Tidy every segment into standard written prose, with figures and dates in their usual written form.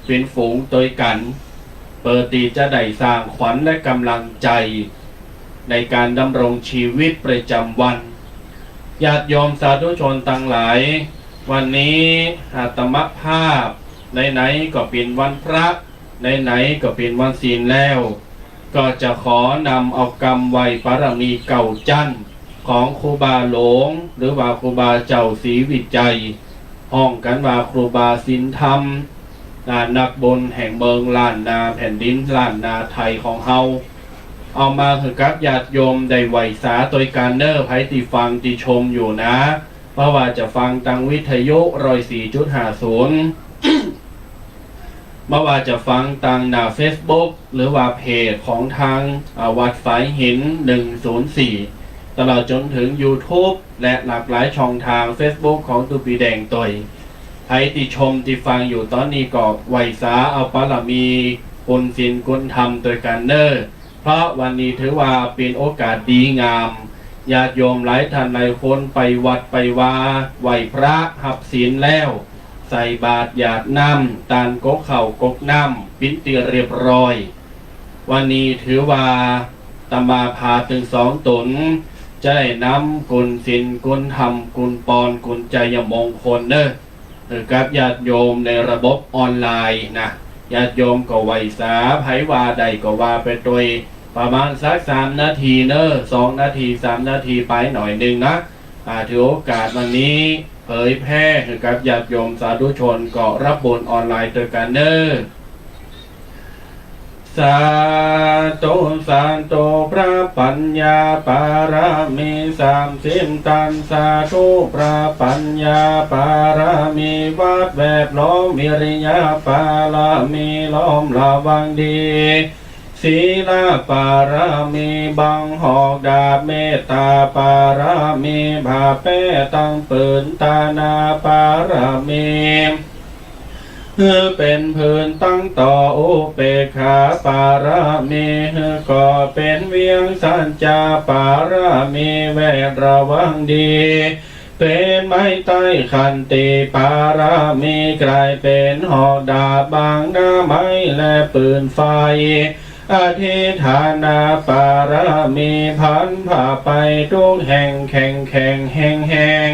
เป็นฝูงตัวกันเปิดตีจะได้สร้างขวัญและกำลังใจในการดำรงชีวิตประจำวันญาติโยมสาธุชนทั้งหลายวันนี้อาตมภาพไหนๆก็เป็นวันพระไหนๆก็เป็นวันศีลแล้วก็จะขอนำเอากรรมไหวปรมีเก่าจันของครูบาหลวงหรือว่าครูบาเจ้าศรีวิจัยห้องกันว่าครูบาศีลธรรมนักบนแห่งเมืองล้านนาแผ่นดินล้านนาไทยของเฮาเอามาคือกับญาติโยมได้ไหวสาโดยการเนอร์ไพติฟังติชมอยู่นะเพราะว่าจะฟังทางวิทยุ104.50 เมื่อว่าจะฟังทางหน้า Facebook หรือว่าเพจของทางวัดฝายหิน104ตลอดจนถึง YouTube และหลากหลายช่องทาง Facebook ของตุปีแดงตอยใครที่ชมที่ฟังอยู่ตอนนี้ก็ไหวสาเอาปรมีคุณศีลคุณธรรมโดยการเนอร์เพราะวันนี้ถือว่าเป็นโอกาสดีงามญาติโยมหลายท่านหลายคนไปวัดไปวาไหวพระหับศีลแล้วใส่บาตรหยาดน้ำตาลกกเข่ากกน้ำปิ้นเตียเรียบร้อยวันนี้ถือว่าตมาพาถึง2 ตนจะได้นำกุลศีลกุลธรรมกุลปอนกุลใจยมงคลเด้อกับญาติโยมในระบบออนไลน์นะญาติโยมก็ไหวสาไผว่าใดก็ว่าไปโดยประมาณสัก3 นาทีเนอะ2 นาที3 นาทีไปหน่อยหนึ่งนะถือโอกาสวันนี้เผยแพร่ให้กับญาติโยมสาธุชนก็รับบุญออนไลน์ตัวกันเนอะสาธุสาธุพระปัญญาปารามี30 ตันสาธุพระปัญญาปารามีวัดแวดล้อมวิริยะปารามีล้อมระวังดีศีลปารามีบังหอกดาบเมตตาปารามีบาแป้ตั้งปืนตานาปารามีเป็นพื้นตั้งต่ออุเปกขาปารามีก็เป็นเวียงสัญจาปารามีแวดระวังดีเป็นไม้ใต้ขันติปารามีกลายเป็นหอกดาบบางหน้าไม้และปืนไฟอธิฐานาปารามีพันผ่าไปทุกแห่งแข่งแห่ง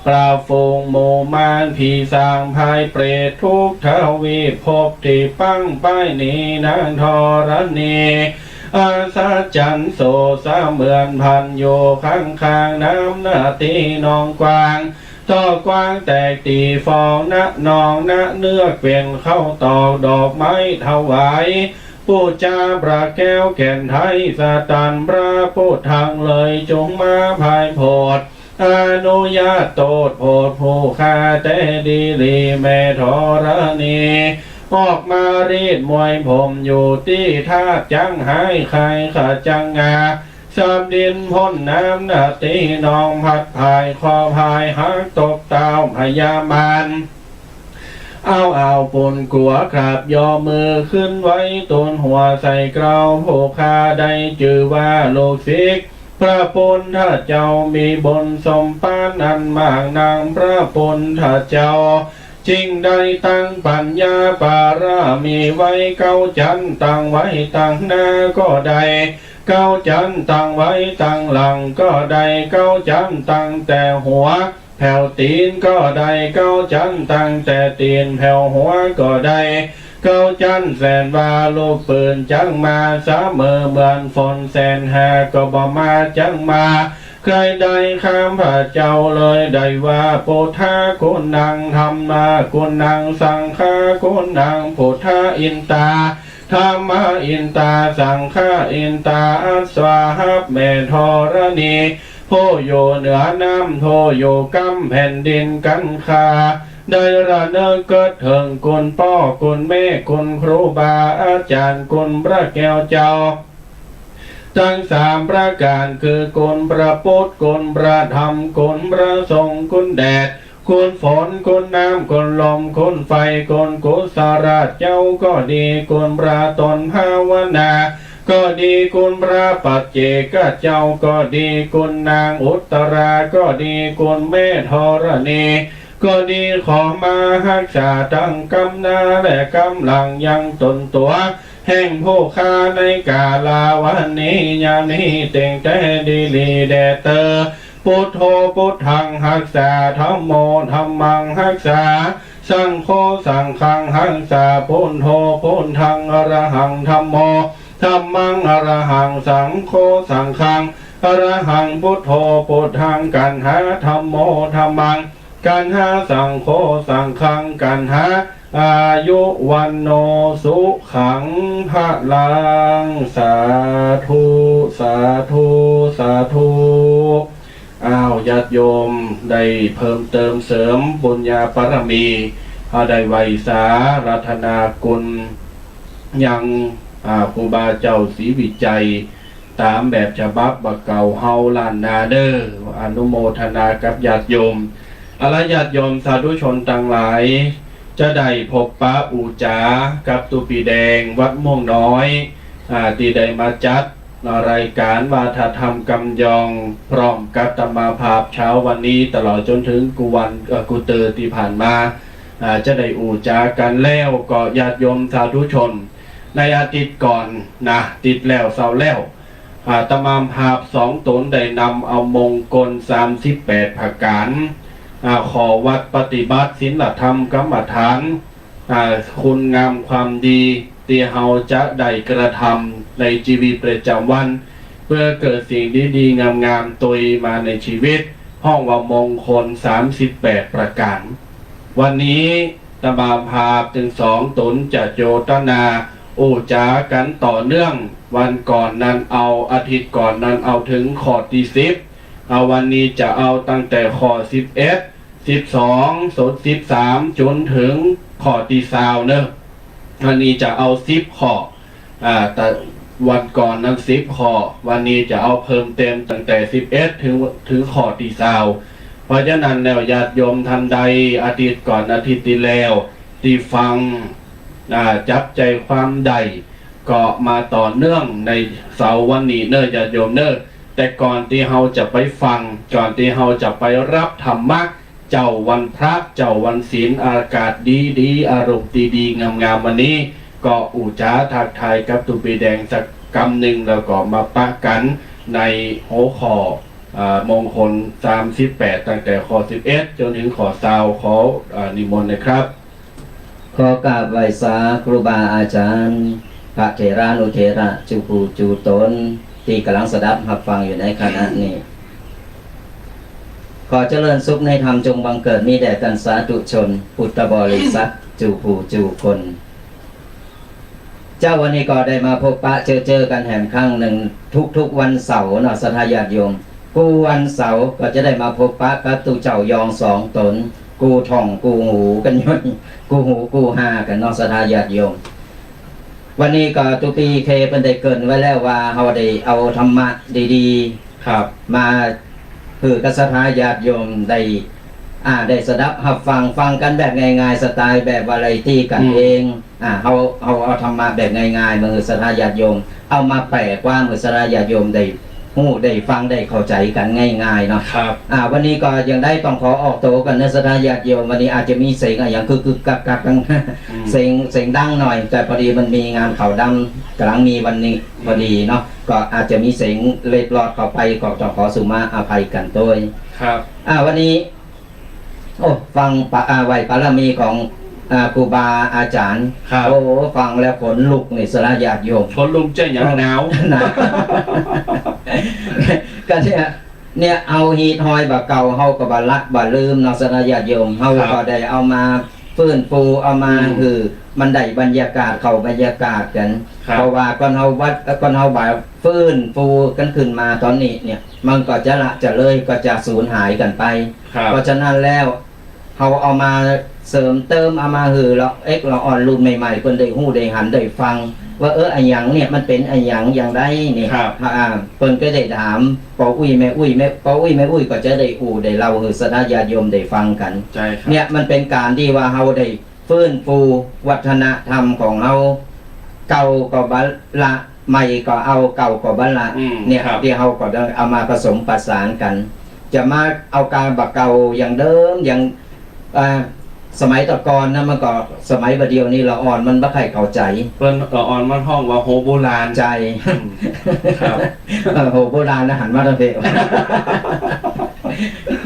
ปราบฝูงหมู่มารผีสางภายเปรตทุกทวีภพที่ปั้งป้ายนี้นางธรณีอาสาจันโสสาเหมือนพันโยข้างน้ำหน้าตีนองกวางต่อกว้างแตกตีฟองณนองณเนื้อเปลี่ยนเข้าตอกดอกไม้ถวายผู้จาพระแก้วแก่นไทยสตันพระผู้ทางเลยจงมาภายโพดอนุญาตโตดโพดผู้ข้าแต่ดีลีแม่ธรณีออกมารีดมวยผมอยู่ที่ท่าจังหายใครขาจังงาสามดินพ้นน้ำนาตีนองพัดพายคอพายหักตกเต้าพยามานเอาปุ่นกัวครับยอมือขึ้นไว้ต้นหัวใส่เกลาผู้ข้าได้จือว่าโลกศิกพระปุณถ้าเจ้ามีบนสมปานอันมากนางพระปุณถ้าเจ้าจริงได้ตั้งปัญญาปารามีไว้เก้าจันตั้งไว้ตั้งหน้าก็ได้เก้าจันตั้งไว้ตั้งหลังก็ได้เก้าจันตั้งแต่หัวแผ่วตีนก็ได้เก้าจันตั้งแต่ตีนแผ่วหัวก็ได้เก้าจันแสนว่าลูกปืนจังมา30,000เหมือนฝนแสนหาก็บ่มาจังมาใครได้ข้ามพระเจ้าเลยได้ว่าพุทธาคุณนางธรรมาคุณนางสังฆาคุณนางพุทธาอินตาธรรมอินตาสังฆาอินตาอัสวาหับแม่ธรณีโพโยเหนือน้ำโทโยกำแผ่นดินกันคาได้ระเนอเกิดถึงคุณพ่อคุณแม่คุณครูบาอาจารย์คุณพระแก้วเจ้าทั้ง3 ประการคือคุณพระพุทธคุณพระธรรมคุณพระสงฆ์คุณแดดคุณฝนคุณน้ำคุณลมคุณไฟคุณกุศลเจ้าก็ดีคุณพระตนภาวนาก็ดีคุณพระปัจเจกเจ้าก็ดีคุณนางอุตราก็ดีคุณแม่ธรณี ก็ดีขอมาหักษาตั้งกำนาและกำลังยังตนตัวแห่งผู้ค้าในกาลาวันนี้ยามนี้เต่งแต่ดีลีแดเตอพุทโธพุทธังหักษาธัมโมธัมมังหักษาสังโฆสังฆังหักษาพุทโธพุทธังอรหังธัมโมธัมมังอรหังสังโฆสังฆังอรหังพุทโธพุทธังกันหาธัมโมธัมมังกันหาสังโฆสังฆังกันหาอายุวันโนสุขังพะลังสาธุสาธุสาธุญาติโยมได้เพิ่มเติมเสริมบุญญาปรมีได้ไวสารัตนากุลยังครูบาเจ้าศรีวิจัยตามแบบฉบับบักเก่าเฮาลานนาเดอร์อนุโมทนากับญาติโยมญาติโยมสาธุชนต่างหลายจะได้พบปะอูจากับตุปีแดงวัดม่วงน้อยที่ได้มาจัดรายการวาทธรรมกำยองพร้อมกับธรรมาภาพเช้าวันนี้ตลอดจนถึงกุเตอร์ที่ผ่านมาจะได้อูจากันแล้วก็ญาติโยมสาธุชนในอาทิตย์ก่อนนะติดแล้วเสาแล้วธรรมาภาพ2 ตนได้นำเอามงคล38ประการขอวัดปฏิบัติศีลธรรมกรรมฐานคุณงามความดีที่เฮาจะได้กระทำในชีวิตประจำวันเพื่อเกิดสิ่งดีๆงามๆตัวมาในชีวิตห้องว่ามงคล38ประการวันนี้ตบาภาพถึง2 ตนจะโยตนาโอจากันต่อเนื่องวันก่อนนั้นเอาอาทิตย์ก่อนนั้นเอาถึงข้อที่10วันนี้จะเอาตั้งแต่ข้อ11 12 13จนถึงข้อที่20เนอะวันนี้จะเอา10 ข้อแต่วันก่อนนั้น10 ข้อวันนี้จะเอาเพิ่มเต็มตั้งแต่11ถึงข้อที่20เพราะฉะนั้นแล้วญาติโยมท่านใดอาทิตย์ก่อนอาทิตย์ที่แล้วที่ฟังจับใจความใดก็มาต่อเนื่องในเสาร์วันนี้เนอะญาติโยมเนอะแต่ก่อนที่เราจะไปฟังก่อนที่เราจะไปรับธรรมะเจ้าวันพระเจ้าวันศีลอากาศดีๆอารมณ์ดีๆงามๆวันนี้ก็อูจาทักทายกับตุปีแดงสักกำหนึ่งแล้วก็มาปะกันในหัวข้อมงคล38ตั้งแต่ข้อ11จนถึงข้อ20ขอนิมนต์นะครับขอกราบไหว้สาครูบาอาจารย์พระเถรานุเถระจูปูจูตนที่กำลังสดับรับฟังอยู่ในขณะนี้ขอเจริญสุขในธรรมจงบังเกิดมีแด่กันสาธุชนพุทธบริษัทจูปูจูคนเจ้าวันนี้ก็ได้มาพบปะเจอกันแห่งครั้งหนึ่งทุกวันเสาร์เนาะสัทธาญาติโยมกูวันเสาร์ก็จะได้มาพบปะกับตุเจ้ายอง2 ตนกูท่องกูหูกันย่อยกูหูกูหากันเนาะสัทธาญาติโยมวันนี้ก็ตุปีเคเป็นได้เกินไว้แล้วว่าเราได้เอาธรรมะดีๆครับมาเพื่อกษัตริย์ญาติโยมได้สดับรับฟังกันแบบง่ายๆสไตล์แบบวาไรตี้กันเองเอาธรรมะแบบง่ายๆมือสถาญาติโยมเอามาแปลกว่ามือสถาญาติโยมได้หู้ได้ฟังได้เข้าใจกันง่ายๆเนาะครับวันนี้ก็ยังได้ต้องขอออกตัวกันในสถาญาติโยมวันนี้อาจจะมีเสียงอย่างคือกักกันเสียงดังหน่อยแต่พอดีมันมีงานเขาดำกำลังมีวันนี้พอดีเนาะก็อาจจะมีเสียงเล็ดลอดเข้าไปก็ต้องขอสุมาอภัยกันด้วยครับวันนี้ฟังไหวปารมีของครูบาอาจารย์ฟังแล้วขนลุกในสระญาติโยมขนลุกใจอย่างหนาวก็เนี่ยเอาฮีทอยแบบเก่าเฮากับบาลักบาลืมเนาะสระญาติโยมเฮาก็ได้เอามาฟื้นฟูเอามาคือมันได้บรรยากาศเข้าบรรยากาศกันเพราะว่าก่อนเฮาวัดก่อนเฮาบ่ายฟื้นฟูกันขึ้นมาตอนนี้เนี่ยมันก็จะเลยก็จะสูญหายกันไปเพราะฉะนั้นแล้วเขาเอามาเสริมเติมเอามาเราเราอ่อนรุ่นใหม่ๆเพิ่นได้ฮู้ได้หันได้ฟังว่าอันหยังเนี่ยมันเป็นอันหยังอย่างใดนี่เพิ่นก็ได้ถามปออุ้ยแม่อุ้ยปออุ้ยแม่อุ้ยก็จะได้ได้เล่าให้สถาญาติโยมได้ฟังกันเนี่ยมันเป็นการที่ว่าเฮาได้ฟื้นฟูวัฒนธรรมของเฮาเก่าก็บัลละใหม่ก็เอาเก่าก็บัลละเนี่ยที่เฮาก็เอามาผสมประสานกันจะมาเอาการบักเก่าอย่างเดิมอย่าง สมัยตะกอนนะมันก็สมัยบัดเดียวนี้ละอ่อนมันบ่ใครเข้าใจ เพิ่นละอ่อนมันห้องว่าโฮโบราณ ใจ ครับ โหโบราณนะหันมาทางเพว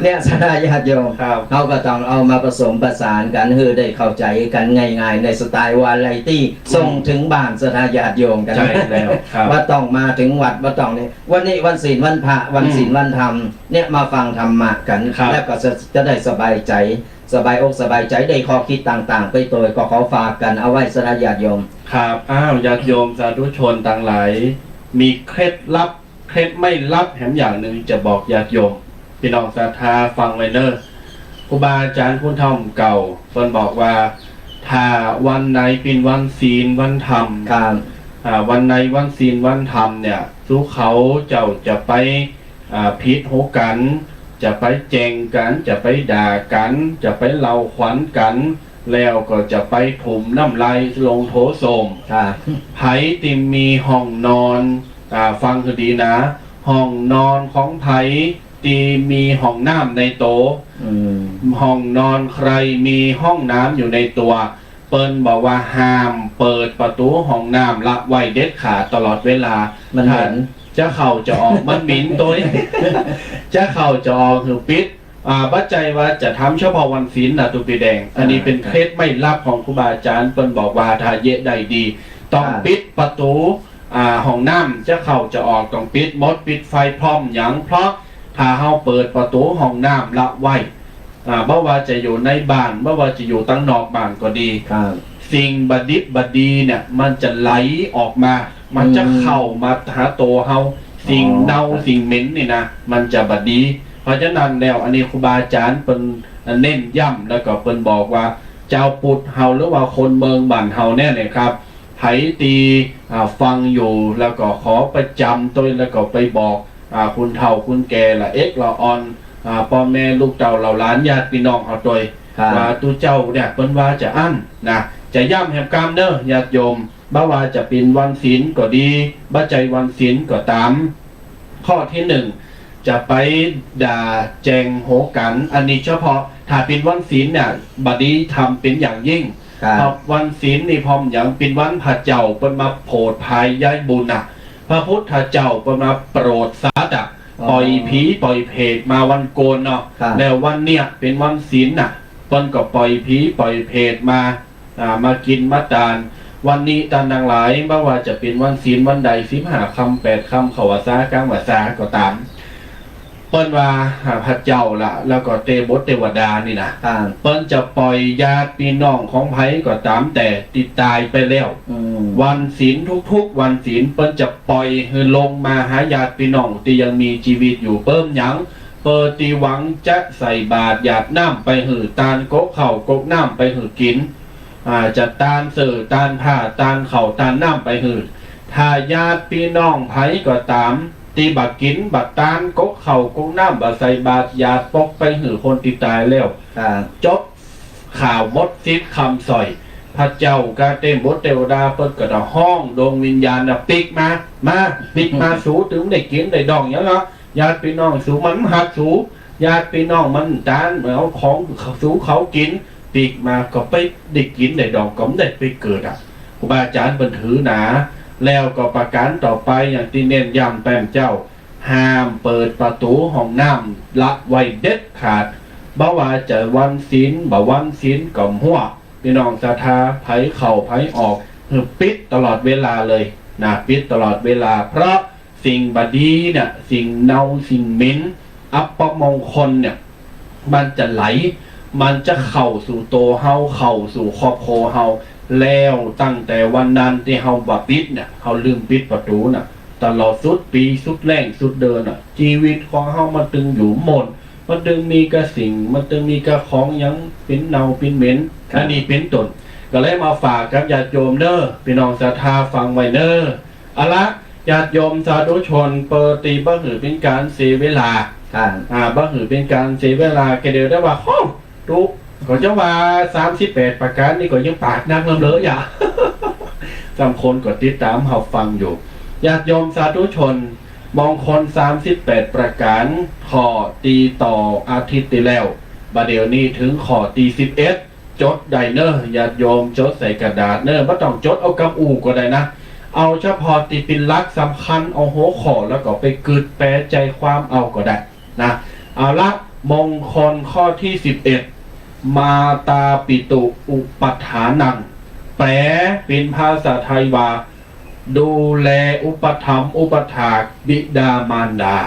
เนี่ยสถาญาติโยม ครับ เขาก็ต้องเอามาผสมประสานกันเพื่อได้เข้าใจกันง่ายๆในสไตล์วาไรตี้ส่งถึงบ้านสถาญาติโยมกัน ใช่แล้วครับ ว่าต้องมาถึงวัดว่าต้องนี่วันนี้วันศีลวันพระวันศีลวันธรรมเนี่ยมาฟังธรรมะกัน ครับ แล้วก็จะได้สบายใจสบายอกสบายใจได้ข้อคิดต่างๆ ไปตัวก็ขอฝากกันเอาไว้สถาญาติโยม ครับอ้าวญาติโยมสาธุชนต่างหลายมีเคล็ดลับเคล็ดไม่ลับแถมอย่างหนึ่งจะบอกญาติโยมพี่น้องศรัทธาฟังไว้เนอะครูบาอาจารย์ผู้เฒ่าเก่าเพิ่นบอกว่าถ้าวันไหนเป็นวันศีลวันธรรม ครับ วันในวันศีลวันธรรมเนี่ยทุกเขาเจ้าจะไปพิษโหกัน จะไปแจงกัน จะไปด่ากัน จะไปเล่าขวัญกัน แล้วก็จะไปถมน้ำลายลงโถโสม ครับ ไผติมีห้องนอนฟังคือดีนะ ห้องนอนของไผตีมีห้องน้ำในโตะ อืม ห้องนอนใครมีห้องน้ำอยู่ในตัว เปิ้นบอกว่าห้ามเปิดประตูห้องน้ำละไว้เด็ดขาดตลอดเวลา มันเหมือน จะเข้าจะออกมันหมิ่นตัวนี้ จะเข้าจะออกคือปิดบัจจัยว่าจะทำเฉพาะวันศีลนะตุปีแดง อันนี้เป็นเคล็ดไม่ลับของครูบาอาจารย์เปิ้นบอกว่าถ้าเยะได้ดี ต้องปิดประตูห้องน้ำจะเข้าจะออกต้องปิดหมดปิดไฟพร้อมหยังเพราะถ้าเฮาเปิดประตูห้องน้ำละไว้บ่ว่าจะอยู่ในบ้านบ่ว่าจะอยู่ตั้งนอกบ้านก็ดี ครับ สิ่งบดิบบดีเนี่ยมันจะไหลออกมา มันจะเข้ามาหาตัวเฮาสิ่งเน่าสิ่งเหม็นนี่นะมันจะบดี เพราะฉะนั้นแล้วอันนี้ครูบาอาจารย์เป็นเน้นย้ำแล้วก็เป็นบอกว่าเจ้าปุถเฮาหรือว่าคนเมืองบ้านเฮาแน่เลยครับไผตีฟังอยู่แล้วก็ขอประจำตัวแล้วก็ไปบอกคุณเฒ่าคุณแก่ละเอ็กละออนพ่อแม่ลูกเต่าเหล่าหลานญาติพี่น้องเอาโดย ครับ ว่าตูเจ้าเนี่ยเปิ้นว่าจะอั้นนะจะย่ำแห่งกรรมเด้อญาติโยมบ่ว่าจะเป็นวันศีลก็ดีบ่ใจวันศีลก็ตาม ข้อที่หนึ่งจะไปด่าแจงโหกัน อันนี้เฉพาะถ้าเป็นวันศีลเนี่ยบัดนี้ทำเป็นอย่างยิ่ง ครับ เพราะวันศีลนี่พร้อมอย่างเป็นวันพระเจ้าเปิ้นมาโปรดภายย้ายบุญน่ะ พระพุทธเจ้าเปิ้นมาโปรดสัตว์อ่ะปล่อยผีปล่อยเพศมาวันโกนเนาะ ครับ แล้ววันเนี่ยเป็นวันศีลน่ะเปิ้นก็ปล่อยผีปล่อยเพศมากินมาทาน วันนี้ตามดังหลายไม่ว่าจะเป็นวันศีลวันใด15 ค่ำ8 ค่ำเขาวสากลางวสาก็ตาม เปิ้นว่าพระเจ้าละแล้วก็เทวดานี่นะครับ เปิ้นจะปล่อยญาติพี่น้องของไผก็ตามแต่ติดตายไปแล้ว อืม วันศีลทุกๆวันศีลเปิ้นจะปล่อยให้ลงมาหาญาติพี่น้องที่ยังมีชีวิตอยู่เพิ่มหยังเปิดตีหวังจะใส่บาตรหยาดน้ำไปหือตานกกเข่ากกน้ำไปหือกินจะตานเสือตานผ้าตานเข่าตานน้ำไปหือถ้าญาติพี่น้องไผก็ตามตีบักกินบักตานกกเข่ากกน้ำบักใส่บาตรหยาดปกไปหือคนที่ตายแล้ว ครับ จบข่าวมดซิดคำสอย พระเจ้ากาเต็มบทเทวดาเปิดกระห้องดวงวิญญาณน่ะปิกมาปิกมาสูถึงได้กินได้ดองอย่างเนาะญาติพี่น้องสูมันหักสูญาติพี่น้องมันจานเอาของสูเขากินปิกมาก็ไปได้กินได้ดองก็ไม่ได้ไปเกิดอ่ะครูบาอาจารย์บันถือหนา แล้วก็ประการต่อไปอย่างที่เน้นย้ำแป้มเจ้า ห้ามเปิดประตูห้องน้ำละไว้เด็ดขาดบ่ว่าจะวันศีลบ่วันศีลก็หัวพี่น้องศรัทธาไผเข้าไผออกคือปิดตลอดเวลาเลยนะปิดตลอดเวลา เพราะสิ่งบดีเนี่ยสิ่งเน่าสิ่งเหม็นอัปมงคลเนี่ยมันจะไหล มันจะเข้าสู่โตวเฮาเข้าสู่ครอบครัวเฮาแล้วตั้งแต่วันนั้นที่เฮาบ่ปิดเนี่ยเฮาลืมปิดประตูน่ะตลอดสุดปีสุดแรงสุดเดินอ่ะชีวิตของเฮามันตึงอยู่หมดมันตึงมีกระสิ่งมันตึงมีกระของหยังเป็นเน่าเป็นเหม็นอันนี้เป็นต้นก็เลยมาฝากกับญาติโยมเด้อพี่น้องศรัทธาฟังไว้เด้อเอาละญาติโยมสาธุชนเปิดตีบ่หือเป็นการเสียเวลา ครับ บ่หือเป็นการเสียเวลาแกเดียวได้ว่าฮ้อรู้ก็จะว่า38ประการนี่ก็ยังปากนักลำเลยอย่า บางคนก็ติดตามเฮาฟังอยู่ญาติโยมสาธุชนมองคน38ประการขอตีต่ออาทิตย์ที่แล้ว บัดเดี๋ยวนี้ถึงข้อที่11จดไดเนอร์ญาติโยมจดใส่กระดาษเนอร์ไม่ต้องจดเอากำอูก็ได้นะเอาเฉพาะที่เป็นหลักสำคัญเอาหัวข้อแล้วก็ไปกึดแปลใจความเอาก็ได้นะเอาละมงคลข้อที่11มาตาปิตุอุปัฏฐานังแปลเป็นภาษาไทยว่าดูแลอุปถัมภ์อุปถากบิดามารดา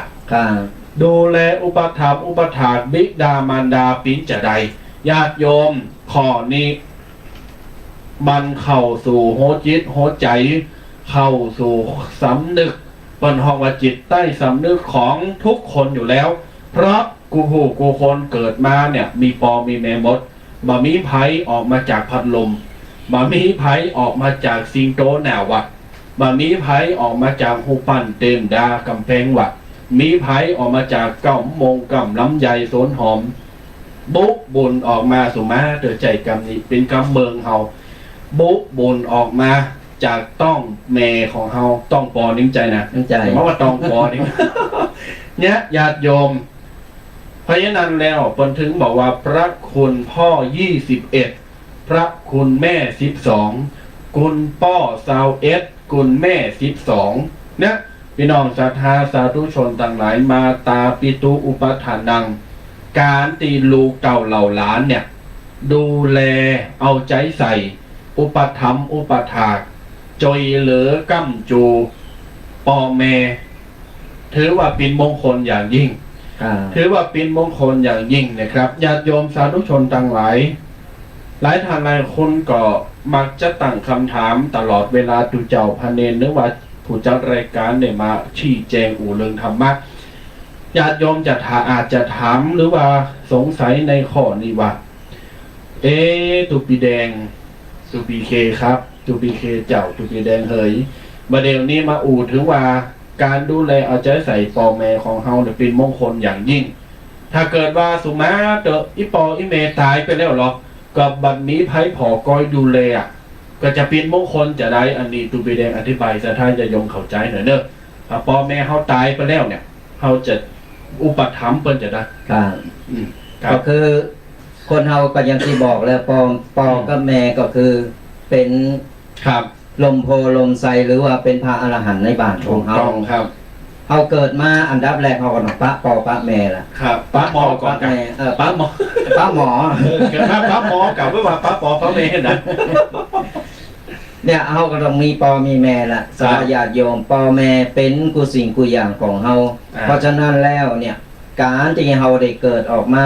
ดูแลอุปถัมภ์อุปถากบิดามารดาปินจะใดญาติโยมข้อนี้มันเข้าสู่หัวจิตหัวใจเข้าสู่สำนึกบนห้องว่าจิตใต้สำนึกของทุกคนอยู่แล้วเพราะกูคนเกิดมาเนี่ยมีปอมีแม่มดบ่มีไผออกมาจากพัดลมบ่มีไผออกมาจากสิงโตแนววัดบ่มีไผออกมาจากหูปั่นเต็มดากำแพงวัดมีไผออกมาจากเก้ามงกำลำไยสวนหอมบุกบุญออกมาสุมาเดือใจกำนี้เป็นกำเมืองเฮาบุกบุญออกมาจากต้องแม่ของเฮาต้องปอนิ้งใจนะนิ้งใจเพราะว่าต้องปอนิ้งเนี่ยญาติโยมเพราะฉะนั้นแล้วปนถึงบอกว่าพระคุณพ่อ21พระคุณแม่12คุณป้อ21คุณแม่12เนี่ยพี่น้องศรัทธาสาธุชนต่างหลายมาตาปิตุอุปทานังการตีลูกเต่าเหล่าหลานเนี่ยดูแลเอาใจใส่อุปถัมภ์อุปถากจอยเหลือกั้มจูปอแม่ถือว่าเป็นมงคลอย่างยิ่งถือว่าเป็นมงคลอย่างยิ่งนะครับญาติโยมสาธุชนต่างหลายหลายท่านหลายคนก็มักจะตั้งคำถามตลอดเวลาดูเจ้าพระเนรหรือว่าผู้จัดรายการเนี่ยมาชี้แจงอู่เรื่องธรรมะญาติโยมอาจจะถามหรือว่าสงสัยในข้อนี้ว่าตุปีแดงตุปีเคครับตุปีเคเจ้าตุปีแดงเฮยมาเดี๋ยวนี้มาอู่ถึงว่าการดูแลเอาใจใส่ปอแม่ของเฮาเนี่ยเป็นมงคลอย่างยิ่งถ้าเกิดว่าสุมาเตออีปออีเมตายไปแล้วหรอกับบัดนี้ไพ่ผอกอยดูแลก็จะเป็นมงคลจะได้อันนี้ตุปีแดงอธิบายซะท่านจะยงเข้าใจหน่อยเนอะปอแม่เฮาตายไปแล้วเนี่ยเฮาจะอุปถัมภ์เปิ้นจะได้ก็คือคนเฮาก็ยังที่บอกแล้วปอกับแม่ก็คือเป็นครับลมโพลมไซหรือว่าเป็นพระอรหันต์ในบ้านของเฮาครับเฮาเกิดมาอันดับแรกเฮาก็ต้องปะปอปะแม่ล่ะครับปะหมอก่อนกันปะหมอปะหมอเกิดมาปะหมอกับว่าปะปอปะแม่นะเนี่ยเฮาก็ต้องมีปอมีแม่ล่ะสาญาติโยมปอแม่เป็นกุสิ่งกุอย่างของเฮาเพราะฉะนั้นแล้วเนี่ยการที่เฮาได้เกิดออกมา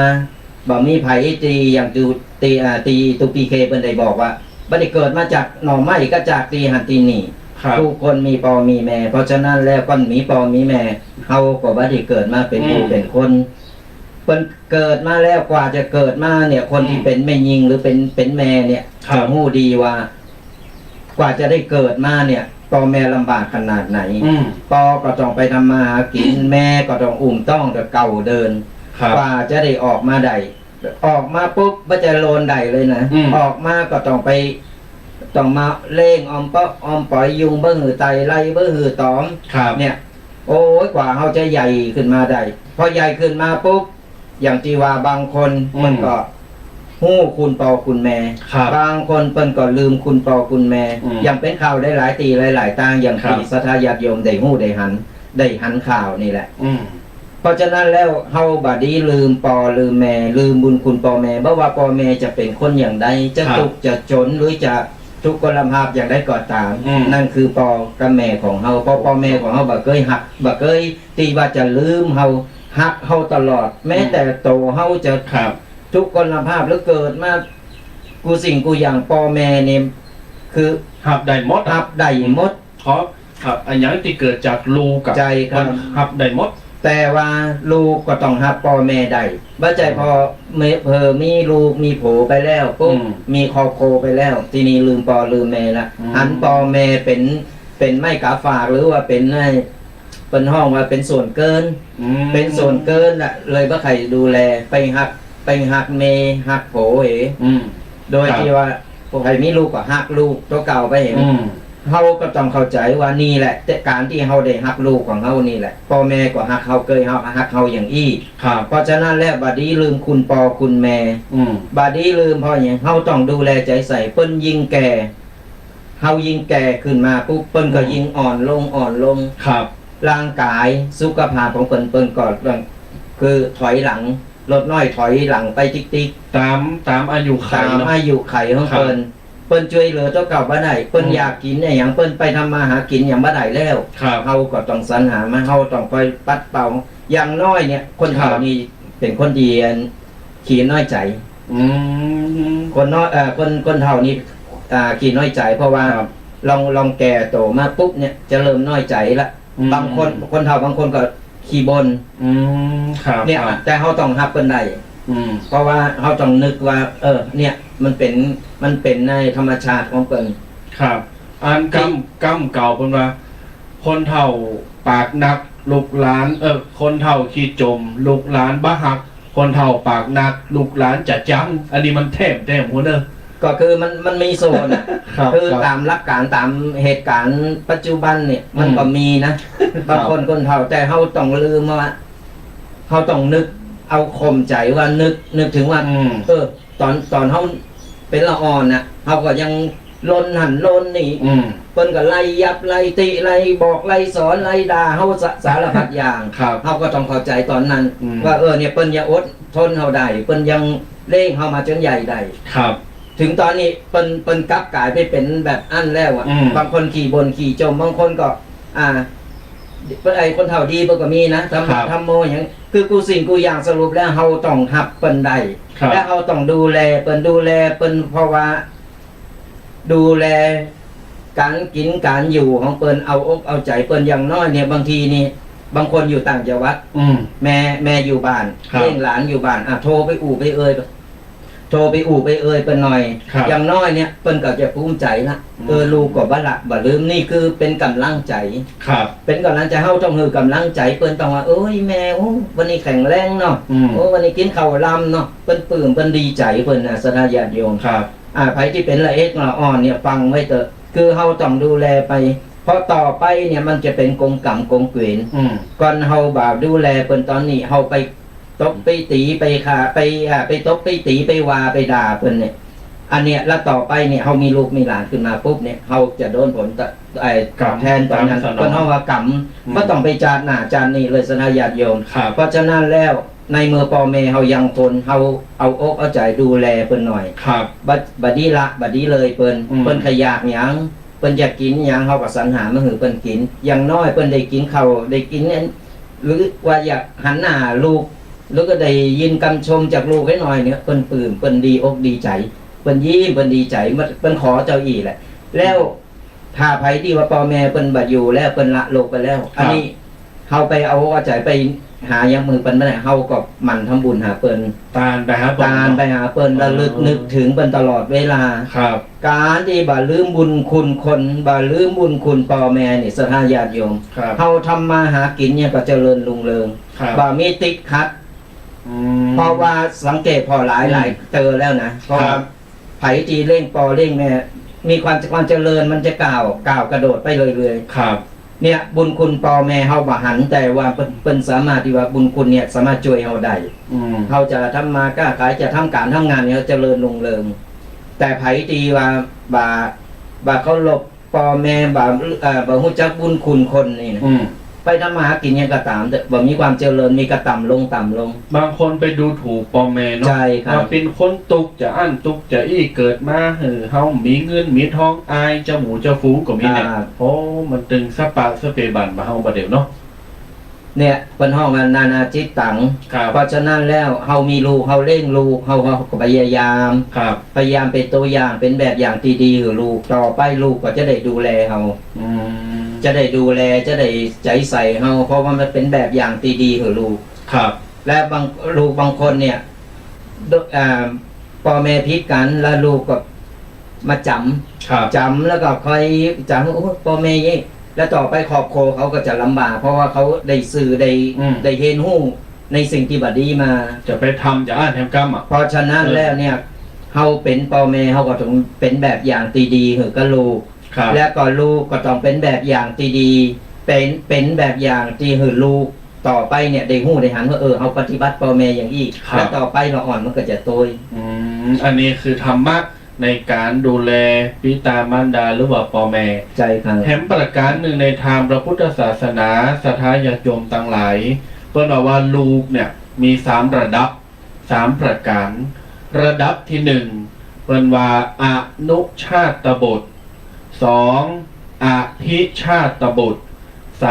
บ่มีไผตีอย่างตีตุปีเคเพิ่นได้บอกว่าบ่ได้เกิดมาจากหน่อไม้ก็จากตีหันตีนี่ทุกคนมีปอมีแม่เพราะฉะนั้นแล้วก็มีปอมีแม่เฮาก็บ่ได้เกิดมาเป็นผู้เป็นคนเพิ่นเกิดมาแล้วกว่าจะเกิดมาเนี่ยคนที่เป็นแม่ยิงหรือเป็นแม่เนี่ยจะรู้ดีว่ากว่าจะได้เกิดมาเนี่ยปอแม่ลำบากขนาดไหนปอก็ต้องไปทำมาหากินแม่ก็ต้องอุ้มต้องเก่าเดินกว่าจะได้ออกมาได้ออกมาปุ๊บก็จะโลนได้เลยนะออกมาก็ต้องมาเล่งอมปล่อยยุงเบื้อหือไตไล่เบื้อหือตอมเนี่ยโอ้ยกว่าเขาจะใหญ่ขึ้นมาได้พอใหญ่ขึ้นมาปุ๊บอย่างที่ว่าบางคนมันก็หู้คุณปอคุณแม่บางคนเปิ้นก็ลืมคุณปอคุณแม่อย่างเป็นข่าวได้หลายตีหลายต่างอย่างที่สัทยาติโยมได้หู้ได้หันข่าวนี่แหละเพราะฉะนั้นแล้วเฮาบาดีลืมปอลืมแม่ลืมบุญคุณปอแม่บ่ว่าปอแม่จะเป็นคนอย่างใดจะทุกข์จะจนหรือจะทุกข์กลำบากอย่างใดก็ตามนั่นคือปอกับแม่ของเฮาปอแม่ของเฮาบ่เคยหักบ่เคยตีว่าจะลืมเฮาหักเฮาตลอดแม้แต่โตเฮาจะทุกข์กลำบากหรือเกิดมากูสิ่งกูอย่างปอแม่เนี่ยคือหับได้หมดหับได้หมดเพราะหับอันอย่างที่เกิดจากลูกกับใจครับหับได้หมดแต่ว่าลูกก็ต้องหับพ่อแม่ได้บ่ใจพอมีลูกมีผัวไปแล้วปุ๊บมีครอบครัวไปแล้วทีนี้ลืมพ่อลืมแม่ละหันพ่อแม่เป็นไม่กะฝากหรือว่าเป็นห้องว่าเป็นส่วนเกินเป็นส่วนเกินน่ะเลยบ่ใครดูแลไปหักแม่หักผัวโดยที่ว่าผู้ใครมีลูกก็หักลูกตัวเก่าไปเห็น เฮาก็ต้องเข้าใจว่านี่แหละแต่การที่เฮาได้ฮักลูกของเฮานี่แหละพ่อแม่ก็ฮักเฮาเคยเฮาฮักเฮาอย่างอี้ ครับ เพราะฉะนั้นแล้วบัดนี้ลืมคุณปอคุณแม่ บัดนี้ลืมเพราะอย่างเฮาต้องดูแลใจใส่เปิ้นยิ่งแก่เฮายิ่งแก่ขึ้นมาปุ๊บเปิ้นก็ยิ่งอ่อนลง ครับ ร่างกายสุขภาพของเปิ้นก็คือถอยหลังลดน้อยถอยหลังไปติ๊ก ตามอายุ ๆ ไข ตาม เนาะ อายุไขของเปิ้นช่วยเหลือตัวเก่าบ่ได้เปิ้นอยากกินเนี่ยอย่างเปิ้นไปทำมาหากินอย่างบ่ได้แล้ว ครับ เฮาก็ต้องสรรหามาเฮาต้องคอยปัดเป่าอย่างน้อยเนี่ย คนเฒ่านี่เป็นคนดีขี้น้อยใจ อืม คนน้อยคนเฒ่านี่ขี้น้อยใจ เพราะว่า ครับ ลองแก่โตมาปุ๊บเนี่ยจะเริ่มน้อยใจละบางคนเฒ่าบางคนก็ขี้บ่น ครับ เนี่ย ครับ แต่เฮาต้องรับเพิ่นได้ ม เพราะว่าเฮาต้องนึกว่า เนี่ยมันเป็นในธรรมชาติของเพิ่น ครับ อันกำเก่าเพิ่นว่า คนเฒ่าปากหนักลูกหลาน คนเฒ่าขี้จม ลูกหลานบ่ฮัก คนเฒ่าปากหนัก ลูกหลานจะจัง อันนี้มันแทมหัวเด้อ ก็คือมันมีโซนอะ ครับ คือ ครับ ตามหลักการตามเหตุการณ์ปัจจุบันเนี่ยมันก็มีนะบางคนเฒ่าแต่เฮาต้องลืมว่าเฮาต้องนึกเอาข่มใจว่านึกถึงว่า ตอนเฮาเป็นละอ่อนน่ะเฮาก็ยังลนหันลนนี่ เพิ่นก็ไล่ยับไล่ติไล่บอกไล่สอนไล่ด่าเฮาสารพัดอย่าง ครับ เฮาก็ต้องเข้าใจตอนนั้น อืม ว่าเนี่ยเพิ่นยังอดทนเฮาได้เพิ่นยังเร่งเฮามาจนใหญ่ได้ ครับ ถึงตอนนี้เปิ้นกลับกลายไปเป็นแบบอั้นแล้วอ่ะ อืม บางคนขี่บนขี่จมบางคนก็ไอ้คนเฒ่าดีเพิ่นก็มีนะทำโมอย่างคือกูสิ่งกูอย่างสรุปแล้วเฮาต้องรับเปิ้นได้ ครับ และเฮาต้องดูแลเปิ้นเพราะว่า ดูแลการกินการอยู่ของเปิ้นเอาอกเอาใจเปิ้นอย่างน้อยเนี่ยบางทีนี่บางคนอยู่ต่างจังหวัด แม่อยู่บ้าน ครับ เลี้ยงหลานอยู่บ้านโทรไปอู่ไปเอ่ยเปิ้นหน่อย ครับ อย่างน้อยเนี่ยเปิ้นก็จะภูมิใจละ ลูกก็บ่ลืมนี่คือเป็นกำลังใจ ครับ เป็นกำลังใจเฮาต้องฮือกำลังใจเปิ้นต้องว่าแม่วันนี้แข็งแรงเนาะ วันนี้กินข้าวลำเนาะเปิ้นปลื้มเปิ้นดีใจเปิ้นน่ะสถาญาติโยม ครับ ไผที่เป็นละเอ็ดละอ่อนเนี่ยฟังไว้เถอะคือเฮาต้องดูแลไป เพราะต่อไปเนี่ยมันจะเป็นกงกรรมกงเกวียน ก่อนเฮาบ่าวดูแลเพิ่นตอนนี้เฮาไปตบไปตีไปขาไปตบไปตีไปว่าไปด่าเพิ่นเนี่ย อันเนี้ยแล้วต่อไปเนี่ยเฮามีลูกมีหลานขึ้นมาปุ๊บเนี่ยเฮาจะโดนผลตอบแทนตอนนั้น กรรม เพิ่นเฮาว่ากรรมบ่ต้องไปจาดหน้าจานนี่เลยสนาญาติโยม ครับ เพราะฉะนั้นแล้วในมือพ่อแม่เฮายังคนเฮาเอาอกเอาใจดูแลเพิ่นหน่อย ครับ บัดนี้เลยเพิ่นขยากหยังเพิ่นอยากกินหยังเฮาก็สรรหามาให้เพิ่นกินอย่างน้อยเพิ่นได้กินข้าวได้กินเนี่ยหรือว่าอยากหันหน้าลูกแล้วก็ได้ยินคำชมจากลูกให้หน่อยเนี่ยเพิ่นปลื้มเพิ่นดีอกดีใจเพิ่นยิ้มเพิ่นดีใจเพิ่นขอเจ้าอีแหละแล้วถ้าไผที่ว่าพ่อแม่เพิ่นบ่อยู่แล้วเพิ่นละโลกไปแล้ว อันนี้เฮาไปเอาอกใจไปหายังมือเปิ้นบ่ได้เฮาก็หมั่นทำบุญหาเปิ้น ตาลไปครับ การไปหาเปิ้นระลึกนึกถึงเปิ้นตลอดเวลา ครับ การที่บ่ลืมบุญคุณคนบ่ลืมบุญคุณพ่อแม่นี่สถาญาติโยม ครับ เฮาทำมาหากินเนี่ยก็เจริญรุ่งเรือง ครับ บ่มีติดขัด เพราะว่าสังเกตพอหลายเจอแล้วนะเพราะว่าไผที่เร่งปอเร่งแม่มีความเจริญมันจะก้าวกระโดดไปเรื่อยๆ ครับ เนี่ยบุญคุณพ่อแม่เฮาบ่หันแต่ว่าเปิ้นสามารถที่ว่าบุญคุณเนี่ยสามารถช่วยเฮาได้เฮาจะทำมาค้าขายจะทำการทำงานเนี่ยเจริญรุ่งเรืองแต่ไผที่ว่าบ่เคารพพ่อแม่บ่ฮู้จักบุญคุณคนนี่นะไปทำมาหากินยังก็ตามแต่บ่มีความเจริญมีกระต่ำลงบางคนไปดูถูกปอแม่เนาะ ใช่ครับ ว่าเป็นคนตุกจะอั้นตุกจะอี้เกิดมาเฮามีเงินมีทองอายเจ้าหมูเจ้าฟูงก็มีเนี่ยโอ้มันตึงสะปากสะเปบันมาเฮาบ่เดี๋ยวเนาะ เนี่ยเปิ้นฮ้องว่านานาจิตตัง ครับ เพราะฉะนั้นแล้วเฮามีลูกเฮาเร่งลูกเฮาก็พยายาม ครับ เป็นตัวอย่างเป็นแบบอย่างที่ดีให้ลูกต่อไปลูกก็จะได้ดูแลเฮาจะได้ดูแลจะได้ใจใส่เฮาเพราะว่ามันเป็นแบบอย่างที่ดีให้ลูก ครับ และลูกบางคนเนี่ยพ่อแม่พิการแล้วลูกก็มาครับ จำแล้วก็คอยจำโอ้พ่อแม่ยี่แล้วต่อไปครอบครัวเขาก็จะลำบากเพราะว่าเขาได้สื่อได้เห็นหู้ในสิ่งที่บดีมา จะไปทำจะอ่านแทมกรรมอ่ะ เพราะฉะนั้นแล้วเนี่ยเฮาเป็นพ่อแม่เฮาก็ต้องเป็นแบบอย่างที่ดีให้กับลูก ครับ และก็ลูกก็ต้องเป็นแบบอย่างที่ดีเป็นแบบอย่างที่หือลูกต่อไปเนี่ยได้หู้ได้หันว่าเอาปฏิบัติพ่อแม่อย่างอีก ครับ และต่อไปเราอ่อนมันก็จะโตย อันนี้คือธรรมะในการดูแลปิตามารดาหรือว่าพ่อแม่ ใจครับ แถมประการหนึ่งในทางพระพุทธศาสนาศรัทธาญาติโยมต่างหลายเพิ่นบอกว่าลูกเนี่ยมี3ระดับ3ประการ ระดับที่1เพิ่นว่าอนุชาตบุตร2อภิชาตบุตร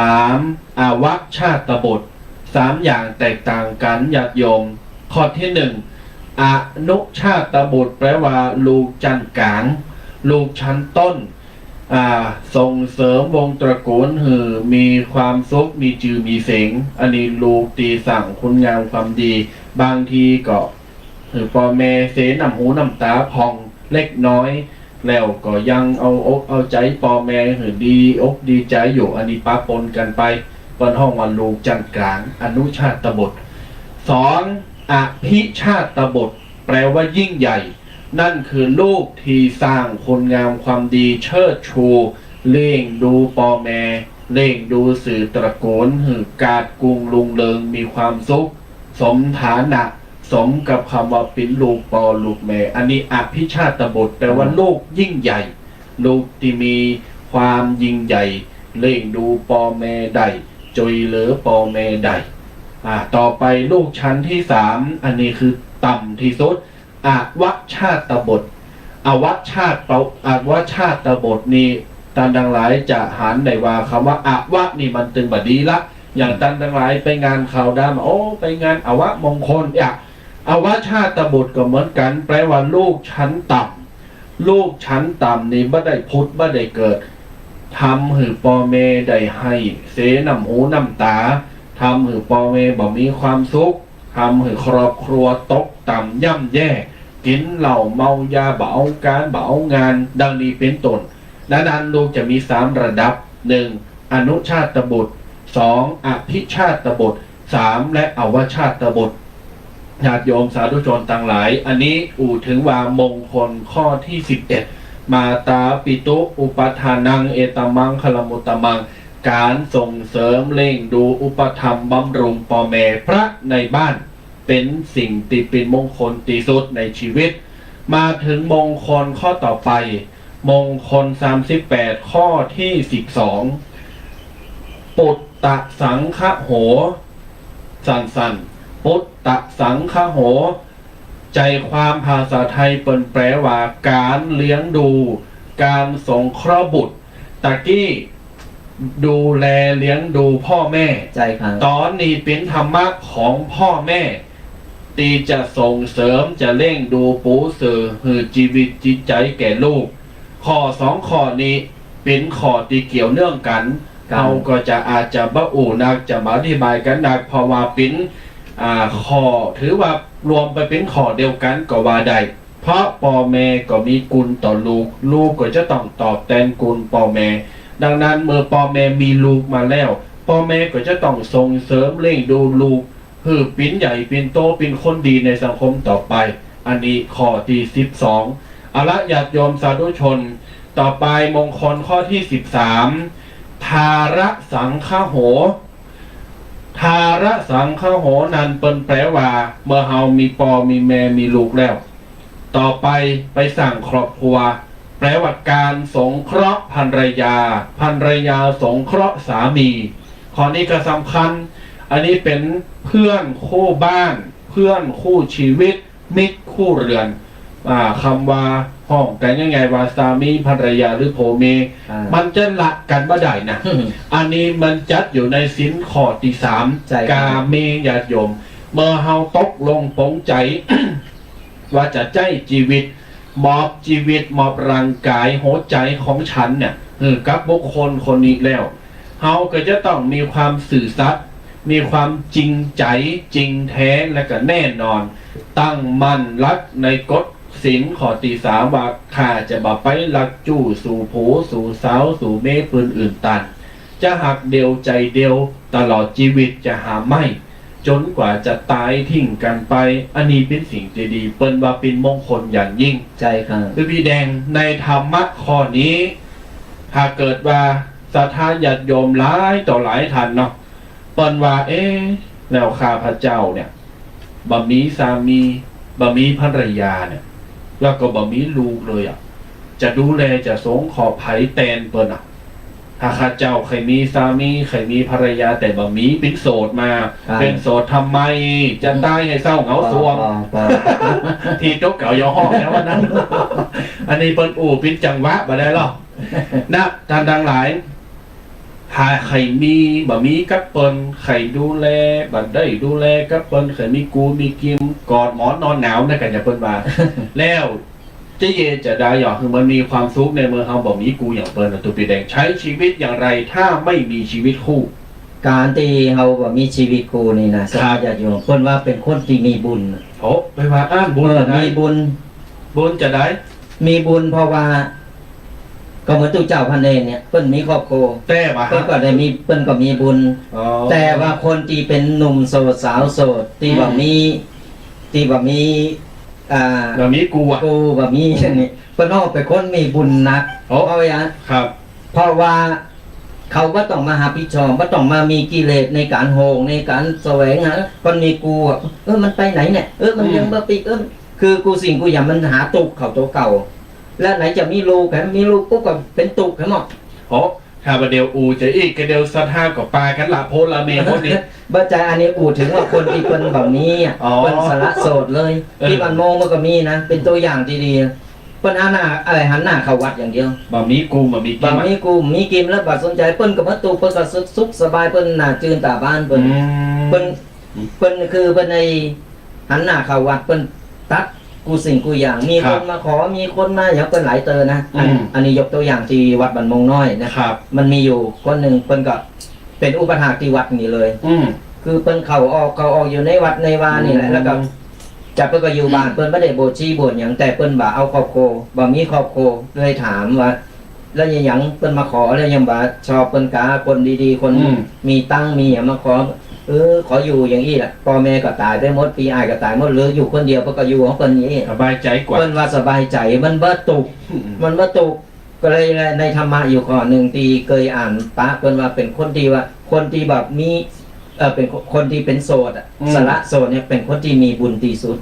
3อวชาตบุตร3อย่างแตกต่างกันญาติโยมข้อที่1อนุชาตบุตรแปลว่าลูกชั้นกลางลูกชั้นต้นส่งเสริมวงตระกูลหือมีความสุขมีจือมีเสียงอันนี้ลูกตีสั่งคุณงามความดีบางทีก็หือพ่อแม่เสน้ำหูน้ำตาพองเล็กน้อยแล้วก็ยังเอาอกเอาใจพ่อแม่หือดีอกดีใจอยู่อันนี้ปะปนกันไปบนห้องวันลูกจันกลางอนุชาตบุตร2อภิชาตบุตรแปลว่ายิ่งใหญ่นั่นคือลูกที่สร้างคุณงามความดีเชิดชูเล่งดูพ่อแม่เล่งดูสื่อตระกูลหือกาดกุงลุงเริงมีความสุขสมฐานะสมกับคำว่าเป็นลูกปอลูกแม่อันนี้อภิชาตบุตรแปลว่าลูกยิ่งใหญ่ลูกที่มีความยิ่งใหญ่เล่งดูพ่อแม่ได้จอยเหลือพ่อแม่ได้ต่อไปลูกชั้นที่3อันนี้คือต่ำที่สุดอวชาตบุตรอวชาตบุตรนี่ท่านทั้งหลายจะหันได้ว่าคำว่าอวะนี่มันตึงบดีละอย่างท่านทั้งหลายไปงานข่าวดำไปงานอวะมงคลอวชาตบุตรก็เหมือนกันแปลว่าลูกชั้นต่ำลูกชั้นต่ำนี่ไม่ได้พุทธไม่ได้เกิดทำหือพ่อแม่ได้ให้เสน้ำหูน้ำตาทำหือพ่อแม่บ่มีความสุขทำให้ครอบครัวตกต่ำย่ำแย่กินเหล้าเมายาเบาการเบางานดังนี้เป็นต้นดังนั้นลูกจะมี3ระดับ1อนุชาตบุตร2อภิชาตบุตร3และอวชาตบุตรญาติโยมสาธุชนต่างหลายอันนี้ถึงว่ามงคลข้อที่11มาตาปิตุอุปทานังเอตมังคลมุตตมังการส่งเสริมเล่งดูอุปธรรมบำรุงพ่อแม่พระในบ้านเป็นสิ่งที่เป็นมงคลที่สุดในชีวิตมาถึงมงคลข้อต่อไปมงคล38ข้อที่12ปุตตะสังฆโหสั้นๆปุตตะสังฆโหใจความภาษาไทยเป็นแปลว่าการเลี้ยงดูการสงเคราะห์บุตรตะกี้ดูแลเลี้ยงดูพ่อแม่ใจครับตอนนี้เป็นธรรมะของพ่อแม่ตีจะส่งเสริมจะเร่งดูปูเสือหือชีวิตจิตใจแก่ลูกข้อ2ข้อนี้เป็นข้อที่เกี่ยวเนื่องกันเราก็จะอาจจะบ้านักจะมาอธิบายกันนักเพราะว่าเป็นข้อถือว่ารวมไปเป็นข้อเดียวกันก็ว่าได้เพราะพ่อแม่ก็มีกุลต่อลูกลูกก็จะต้องตอบแทนกุลพ่อแม่ดังนั้นเมื่อพ่อแม่มีลูกมาแล้วพ่อแม่ก็จะต้องส่งเสริมเร่งดูลูกคือปิ้นใหญ่ปิ้นโตเป็นคนดีในสังคมต่อไปอันนี้ข้อที่12เอาละญาติโยมสาธุชนต่อไปมงคลข้อที่13ทาระสังฆโหทาระสังฆโหนั้นเป็นแปลว่าเมื่อเฮามีพ่อมีแม่มีลูกแล้วต่อไปไปสั่งครอบครัวแปลว่าการสงเคราะห์ภรรยาสงเคราะห์สามีข้อนี้ก็สำคัญอันนี้เป็นเพื่อนคู่บ้านเพื่อนคู่ชีวิตมิตรคู่เรือนคำว่าห้องกันยังไงว่าสามีภรรยาหรือโพเมมันจะละกันบ่ได้นะ อันนี้มันจัดอยู่ในศีลข้อที่3กาเมญาติโยมเมื่อเฮาตกลงปงใจ ว่าจะใจชีวิตมอบชีวิตมอบร่างกายหัวใจของฉันเนี่ยกับบุคคลคนนี้แล้วเฮาก็จะต้องมีความสื่อสัตย์มีความจริงใจจริงแท้และก็แน่นอนตั้งมั่นรักในกฎศีลข้อที่3ว่าข้าจะบ่ไปลักจู้สู่ผูสู่สาวสู่เมฆปืนอื่นตันจะหักเดียวใจเดียวตลอดชีวิตจะหาไม่จนกว่าจะตายทิ้งกันไปอันนี้เป็นสิ่งที่ดีเปิ้นว่าเป็นมงคลอย่างยิ่งใจครับคือพี่แดงในธรรมะข้อนี้ หากเกิดว่าศรัทธาญาติโยมหลายต่อหลายท่านเนาะเปิ้นว่าแล้วข้าพระเจ้าเนี่ยบ่มีสามีบ่มีภรรยาเนี่ยแล้วก็บ่มีลูกเลยอ่ะจะดูแลจะสงขอไผแตนเปิ้นอ่ะถ้าข้าเจ้าเคยมีสามีเคยมีภรรยาแต่บ่มีเป็นโสดมา เป็นโสดทำไมจะตายให้เศร้าเหงาสวง ที่โจ๊กเก่ายอห้องแล้ววันนั้น อันนี้เปิ้นอู่ปินจังหวะมาได้หรอกนะท่านดังหลายหาใครมีบ่มีกับเปิ้นใครดูแลบ่ได้ดูแลกับเปิ้นใครมีกูมีกิมกอดหมอนนอนหนาวนะกันอย่าเปิ้นว่า แล้วจะเยจะได้หยอกคือมันมีความสุขในเมื่อเฮาบ่มีกูอย่างเปิ้นน่ะตัวปีแดงใช้ชีวิตอย่างไรถ้าไม่มีชีวิตคู่ การที่เฮาบ่มีชีวิตกูนี่นะสมัยญาติโยมเพิ่นว่าเป็นคนที่มีบุญ โอ้ไปว่าอ้านบุญจะได้ มีบุญ บุญจะได้ มีบุญเพราะว่า ก็เหมือนตุเจ้าพันเองเนี่ยเพิ่นมีครอบครัว แต่ว่า เพิ่นก็ได้มีเพิ่นก็มีบุญ อ๋อ แต่ว่าคนที่เป็นหนุ่มโสดสาวโสดที่บ่มีเรามีกูอ่ะ กูบ่มีอย่างนี้เพิ่นว่าเป็นคนมีบุญหนัก โอ้ เพราะว่า ครับ เพราะว่าเขาก็ต้องมาหาพิชองก็ต้องมามีกิเลสในการโหงในการแสวงหาคนมีกูอ่ะมันไปไหนเนี่ยมันยังบ่ปิกคือกูสิ่งกูอย่างมันหาตุกเขาตัวเก่า แล้วไหนจะมีลูกแค่มีลูกปุ๊บก็เป็นตุกทั้งหมด โอ้ถ้าประเดี๋ยวอูจะอีกกระเดียวสัทธากับปลากันละโพละเมพวกนี้ บัจจัยอันนี้อูถึงว่าคนที่เป็นแบบนี้อ่ะ อ๋อ เป็นสละโสดเลย ที่มันโมงมันก็มีนะเป็นตัวอย่างที่ดีเปิ้นหันหน้าเข้าวัดอย่างเดียว บ่มีกูบ่มี บา กิ ง ม มีกูมีกิมแล้วบัดสนใจเปิ้นก็มาตูเปิ้นก็สุขสบายเปิ้นน่าจืนตาบ้านเปิ้นเปิ้นคือเปิ้นในหันหน้าเข้าวัดเปิ้นตัดกูสิ่งกูอย่างมีคนมาขอมีคนมาอย่างเปิ้นหลายเตอนะอันนี้ยกตัวอย่างที่วัดบ้านมงน้อยนะครับมันมีอยู่คนหนึ่งเปิ้นก็เป็นอุปถากที่วัดนี่เลยคือเปิ้นเข้าออกอยู่ในวัดในวานี่แหละแล้วก็จะเปิ้นก็อยู่บ้านเปิ้นบ่ได้โบสถ์ชีโบสถ์หยังแต่เปิ้นบ่เอาครอบครัวบ่มีครอบครัวเลยถามว่าแล้วหยังเปิ้นมาขอแล้วยังบ่ชอบเปิ้นกาคนดีๆคนมีตังค์มีหยังมาขอขออยู่อย่างนี้แหละพ่อแม่ก็ตายไปหมดพี่อ้ายก็ตายหมดเหลืออยู่คนเดียวเพิ่นก็อยู่ของเพิ่นนี้ สบายใจกว่า เพิ่นว่าสบายใจมันบ่ตุกก็เลยในธรรมะอยู่ข้อหนึ่งที่เคยอ่านปะเพิ่นว่าเป็นคนที่ว่าคนที่แบบมีเป็นคนที่เป็นโสดสละโสดเนี่ยเป็นคนที่มีบุญที่สุด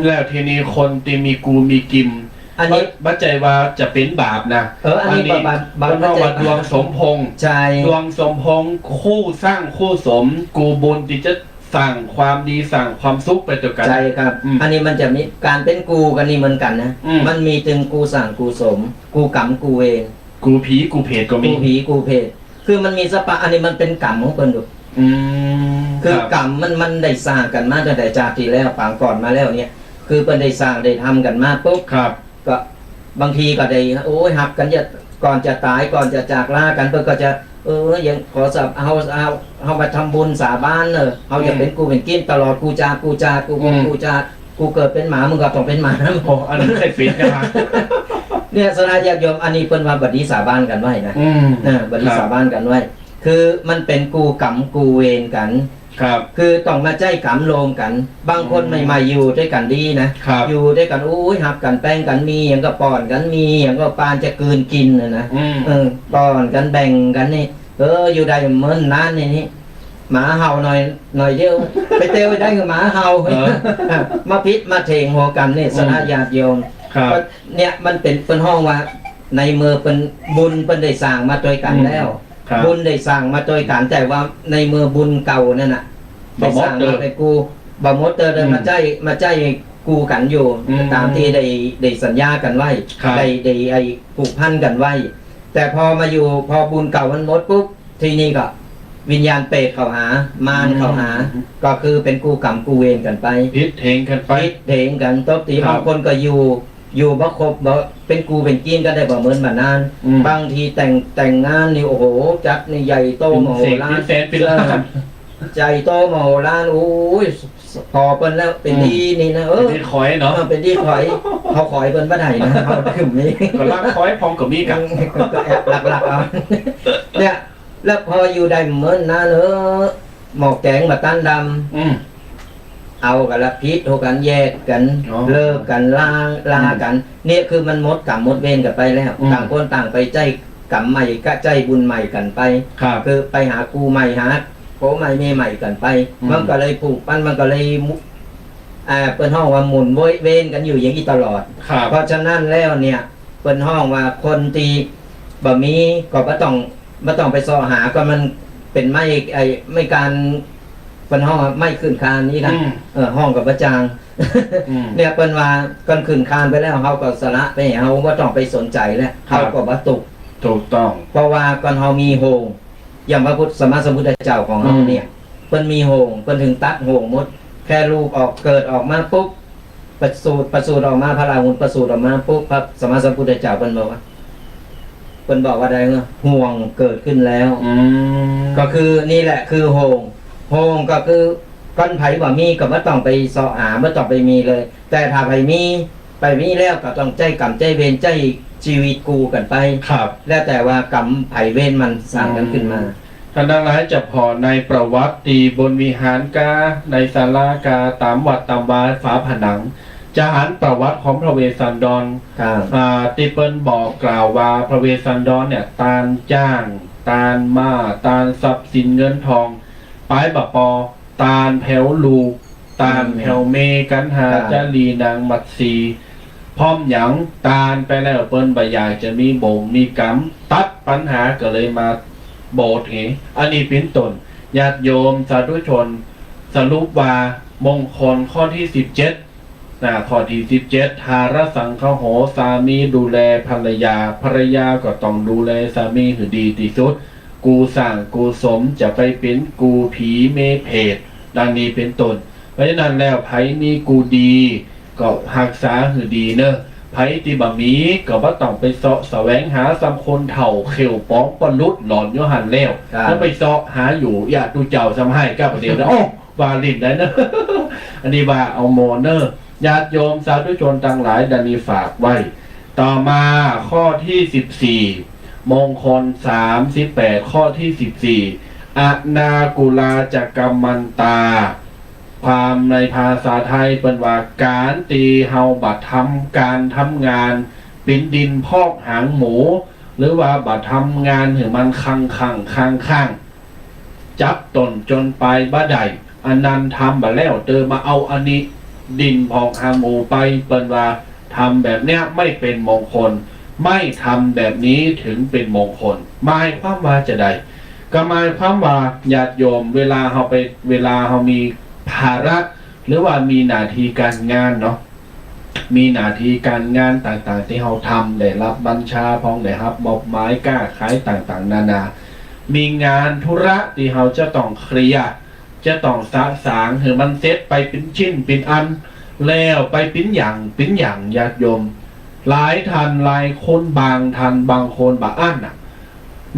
แล้วทีนี้คนที่มีกูมีกิมอันนี้บัจจัยว่าจะเป็นบาปนะอันนี้บาป ว่าดวงสมพงษ์ ใช่ดวงสมพงษ์คู่สร้างคู่สมกูบุญที่จะสั่งความดีสั่งความสุขไปตัวกันใช่ครับอันนี้มันจะมีการเป็นกูกันนี่เหมือนกันนะมันมีถึงกูสั่งกูสมกูกรรมกูเวรกูผีกูเพศก็มีกูผีกูเพศคือมันมีสปะอันนี้มันเป็นกรรมของคนดูคือกรรมมันได้สร้างกันมาตั้งแต่จากที่แล้วปางก่อนมาแล้วเนี่ยคือเป็นได้สร้างได้ทำกันมาปุ๊บก็บางทีก็ได้โอ้ยหักกันก่อนจะตายก่อนจะจากลากันเพื่อก็จะยังขอสับเอามาทำบุญสาบานเอาอย่าเป็นกูเป็นกินตลอดกูจากกูเกิดเป็นหมามึงก็ต้องเป็นหมาโอ้อันนั้นเคยฟิตกันเนี่ยสนาญาติโยมอันนี้เป็นว่าบัดนี้สาบานกันไว้นะบัดนี้สาบานกันไว้คือมันเป็นกูกรรมกูเวรกันคือต้องมาใจกรรมโลมกันบางคนใหม่ๆอยู่ด้วยกันดีนะอยู่ด้วยกันหักกันแป้งกันมีอย่างก็ป้อนกันมีอย่างก็ปานจะกืนกินนะป้อนกันแบ่งกันนี่อยู่ได้เหมือนนั้นนี่หมาเห่าหน่อยเดียวไปเตะไปได้กับหมาเห่ามาพิษมาเถงหัวกันนี่สนาญาติโยมเนี่ยมันเป็นห้องว่าในมือเป็นบุญเป็นได้สร้างมาด้วยกันแล้วบุญได้สร้างมาโดยการแต่ว่าในเมื่อบุญเก่านั่นน่ะได้สร้างมาเป็นกูบ่มดเดินมาใจกูกันอยู่ตามที่ได้สัญญากันไว้ได้ไอ้ผูกพันกันไว้แต่พอมาอยู่พอบุญเก่ามันหมดปุ๊บทีนี้ก็วิญญาณเปรตเข้าหามารเข้าหาก็คือเป็นกูกรรมกูเวรกันไปพิษเถงกันไปพิษเถงกันตบตีบางคนก็อยู่บ่ครบบ่เป็นกูเป็นกินก็ได้บ่เหมือนมานานบางทีแต่งงานนี่โอ้โหจัดนี่ใหญ่โตมโหฬารใจโตมโหฬารโอ้ยพอเปิ้นแล้วเป็นดีนี่นะเป็นดีขอยเนาะเป็นดีขอยเขาขอยเปิ้นบ่ได้นะเขาคือมีก็ลักขอยพองกับมีกันก็แอบหลักๆเอาเนี่ยแล้วพออยู่ได้เหมือนนั้นหมอกแกงมาตั้นดำ เอากันละพิษโทกันแยกกัน อ๋อ เลิกกันลากัน เนี่ยคือมันหมดกรรมหมดเวรกันไปแล้ว อืม ต่างคนต่างไปใจกรรมใหม่ก็ใจบุญใหม่กันไป ครับ คือไปหาครูใหม่หาโปใหม่เมใหม่กันไป อืม มันก็เลยผูกปั้นมันก็เลยเปิ้นห้องว่าหมุนเว้นกันอยู่อย่างนี้ตลอด ครับ เพราะฉะนั้นแล้วเนี่ยเปิ้นห้องว่าคนตีบ่มีก็บ่ต้องไปเสอหาก็มันเป็นไม่การเปิ้นห้องว่าไม่ขึ้นคานนี้กัน ห้องกับประจาง อืม เนี่ยเปิ้นว่าก่อนขึ้นคานไปแล้วเฮาก็สละไปให้เฮาบ่ต้องไปสนใจแล้ว ครับ เฮาก็บ่ตุก ถูกต้อง เพราะว่าก่อนเฮามีโหงอย่างพระพุทธสมมาสัมพุทธเจ้าของเฮาเนี่ยเพิ่นมีโหงเพิ่นถึงตัดโหงหมด แค่ลูกออกเกิดออกมาปุ๊บประสูติออกมาพระราหุลประสูติออกมาปุ๊บพระสมมาสัมพุทธเจ้าเพิ่นบอกว่าได้เหรอห่วงเกิดขึ้นแล้ว อืม ก็คือนี่แหละคือโฮงก็คือก้อนไผ่บ่มีก็ไม่ต้องไปเสาะหาไม่ต้องไปมีเลย แต่ถ้าไผ่มีแล้วก็ต้องใจกรรมใจเวรใจชีวิตกูกันไป ครับ แล้วแต่ว่ากรรมไผ่เวรมันสร้างกันขึ้นมา ท่านทั้งหลายจะพอในประวัติตีบนวิหารกาในศาลากาตามวัดตามวาฝาผนัง จะหันประวัติของพระเวสสันดร ครับ ติเปิลบอกกล่าวว่าพระเวสสันดรเนี่ยตานจ้าง ตานมาตานทรัพย์สินเงินทองป้ายบะปอ ตานแผวลูก ตานแผวเมกันหาจารีนางมัดสีพร้อมหยังตานไปแล้วเปิ้นบอยากจะมีโบงมีกรรมตัดปัญหาก็เลยมาโบสถ์อันนี้เป็นต้นญาติโยมสาธุชน สรุปว่ามงคลข้อที่17ข้อที่17ทารสังคโหสามีดูแลภรรยาภรรยาก็ต้องดูแลสามีให้ดีที่สุด กูสั่งกูสมจะไปเป็นกูผีเมเพศดังนี้เป็นต้นเพราะฉะนั้นแล้วไผมีกูดีก็รักษาให้ดีเนอะไผที่บ่มีก็บ่ต้องไปเสาะแสวงหาสำคนเถ่าเขียวป้องปลุดหลอนโยหันแล้ว ครับ แล้วไปเสาะหาอยู่อย่าดูเจ้าสำให้กับประเดี๋ยวนะโอ้วาลินได้เนอะ อันนี้ว่าเอาโมเนอร์ญาติโยมสาธุชนทั้งหลายดันนี้ฝากไว้ ต่อมาข้อที่14มงคล38ข้อที่14อนากุลาจักรมมันตา ความในภาษาไทยเป็นว่าการตีเฮาบัดทำการทำงานปิ้นดินพอกหางหมู หรือว่าบัดทำงานถึงมันข้างจับตนจนไปบ่ได้อันนั้นทำบ่แล้วเติมมาเอาอันนี้ดินพอกหางหมูไปเป็นว่าทำแบบเนี้ยไม่เป็นมงคล ไม่ทำแบบนี้ถึงเป็นมงคลหมายความว่าจะใดก็หมายความว่าญาติโยมเวลาเรามีภาระหรือว่ามีหน้าที่การงานเนาะมีหน้าที่การงานต่างๆที่เราทำได้รับบัญชาพ้องได้รับมอบหมายกล้าขายต่างๆนานา มีงานธุระที่เราจะต้องเคลียร์จะต้องสะสางให้มันเสร็จไปเป็นชิ้นเป็นอันแล้วไปเป็นอย่างญาติโยมหลายทันหลายคนบางทันบางคนบางอันน่ะ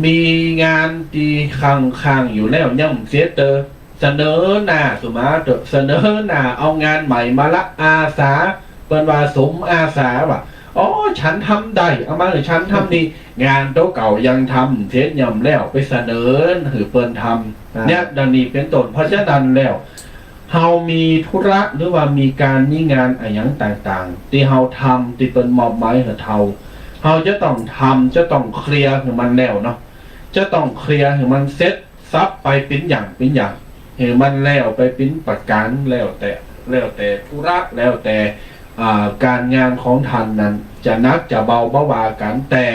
มีงานที่ค้างอยู่แล้วย่ำเสียเตอเสนอหน้าสุมาเตอเสนอหน้าเอางานใหม่มาละอาสาเป็นว่าสมอาสาว่ะอ๋อฉันทำได้เอามาหรือฉันทำนี่งานโต๊ะเก่ายังทำเทสย่ำแล้วไปเสนอหรือเปิ้นทำเนี่ยดังนี้เป็นต้นเพราะฉะนั้นแล้วเฮามีธุระหรือว่ามีการมีงานอะไรอย่างต่างๆที่เฮาทำที่เป็นมอบหมายให้เฮาจะต้องทำจะต้องเคลียร์ให้มันแล้วเนาะจะต้องเคลียร์ให้มันเซ็ตซับไปเป็นอย่างให้มันแล้วไปเป็นประกันแล้วแต่ธุระแล้วแต่การงานของท่านนั้นจะนักจะเบาว่ากันแต่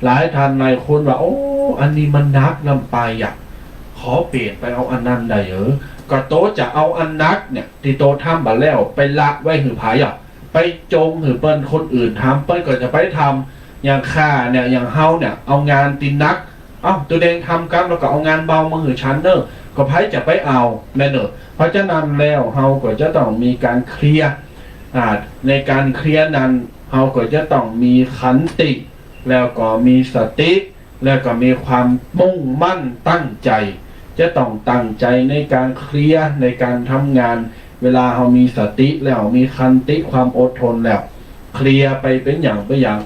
หลายท่านหลายคนว่าโอ้อันนี้มันนักนำไปขอเปลี่ยนไปเอาอันนั้นได้เหรอก็โตจะเอาอันนักเนี่ยที่โตทำบัดแล้วไปละไว้หือผายไปจงหือเปิ้นคนอื่นทำเปิ้นก็จะไปทำอย่างข้าเนี่ยอย่างเฮาเนี่ยเอางานตินนักตัวเองทำกันแล้วก็เอางานเบามาหือชั้นเนอะก็ไผจะไปเอาแม่เนอะเพราะฉะนั้นแล้วเฮาก็จะต้องมีการเคลียร์ในการเคลียร์นั้นเฮาก็จะต้องมีขันติแล้วก็มีสติแล้วก็มีความมุ่งมั่นตั้งใจจะต้องตั้งใจในการเคลียร์ในการทำงานเวลาเฮามีสติแล้วมีขันติความอดทนแล้วเคลียร์ไปเป็นอย่าง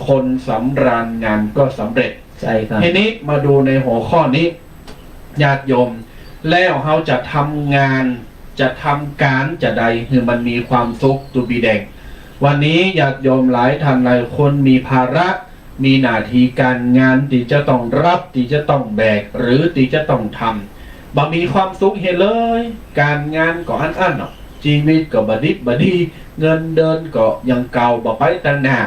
คนสำราญงานก็สำเร็จใช่ครับทีนี้มาดูในหัวข้อนี้ญาติโยมแล้วเราจะทำงาน จะทำการจะใดคือมันมีความสุขตุบีแดงวันนี้ญาติโยมหลายท่านหลายคนมีภาระมีหน้าที่การงานที่จะต้องรับที่จะต้องแบกหรือที่จะต้องทำบ่มีความสุขเห็นเลยการงานก็อันเนาะชีวิตก็บดิบบดีเงินเดินก็ยังเก่าบ่ไปตั้งหน้า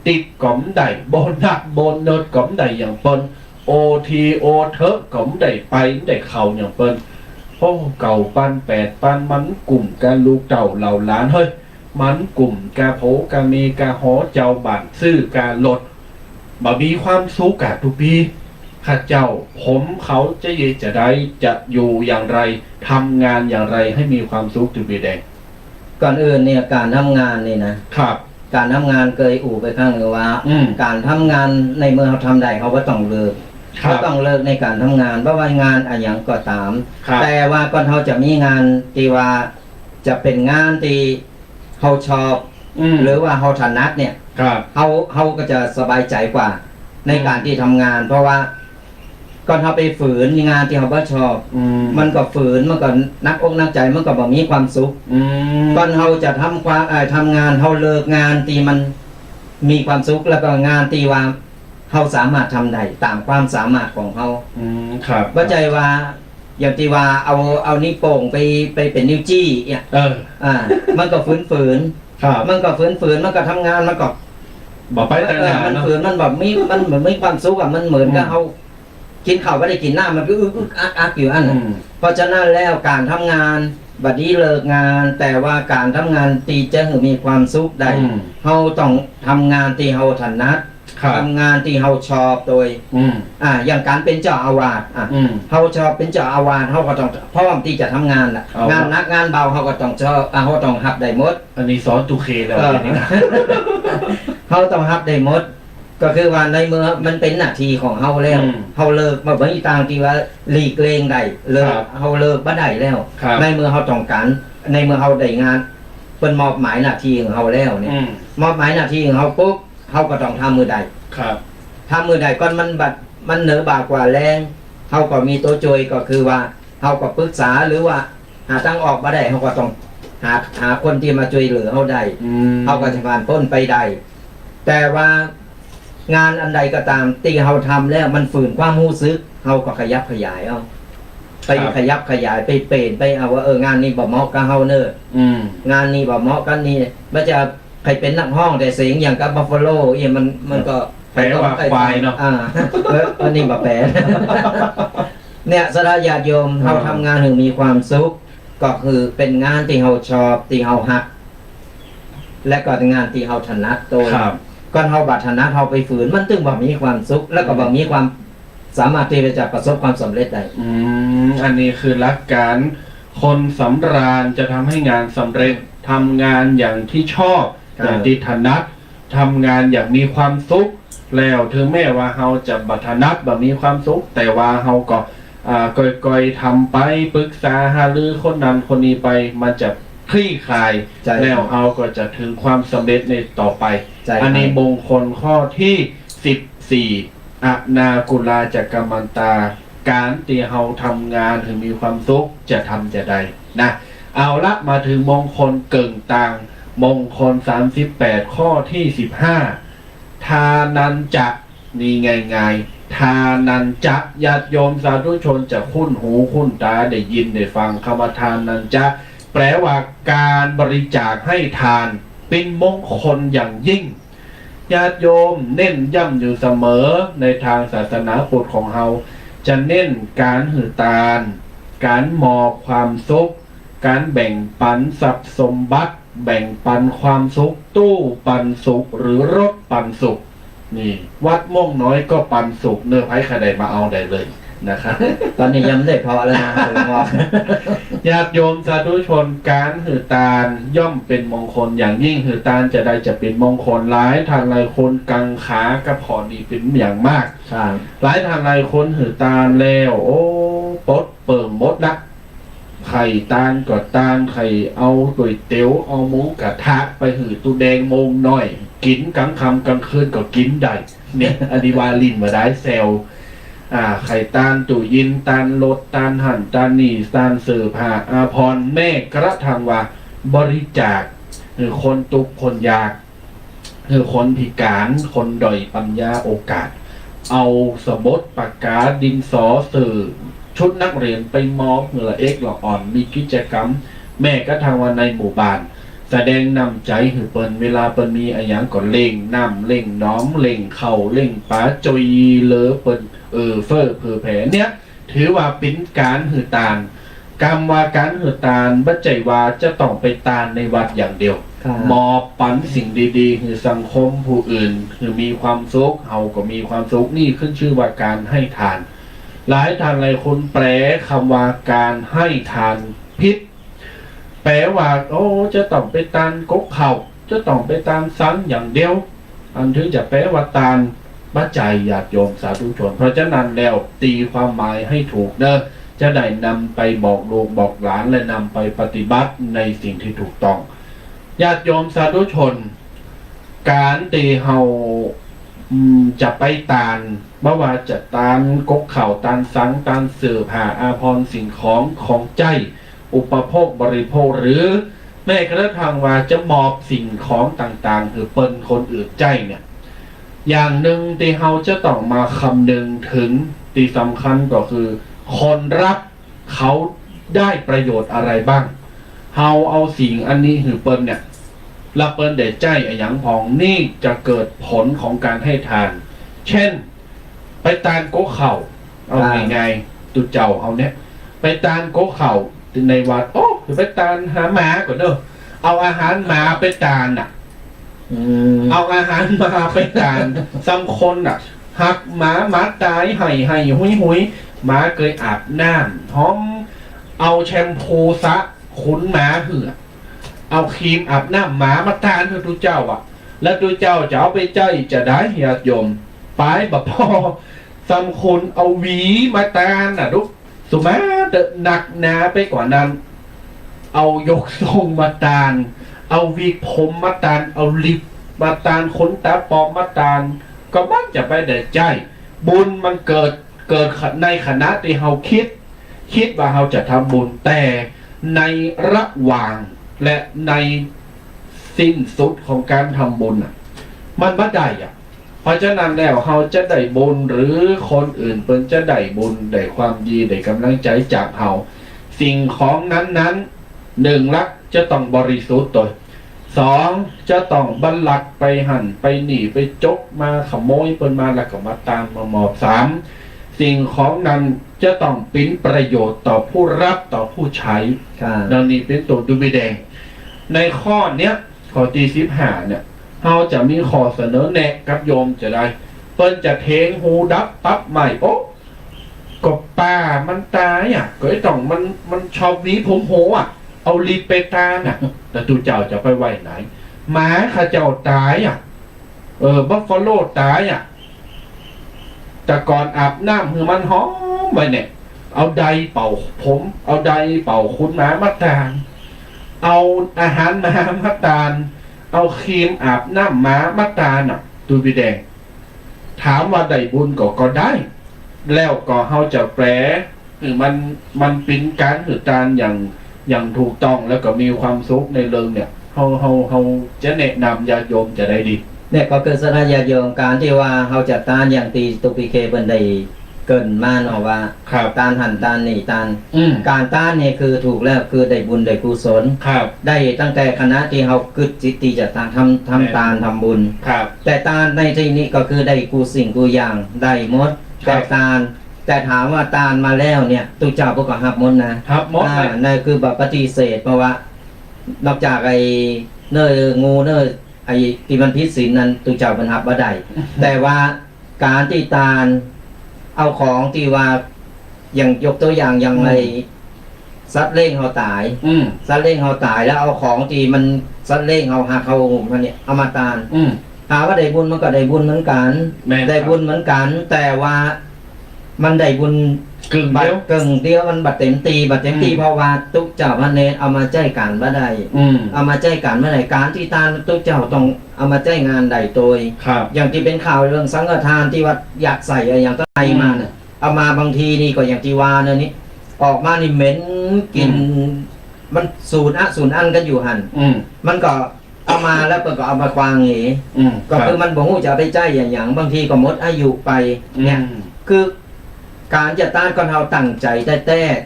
ติดก๋อมได้โบนัสโบนเนิร์ดก๋อมได้อย่างเปิ้นโอทีโอเทอะก๋อมได้ไปได้เข่าอย่างเปิ้นโอ้เก่าปันแปดปันมันกลุ่มการลูกเต่าเหล่าล้านเฮ้ยมันกลุ่มกาโผกาเมกาหอเจ้าบั่นซื้อกาลดบ่มีความสุขกะทุกปีข้าเจ้าผมเขาจะเยจะได้จะอยู่อย่างไรทำงานอย่างไรให้มีความสุขทุกปีแดงก่อนอื่นเนี่ยการทำงานนี่นะครับการทำงานเคยอู่ไปข้างหนึ่งว่าการทำงานในเมื่อเขาทำได้เขาก็ต้องเลิกเขาต้องเลิกในการทำงานเพราะว่างานอะไรอย่างก็ตามแต่ว่าก่อนเขาจะมีงานที่ว่าจะเป็นงานที่เขาชอบหรือว่าเขาถนัดเนี่ยเขาก็จะสบายใจกว่าในการที่ทำงานเพราะว่าก่อนเขาไปฝืนงานที่เขาไม่ชอบมันก็ฝืนมันก็นักอกนักใจมันก็บ่มีความสุขก่อนเขาจะทำงานเขาเลิกงานตีมันมีความสุขแล้วก็งานตีว่าเขาสามารถทำได้ตามความสามารถของเขาครับเข้าใจว่าอย่างที่ว่าเอานิ้วโป้งไปเป็นนิ้วจี้เนี่ยมันก็ฝืนมันก็ฝืนมันก็ทำงานมันก็บอกไปแต่งานมันฝืนมันแบบมันเหมือนไม่ความสุขมันเหมือนกับเขากินข้าวไม่ได้กินน้ำมันก็อักอยู่อันนั้นเพราะฉะนั้นแล้วการทำงานบัดนี้เลิกงานแต่ว่าการทำงานตีจะมีความสุขได้เขาต้องทำงานที่เขาถนัดทำงานที่เขาชอบโดยอย่างการเป็นเจ้าอาวาสเขาชอบเป็นเจ้าอาวาสเขาก็ต้องพร้อมที่จะทำงานแหละงานนักงานเบาเขาก็ต้องชอบเขาต้องหับได้หมดอันนี้สอนตุเคแล้วนี่นะเขาต้องหับได้หมดก็คือว่าในเมื่อมันเป็นหน้าที่ของเขาแล้วเขาเลิกมาเป็นต่างที่ว่าหลีกเลี่ยงได้เลิกเขาเลิกบ่ได้แล้วในเมื่อเขาต้องการในเมื่อเขาได้งานเป็นมอบหมายหน้าที่ของเขาแล้วเนี่ยมอบหมายหน้าที่ของเขาปุ๊บเขาก็ต้องทำมือใดทำมือใดก่อนมันเหนือบากว่าแรงเขาก็มีตัวช่วยก็คือว่าเขาก็ปรึกษาหรือว่าหาทางออกมาได้เขาก็ต้องหาคนที่มาช่วยเหลือเขาได้เขาก็จะผ่านพ้นไปได้แต่ว่างานอันใดก็ตามที่เขาทำแล้วมันฝืนความรู้สึกเขาก็ขยับขยายเอาไปขยับขยายไปเปลี่ยนไปเอาว่างานนี้บ่เหมาะกับเฮาเนอะงานนี้บ่เหมาะกันนี่มันจะใครเป็นนักห้องแต่เสียงอย่างกับบัฟฟาโลมันก็แปลว่าควายเนาะอันนี้บ่แปลเนี่ยสระญาติโยมเขาทำงานถึงมีความสุขก็คือเป็นงานที่เขาชอบที่เขาฮักและก็งานที่เขาถนัดโดยก่อนเขาบัตรถนัดเขาไปฝืนมันตึงบ่มีความสุขแล้วก็บ่มีความสามารถที่จะประสบความสำเร็จได้อันนี้คือหลักการคนสำราญจะทำให้งานสำเร็จทำงานอย่างที่ชอบอย่างที่ถนัดทำงานอย่างมีความสุขแล้วถึงแม้ว่าเขาจะบัตรถนัดบ่มีความสุขแต่ว่าเขาก็ก่อยๆทำไปปรึกษาหารือคนนั้นคนนี้ไปมันจะคลี่คลายแล้วเขาก็จะถึงความสำเร็จในต่อไปอันนี้มงคลข้อที่14อนาคุลาจักกัมมันตาการที่เราทำงานถึงมีความสุขจะทำจะได้นะเอาละมาถึงมงคลเกิ่งต่างมงคล38ข้อที่15ทานันจะนี่ง่ายๆทานันจะญาติโยมสาธุชนจะคุ้นหูคุ้นตาได้ยินได้ฟังคำว่าทานันจะแปลว่าการบริจาคให้ทานเป็นมงคลอย่างยิ่งญาติโยมเน้นย้ำอยู่เสมอในทางศาสนาพุทธของเราจะเน้นการหือทานการมอบความสุขการแบ่งปันทรัพย์สมบัติแบ่งปันความสุขตู้ปันสุขหรือรถปันสุขนี่วัดม่วงน้อยก็ปันสุขเนื้อไผ่ใครใดมาเอาได้เลยนะครับตอนนี้ยังไม่ได้พอแล้วนะญาติโยมสาธุชนการหือทานย่อมเป็นมงคลอย่างยิ่งหือทานจะได้จะเป็นมงคลหลายทางหลายคนกังขากับผอดีเป็นอย่างมากหลายทางหลายคนหือทานแล้วโอ้ปดเปิ่มมดนะไข่ตานก็ตานไข่เอาก๋วยเตี๋ยวเอาหมูกระทะไปหือตูแดงโมงน้อยกินกลางค่ำกลางคืนก็กินได้เนี่ยอดีวาลินมาได้เซล ไข่ตานตู่ยินตานรถตานหั่นตานหนีตานเสือผ้าอาพรแม่กระทั่งว่าบริจาคคือคนตุกข์คนยากคือคนพิการคนด้อยปัญญาโอกาส เอาสมุดปากกาดินสอสื่อชุดนักเรียนไปมอบเหงื่อเอ็กหลอกอ่อนมีกิจกรรม แม่ก็ทางวันในหมู่บ้าน แสดงนำใจหือเปิ้นเวลาเปิ้นมีอะไรอย่างก่อนเล่งน้ำเล่งน้อมเล่งเข่าเล่งป้าจอยเลอเปิ้นเฟอเผือแผลเนี้ยถือว่าเป็นการหือตาลกรรมว่าการหือตาลบัจใจว่าจะต้องไปตาลในวัดอย่างเดียว ค่ะ มอบปันสิ่งดีๆคือสังคมผู้อื่นคือมีความสุขเฮาก็มีความสุขนี่ขึ้นชื่อว่าการให้ทาน หลายทานหลายคนแปลคำว่าการให้ทานพิษแปลว่าโอ้จะต้องไปตานกกเข่าจะต้องไปตานสังอย่างเดียว อันถึงจะแปลว่าตานบัจจัยญาติโยมสาธุชนเพราะฉะนั้นแล้วตีความหมายให้ถูกเด้อจะได้นำไปบอกลูกบอกหลานและนำไปปฏิบัติในสิ่งที่ถูกต้องญาติโยมสาธุชนการตีเฮาจะไปตานบ่ว่าจะตานกกเข่าตานสังตานเสื้อผ้าอาภรณ์สิ่งของใจอุปโภคบริโภคหรือแม้กระทั่งว่าจะมอบสิ่งของต่างๆคือเปิ้นคนอื่นใจเนี่ยอย่างหนึ่งที่เฮาจะต้องมาคำนึงถึงที่สำคัญก็คือคนรับเขาได้ประโยชน์อะไรบ้างเฮาเอาสิ่งอันนี้คือเปิ้นเนี่ยละเปิ้นเดใจไอ้หยังพองนี่จะเกิดผลของการให้ทาน เช่นไปตานโก๊ะเข่าเอาไงตุเจ้าเอาเนี่ยไปตานโก๊ะเข่าในวัดโอ้ไปตานหาหมาก่อนเด้อเอาอาหารหมาไปตานอ่ะเอาอาหารหมาไปตานซ้ำคนอ่ะหักหมาตายไห่หุยหมาเคยอาบน้ำหอมเอาแชมพูซะขุนหมาเหือเอาครีมอาบน้ำหมามาทานเถอะทุกเจ้าอ่ะแล้วทุกเจ้าจะเอาไปใจจะได้ญาติโยมไปแบบพอซ้ำคนเอาหวีมาทานน่ะทุกสุมาเดอะหนักหนาไปกว่านั้นเอายกทรงมาตานเอาวีผมมาตานเอาลิปมาตานขนตาปลอมมาตานก็มักจะไปแต่ใจบุญมันเกิดในขณะที่เราคิดว่าเราจะทำบุญแต่ในระหว่างและในสิ้นสุดของการทำบุญมันไม่ได้เพราะฉะนั้นแล้วเราจะได้บุญหรือคนอื่นเพิ่นจะได้บุญได้ความดีได้กำลังใจจากเราสิ่งของนั้นหนึ่งละจะต้องบริสุทธิ์ตัวสองจะต้องบัลลัดไปหั่นไปหนีไปจกมาขโมยเปิ้นมาแล้วก็มาตามมาหมอบสามสิ่งของนั้นจะต้องเป็นประโยชน์ต่อผู้รับต่อผู้ใช้ดังนี้เป็นตัวดูบีแดงในข้อเนี้ยข้อที่15เนี่ยเราจะมีข้อเสนอแนะกับโยมจะได้เปิ้นจะเทงหูดับปั๊บใหม่โอ๊ะก็ป่ามันตายก็ไอ้ต้องมันชอบวีผมโหเอาลีเปตาแต่ตูเจ้าจะไปไว้ไหนหมาข้าเจ้าตายบัฟฟาโลตายแต่ก่อนอาบน้ำคือมันหอมไปเนี่ยเอาไดเป่าผมเอาไดเป่าคุณหมามาตานเอาอาหารหมามาตานเอาครีมอาบน้ำหมามาตานตูบีแดงถามว่าได้บุญก็ได้แล้วก็เขาจะแปลคือมันเป็นการหือตานอย่างถูกต้องแล้วก็มีความสุขในเรื่องเนี่ยเขาจะแนะนำญาติโยมจะได้ดีเนี่ยก็คือสถานญาติโยมการที่ว่าเขาจะตานอย่างตีตุปิเคเป็นได้เกินมาเนาะว่าตานหันตานนี่ตานการตานเนี่ยคือถูกแล้วคือได้บุญได้กุศลได้ตั้งแต่คณะที่เขากึศจิตที่จะทำตานทำบุญแต่ตานในที่นี้ก็คือได้กูสิ่งกูอย่างได้หมดแต่ตานแต่ถามว่าตานมาแล้วเนี่ยตุเจ้าพวกก็หับหมดนะครับหมดนั่นคือแบบปฏิเสธเพราะว่านอกจากไอ้เนื้องูเนื้อไอ้ที่มันพิษศีลนั้นตุเจ้าบรรทับบ่ได้ แต่ว่าการที่ตานเอาของที่ว่าอย่างยกตัวอย่างอย่างไรซัดเล่งเขาตายซัดเล่งเขาตายแล้วเอาของที่มันซัดเล่งเขาหาเขามันเนี่ยเอามาตานถามว่าได้บุญมันก็ได้บุญเหมือนกันได้บุญเหมือนกันแต่ว่ามันได้บุญกึ่งเดียวมันบัดเต็มตีเพราะว่าตุกเจ้าพระเนรเอามาใจการบ่ได้เอามาใจการบ่ได้การที่ตานตุกเจ้าต้องเอามาใจงานใดโดยอย่างที่เป็นข่าวเรื่องสังฆทานที่วัดอยากใส่อย่างก็ไทยมาเนี่ย เอามาบางทีนี่ก็อย่างที่ว่าเนอะนี่ออกมานี่เหม็นกลินมันสูญอันกันอยู่หันมันก็เอามาแล้วก็เอามาควางเหก็คือมันบอกว่าจะไปใจอย่างบางทีก็หมดอายุไปเนี่ยคือการจะต้านก็เราตั้งใจแต่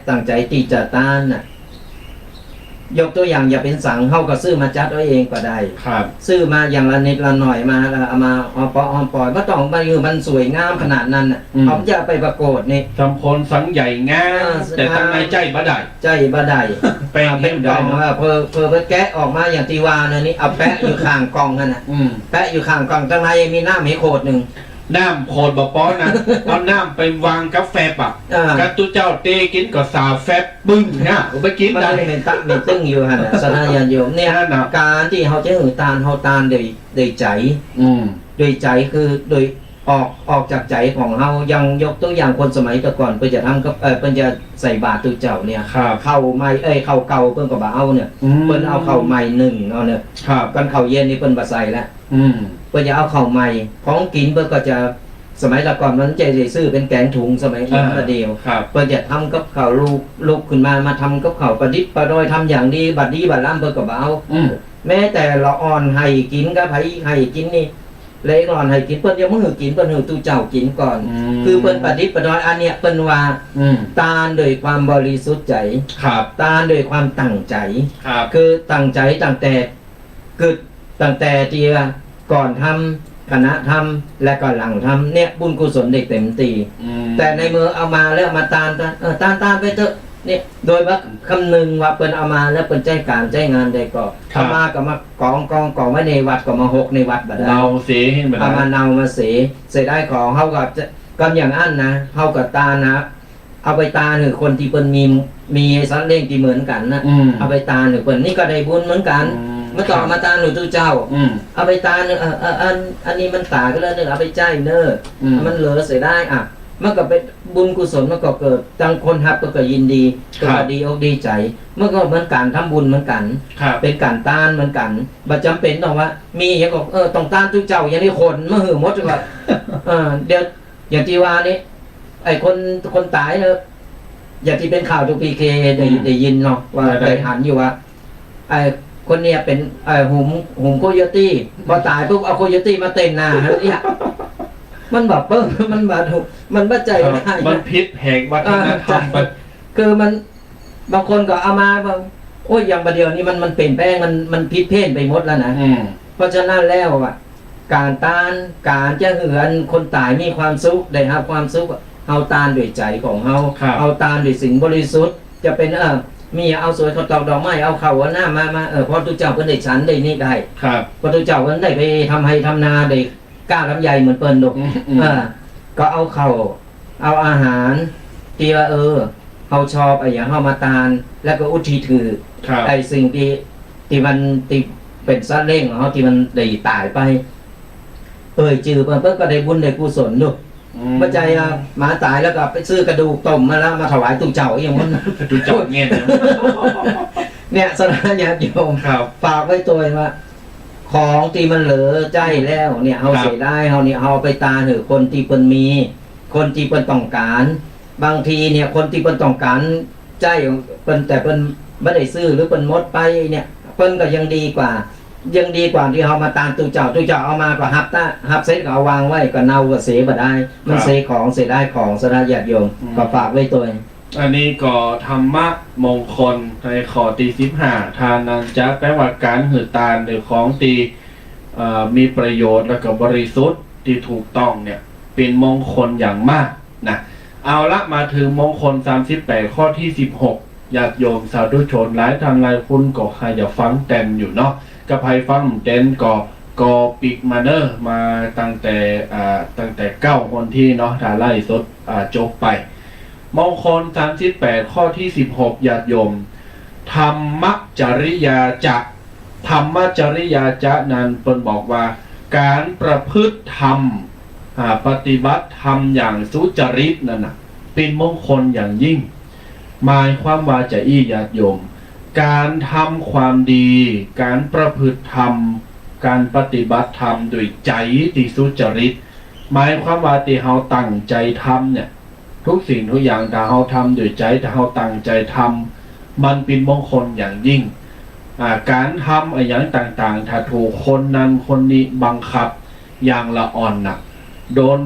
ตั้งใจที่จะต้านน่ะยกตัวอย่างอย่าเป็นสังเข้าก็ซื้อมาจัดเอาเองก็ได้ครับซื้อมาอย่างละนิดละหน่อยมาแล้วเอามาหอมปล่อยก็ต้องมาอยู่มันสวยงามขนาดนั้นน่ะเขาจะไปประกวดนี่จำพลสังใหญ่งามแต่ทำไมใจบ่ได้เป็นกล่องว่าเพอแกะออกมาอย่างที่ว่านะนี่เอาแปะอยู่ข้างกล่องนั่นน่ะแปะอยู่ข้างกล่องข้างในมีน้ำให้โคตรหนึ่งน้ำโคตรบ่ป้อนนะเอาน้ำไปวางกาแฟปะกัตุเจ้าเตกินก็สาวแฟบบึ้งนะไปกินได้เป็นตั้งเป็นตึ้งอยู่ฮะสนาญาโยมเนี่ยการที่เขาจะหือตาลเขาตาลโดยใจโดยใจคือโดยออกจากใจของเขายังยกตัวอย่างคนสมัยก่อนเพื่อจะทำกับเพื่อจะใส่บาตรตุเจ้าเนี่ยเข่าไม้เข่าเก่าเพื่อนก็บ่เอาเนี่ยเพื่อนเอาเข่าใหม่หนึ่งเอาเนี่ยกันเข่าเย็นนี่เพื่อนบ่ใส่แล้วเพื่อจะเอาเข่าใหม่ของกินเพื่อนก็จะสมัยก่อนมันจะซื้อเป็นแกงถุงสมัยนี้ประเดียวเพื่อจะทำกับเข่าลูกขึ้นมาทำกับเข่าประดิษฐ์ประดอยทำอย่างดีบัดล่ำเพื่อนก็บ่เอาแม้แต่เราอ่อนให้กินก็ให้กินนี่เล็กอ่อนให้กินเปิ้นยังมือกินเปิ้นหือตู้เจ้ากินก่อนคือเปิ้นประดิษฐ์ประดอยอันเนี้ยเปิ้นว่าตาโดยความบริสุทธิ์ใจตาโดยความตั้งใจคือตั้งใจตั้งแต่ที่ก่อนทำขณะทำและก็หลังทำเนี่ยบุญกุศลได้เต็มตีแต่ในมือเอามาแล้วมาตานไปเถอะเนี่ยโดยว่าคำนึงว่าเปิ้นเอามาแล้วเปิ้นใจการใจงานได้ก็เอามาก็มากองไว้ในวัดก็มาหกในวัดบัดเนาเสียเอามาเนามาเสียได้ของเฮาก็กันอย่างอันนะเฮากับตานะเอาไปตาหรือคนที่เปิ้นมีสัตว์เลี้ยงที่เหมือนกันนะเอาไปตาหรือเปิ้นนี่ก็ได้บุญเหมือนกันเมื่อต่อมาตาหนูตู้เจ้าเอาไปตาหนึ่งอันนี้มันตาก็เลยหนึ่งเอาไปใจเนอมันเหลือเสียได้อ่ะมันก็เป็นบุญกุศลมันก็เกิดจังคนฮับก็ยินดีก็ดีอกดีใจเมื่อก็เหมือนการทำบุญเหมือนกันเป็นการต้านเหมือนกันบัดจำเป็นต้องว่ามีอย่างก็ต้องต้านตู้เจ้าอย่างนี้คนเมื่อหือมดก็เดี๋ยวอย่างที่ว่านี้ไอ้คนตายเนอะอย่างที่เป็นข่าวทูพีเคได้ยินเนาะว่าได้หันอยู่ว่าไอ้คนเนี้ยเป็นหุมโคโยตี้พอตายปุ๊บเอาโคโยตี้มาเต้นหน้าเนี่ยมันแบบมันแบบมันบ้าใจไม่ได้มันพิษแห่งวัฒนธรรมคือมันบางคนก็เอามาบางโอ้ยอย่างประเดี๋ยวนี้มันเปลี่ยนแปลงมันพิษเพ่นไปหมดแล้วนะเพราะฉะนั้นแล้วอ่ะการต้านการจะเหือนคนตายมีความสุขได้ครับความสุขเอาต้านด้วยใจของเอาต้านด้วยสิ่งบริสุทธิ์จะเป็นมีเอาสวยเขาตอกดอกไม้เอาเข่าหน้ามาพอตุเจ้าเพิ่นได้ฉันได้นี่ได้พอตุเจ้าเพิ่นได้ไปทำให้ทำนาได้ก้าลำไยเหมือนเปิ้นดกก็เอาเข่าเอาอาหารที่ว่าเขาชอบไอ้อย่างเข้ามาตาลแล้วก็อุทิศถือไอ้สิ่งที่มันติเป็นซาเล้งของเขาที่มันได้ตายไปจือเปิ้นก็ได้บุญได้กุศลด้วยปัจจัยหมาตายแล้วก็ไปซื้อกระดูกต้มมาแล้วมาถวายตุเจ้าอย่างนั้นตุเจ้าเงี้ยเนี่ยสนาญาติโยมฝากไว้ตัวว่าของที่มันเหลือใจแล้วเนี่ยเอาเสียได้เอาเนี่ยเอาไปตาหรือคนที่เปิ้นมีคนที่เปิ้นต้องการบางทีเนี่ยคนที่เปิ้นต้องการใจเปิ้นแต่เปิ้นไม่ได้ซื้อหรือเปิ้นมดไปเนี่ยเปิ้นก็ยังดีกว่าที่เอามาตามตู้เจ้าเอามาก็ฮับเซ็ตก็เอาวางไว้ก็เน่าก็เสียบ่ได้มันเสียของเสียได้ของสนาญาติโยมก็ฝากไว้ตัวอันนี้ก็ธรรมะมงคลในข้อที่15ทานันจะแปลว่าการหือตาลหรือของตีมีประโยชน์และก็บริสุทธิ์ที่ถูกต้องเนี่ยเป็นมงคลอย่างมากนะเอาละมาถึงมงคล38ข้อที่16ญาติโยมสาธุชนหลายทางหลายคุณก็ใครจะฟังเต็มอยู่เนาะกับใครฟังเต็มก็ปิกมาเนอร์มาตั้งแต่9คนที่เนาะถ้าไล่สดจบไปมงคล38ข้อที่16ญาติโยมธรรมจริยาจะนั้นเพิ่นบอกว่าการประพฤติธรรมปฏิบัติธรรมอย่างสุจริตนั่นน่ะเป็นมงคลอย่างยิ่งหมายความว่าจะญาติโยมการทำความดีการประพฤติธรรมการปฏิบัติธรรมด้วยใจที่สุจริตหมายความว่าที่เฮาตั้งใจทำเนี่ย ทุกสิ่งทุกอย่างถ้าเราทำด้วยใจถ้าเราตั้งใจทำมันเป็นมงคลอย่างยิ่งการทำอย่างต่างๆถ้าถูกคนนั้นคนนี้บังคับอย่างละอ่อนน่ะโดน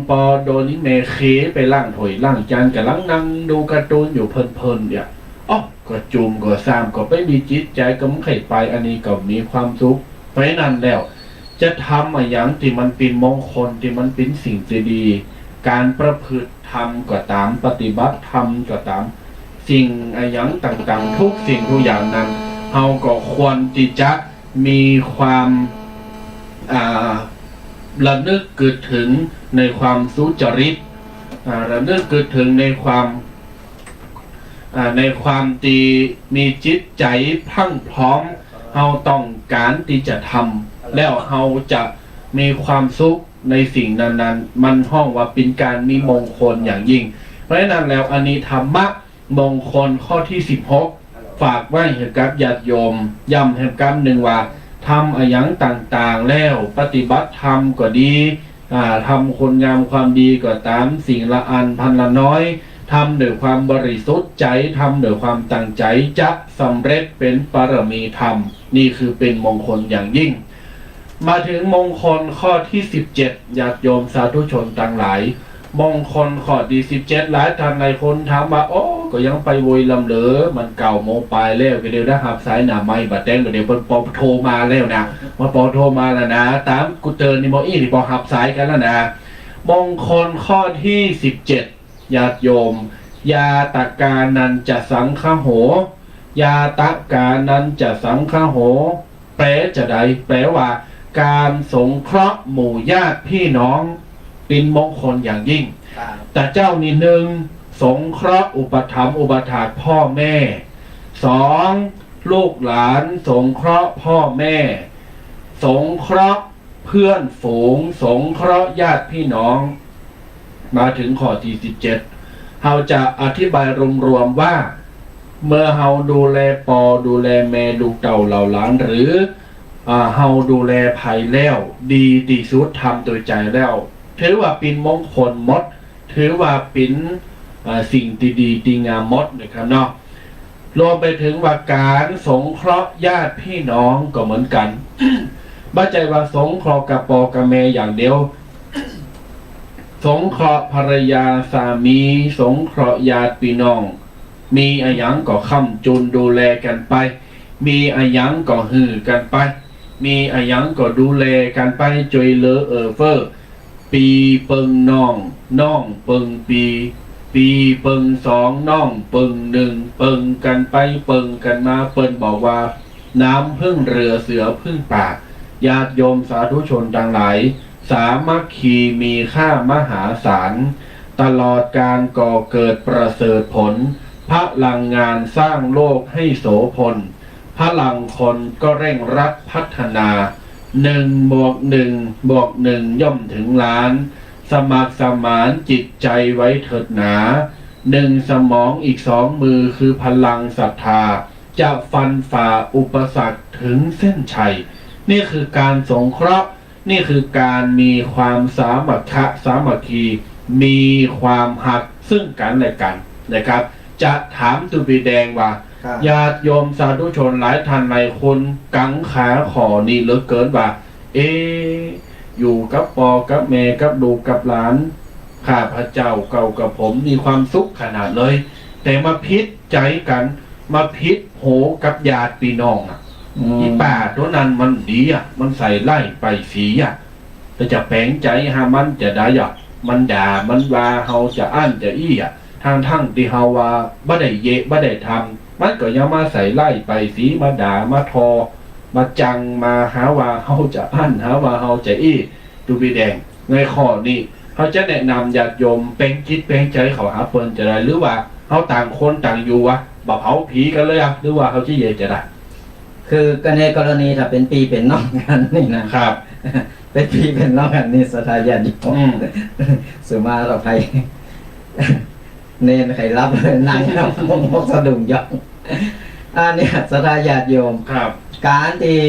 นี่เมเคไปล่างถอยล่างจานกับล่างนั่งดูการ์ตูนอยู่เพลินๆเนี่ยอ๋อก็จุ่มก็ซ้ำก็ไม่มีจิตใจก็ไม่เคยไปอันนี้ก็มีความสุขเพราะนั้นแล้วจะทำอย่างที่มันเป็นมงคลที่มันเป็นสิ่งที่ดีการประพฤติธรรมก็ตามปฏิบัติธรรมก็ตามสิ่งอย่างต่างๆทุกสิ่งทุกอย่างนั้นเราก็ควรที่จะมีความระลึกเกิดถึงในความสุจริตระลึกเกิดถึงในความที่มีจิตใจพรั่งพร้อมเราต้องการที่จะทำแล้วเราจะมีความสุขในสิ่งนั้นๆมันห้องว่าเป็นการมีมงคลอย่างยิ่งเพราะฉะนั้นแล้วอันนี้ธรรมะมงคลข้อที่16ฝากไว้ให้กับญาติโยมย้ำให้กับหนึ่งว่าทำอย่างต่างๆแล้วปฏิบัติธรรมก็ดีทำคุณงามความดีก็ตามสิ่งละอันพันละน้อยทำด้วยความบริสุทธิ์ใจทำด้วยความตั้งใจจะสำเร็จเป็นปรมีธรรมนี่คือเป็นมงคลอย่างยิ่งมาถึงมงคลข้อที่17ญาติโยมสาธุชนต่างหลายมงคลข้อที่17หลายท่านหลายคนถามว่าโอ้ก็ยังไปโวยลำเหลือมันเก่าโมงปลายแล้วก็เดี๋ยวได้หับสายหนาไม่บัดแดงก็เดี๋ยวปอโทรมาแล้วนะมาปอโทรมาแล้วนะตามกูเจอนี่โมอี้นี่ปอหับสายกันแล้วนะมงคลข้อที่17ญาติโยมยาตกานันจะสังฆโหยาตกานันจะสังฆโหแปลจะใดแปลว่าการสงเคราะห์หมู่ญาติพี่น้องเป็นมงคลอย่างยิ่งแต่เจ้านี่หนึ่งสงเคราะห์อุปถัมภ์อุปถากพ่อแม่สองลูกหลานสงเคราะห์พ่อแม่สงเคราะห์เพื่อนฝูงสงเคราะห์ญาติพี่น้องมาถึงข้อที่17เราจะอธิบายรวมๆว่าเมื่อเราดูแลปอดูแลแม่ดูเต่าเหล่าหลานหรือเฮาดูแลภัยแล้วดีที่สุดทำโดยใจแล้วถือว่าเป็นมงคลมดถือว่าเป็นสิ่งดีๆดีงามมดนะครับเนาะรวมไปถึงว่าการสงเคราะห์ญาติพี่น้องก็เหมือนกัน บ้าใจว่าสงเคราะห์กับปอกับแม่อย่างเดียวสงเคราะห์ภรรยาสามีสงเคราะห์ญาติพี่น้องมีอะไรยังก็ค้ำจุนดูแลกันไปมีอะไรยังก็หือกันไปมีอะไรยังก็ดูแลกันไปจอยเลอเฟอร์ปีเปิงน้องเปิงปีเปิงสองน้องเปิงหนึ่งเปิงกันไปเปิงกันมาเปิงบอกว่าน้ำพึ่งเรือเสือพึ่งป่าญาติโยมสาธุชนต่างหลายสามัคคีมีค่ามหาศาลตลอดการก่อเกิดประเสริฐผลพลังงานสร้างโลกให้โสพลพลังคนก็เร่งรัดพัฒนา1+1+1ย่อมถึงล้านสมัครสมานจิตใจไว้เถิดหนา1สมองอีก2มือคือพลังศรัทธาจะฟันฝ่าอุปสรรคถึงเส้นชัยนี่คือการสงเคราะห์นี่คือการมีความสามัคคีมีความหักซึ่งกันและกันนะครับจะถามตุบีแดงว่าญาติโยมสาธุชนหลายท่านหลายคนกังขาขอนี่เหลือเกินว่าอยู่กับปอกับแม่กับลูกกับหลานข้าพระเจ้าเก่ากับผมมีความสุขขนาดเลยแต่มาพิษใจกันมาพิษโหกับญาติพี่น้องอีป่าตัวนั้นมันดีมันใส่ไล่ไปสีแต่จะแปลงใจหามันจะได้มันด่ามันว่าเฮาจะอั้นจะอี้ทั้งที่เฮาว่าบ่ได้เยะบ่ได้ทำมันก็ยังมาใส่ไล่ไปสีมาด่ามาทอมาจังมาหาว่าเฮาจะอั้นหาว่าเฮาจะอี้ดูบีแดงในข้อนี้เขาจะแนะนำญาติโยมเป็นจิตเป็นใจเขาหาเปิ้นจะได้หรือว่าเขาต่างคนต่างอยู่บ่เผาผีกันเลยหรือว่าเขาจะเยะจะได้คือกันในกรณีถ้าเป็นปีเป็นน้องกันนี่นะครับเป็นปีเป็นน้องกันนี่สถาญาติโยมสุมาเราไปเนนใครรับเลยนั่งครับมกสะดุ้งย่องอันนี้สถาญาติโยมครับการที่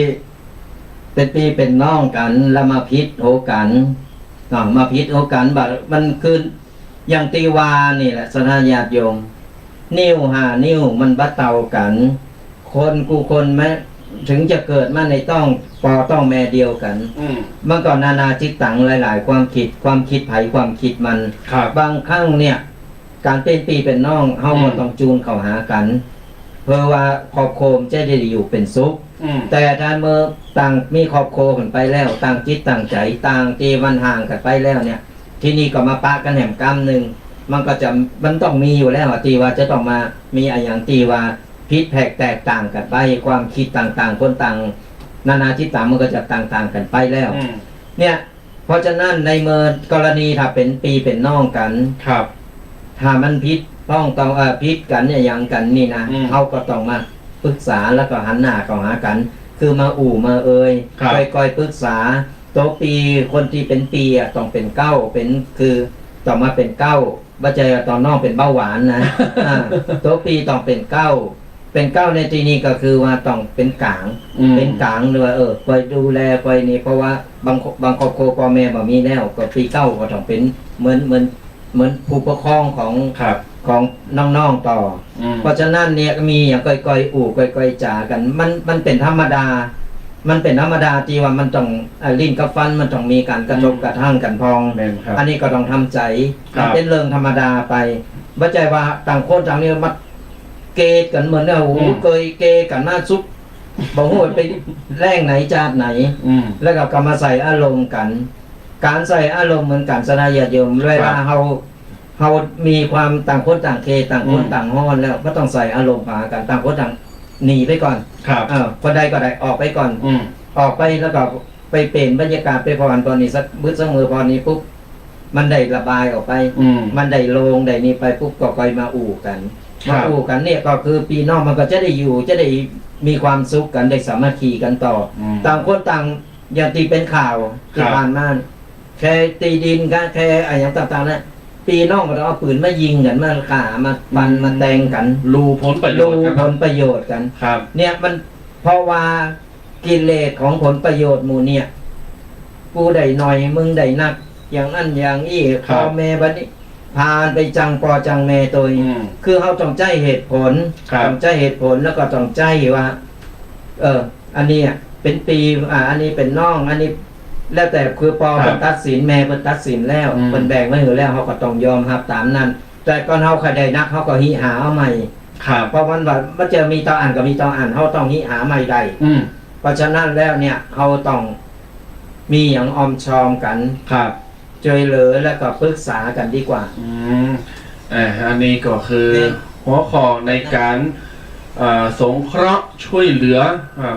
เป็นปีเป็นน้องกันแล้วมาพิษโหกันมาพิษโหกันบัดมันคือ อย่างตีวานี่แหละสนาญาติโยมนิ้ว5 นิ้วมันบัดเตากัน คนกูคนแม้ถึงจะเกิดมาในต้องแม่เดียวกันเมื่อก่อนนานาจิตตังหลายๆความคิดไผความคิดมันบางครั้งเนี่ยการเป็นปีเป็นน้องเฮาก็ต้องจูนเข้าหากัน เพื่อว่าครอบครัวจะได้อยู่เป็นสุขแต่ถ้าเมื่อต่างมีครอบครัวกันไปแล้วต่างจิตต่างใจต่างเจวันห่างกันไปแล้วเนี่ยที่นี่ก็มาปะกันแหมกรรมหนึ่งมันต้องมีอยู่แล้วตีว่าจะต้องมามีอะไรอย่างตีว่าพิษแผกแตกต่างกันไปความคิดต่างๆคนต่างนานาจิตต่างมันก็จะต่างๆกันไปแล้วเนี่ยเพราะฉะนั้นในเมื่อกรณีถ้าเป็นปีเป็นน้องกันครับถ้ามันพิษต้องพิษกันเนี่ยอย่างกันนี่นะเขาก็ต้องมาปรึกษาแล้วก็หันหน้าเข้าหากันคือมามาค่อยๆปรึกษาตัวปีคนที่เป็นปีต้องเป็นเก้าเป็นคือต้องมาเป็นเก้าบัจจัยตอนน้องเป็นเบาหวานนะตัวปีต้องเป็นเก้าในที่นี้ก็คือว่าต้องเป็นกลางหรือว่าคอยดูแลคอยนี่เพราะว่าบางครอบครัวพ่อแม่บ่มีแล้วก็ปีเก้าก็ต้องเป็นเหมือนผู้ปกครองของน้องๆต่อเพราะฉะนั้นเนี่ยมีอย่างก้อยก้อยจ่ากันมันเป็นธรรมดาที่ว่ามันต้องลิ้นกับฟันมันต้องมีการกระทบกระทั่งกันพองอันนี้ก็ต้องทำใจเป็นเรื่องธรรมดาไปบัจจัยว่าต่างคนต่างนี่มาเกย์กันเหมือนเนี่ยโอ้โหเคยเกย์กันหน้าซุปบอกว่าไปแรงไหนจาดไหนแล้วก็มาใส่อารมณ์กันการใส่อารมณ์เหมือนกันสนาญาติโยมเวลาเขามีความต่างคนต่างเกย์ต่างคนต่างห้อนแล้วก็ต้องใส่อารมณ์หากันต่างคนต่างหนีไปก่อนคนใดก็ได้ออกไปก่อนออกไปแล้วก็ไปเปลี่ยนบรรยากาศไปพรตอนนี้สักมื้อสักมือพอนี้ปุ๊บมันได้ระบายออกไปมันได้โลงได้นี้ไปปุ๊บก็ค่อยมาอู่กันเนี่ยก็คือปีนอกมันก็จะได้อยู่จะได้มีความสุขกันได้สามัคคีกันต่อต่างคนต่างอย่างตีเป็นข่าวที่ผ่านมาแค่ตีดินกันแค่อะไรอย่างต่างๆนะปีนอกมันเอาปืนมายิงกันมาฆ่ามาฟันมาแทงกันรูผลประโยชน์กันเนี่ยมันเพราะว่ากิเลสของผลประโยชน์หมู่เนี่ยกูได้หน่อยมึงได้นักอย่างนั้นอย่างนี้พ่อแม่บัดนี้พานไปจังปอจังแม่ตัวคือเขาต้องใจเหตุผลแล้วก็ต้องใจว่าอันนี้เป็นปีอันนี้เป็นน้องอันนี้แล้วแต่คือปอเป็นตัดสินแม่เป็นตัดสินแล้วเป็นแบ่งไว้อยู่แล้วเขาก็ต้องยอมรับตามนั้นแต่ก่อนเขาใครได้นักเขาก็หิหาเอาใหม่เพราะมันจะมีตออ่านกับมีตออ่านเขาต้องหิหาใหม่ได้เพราะฉะนั้นแล้วเนี่ยเขาต้องมีอย่างอมชอมกันช่วยเหลือแล้วก็ปรึกษากันดีกว่าอันนี้ก็คือหัวข้อในการสงเคราะห์ช่วยเหลือ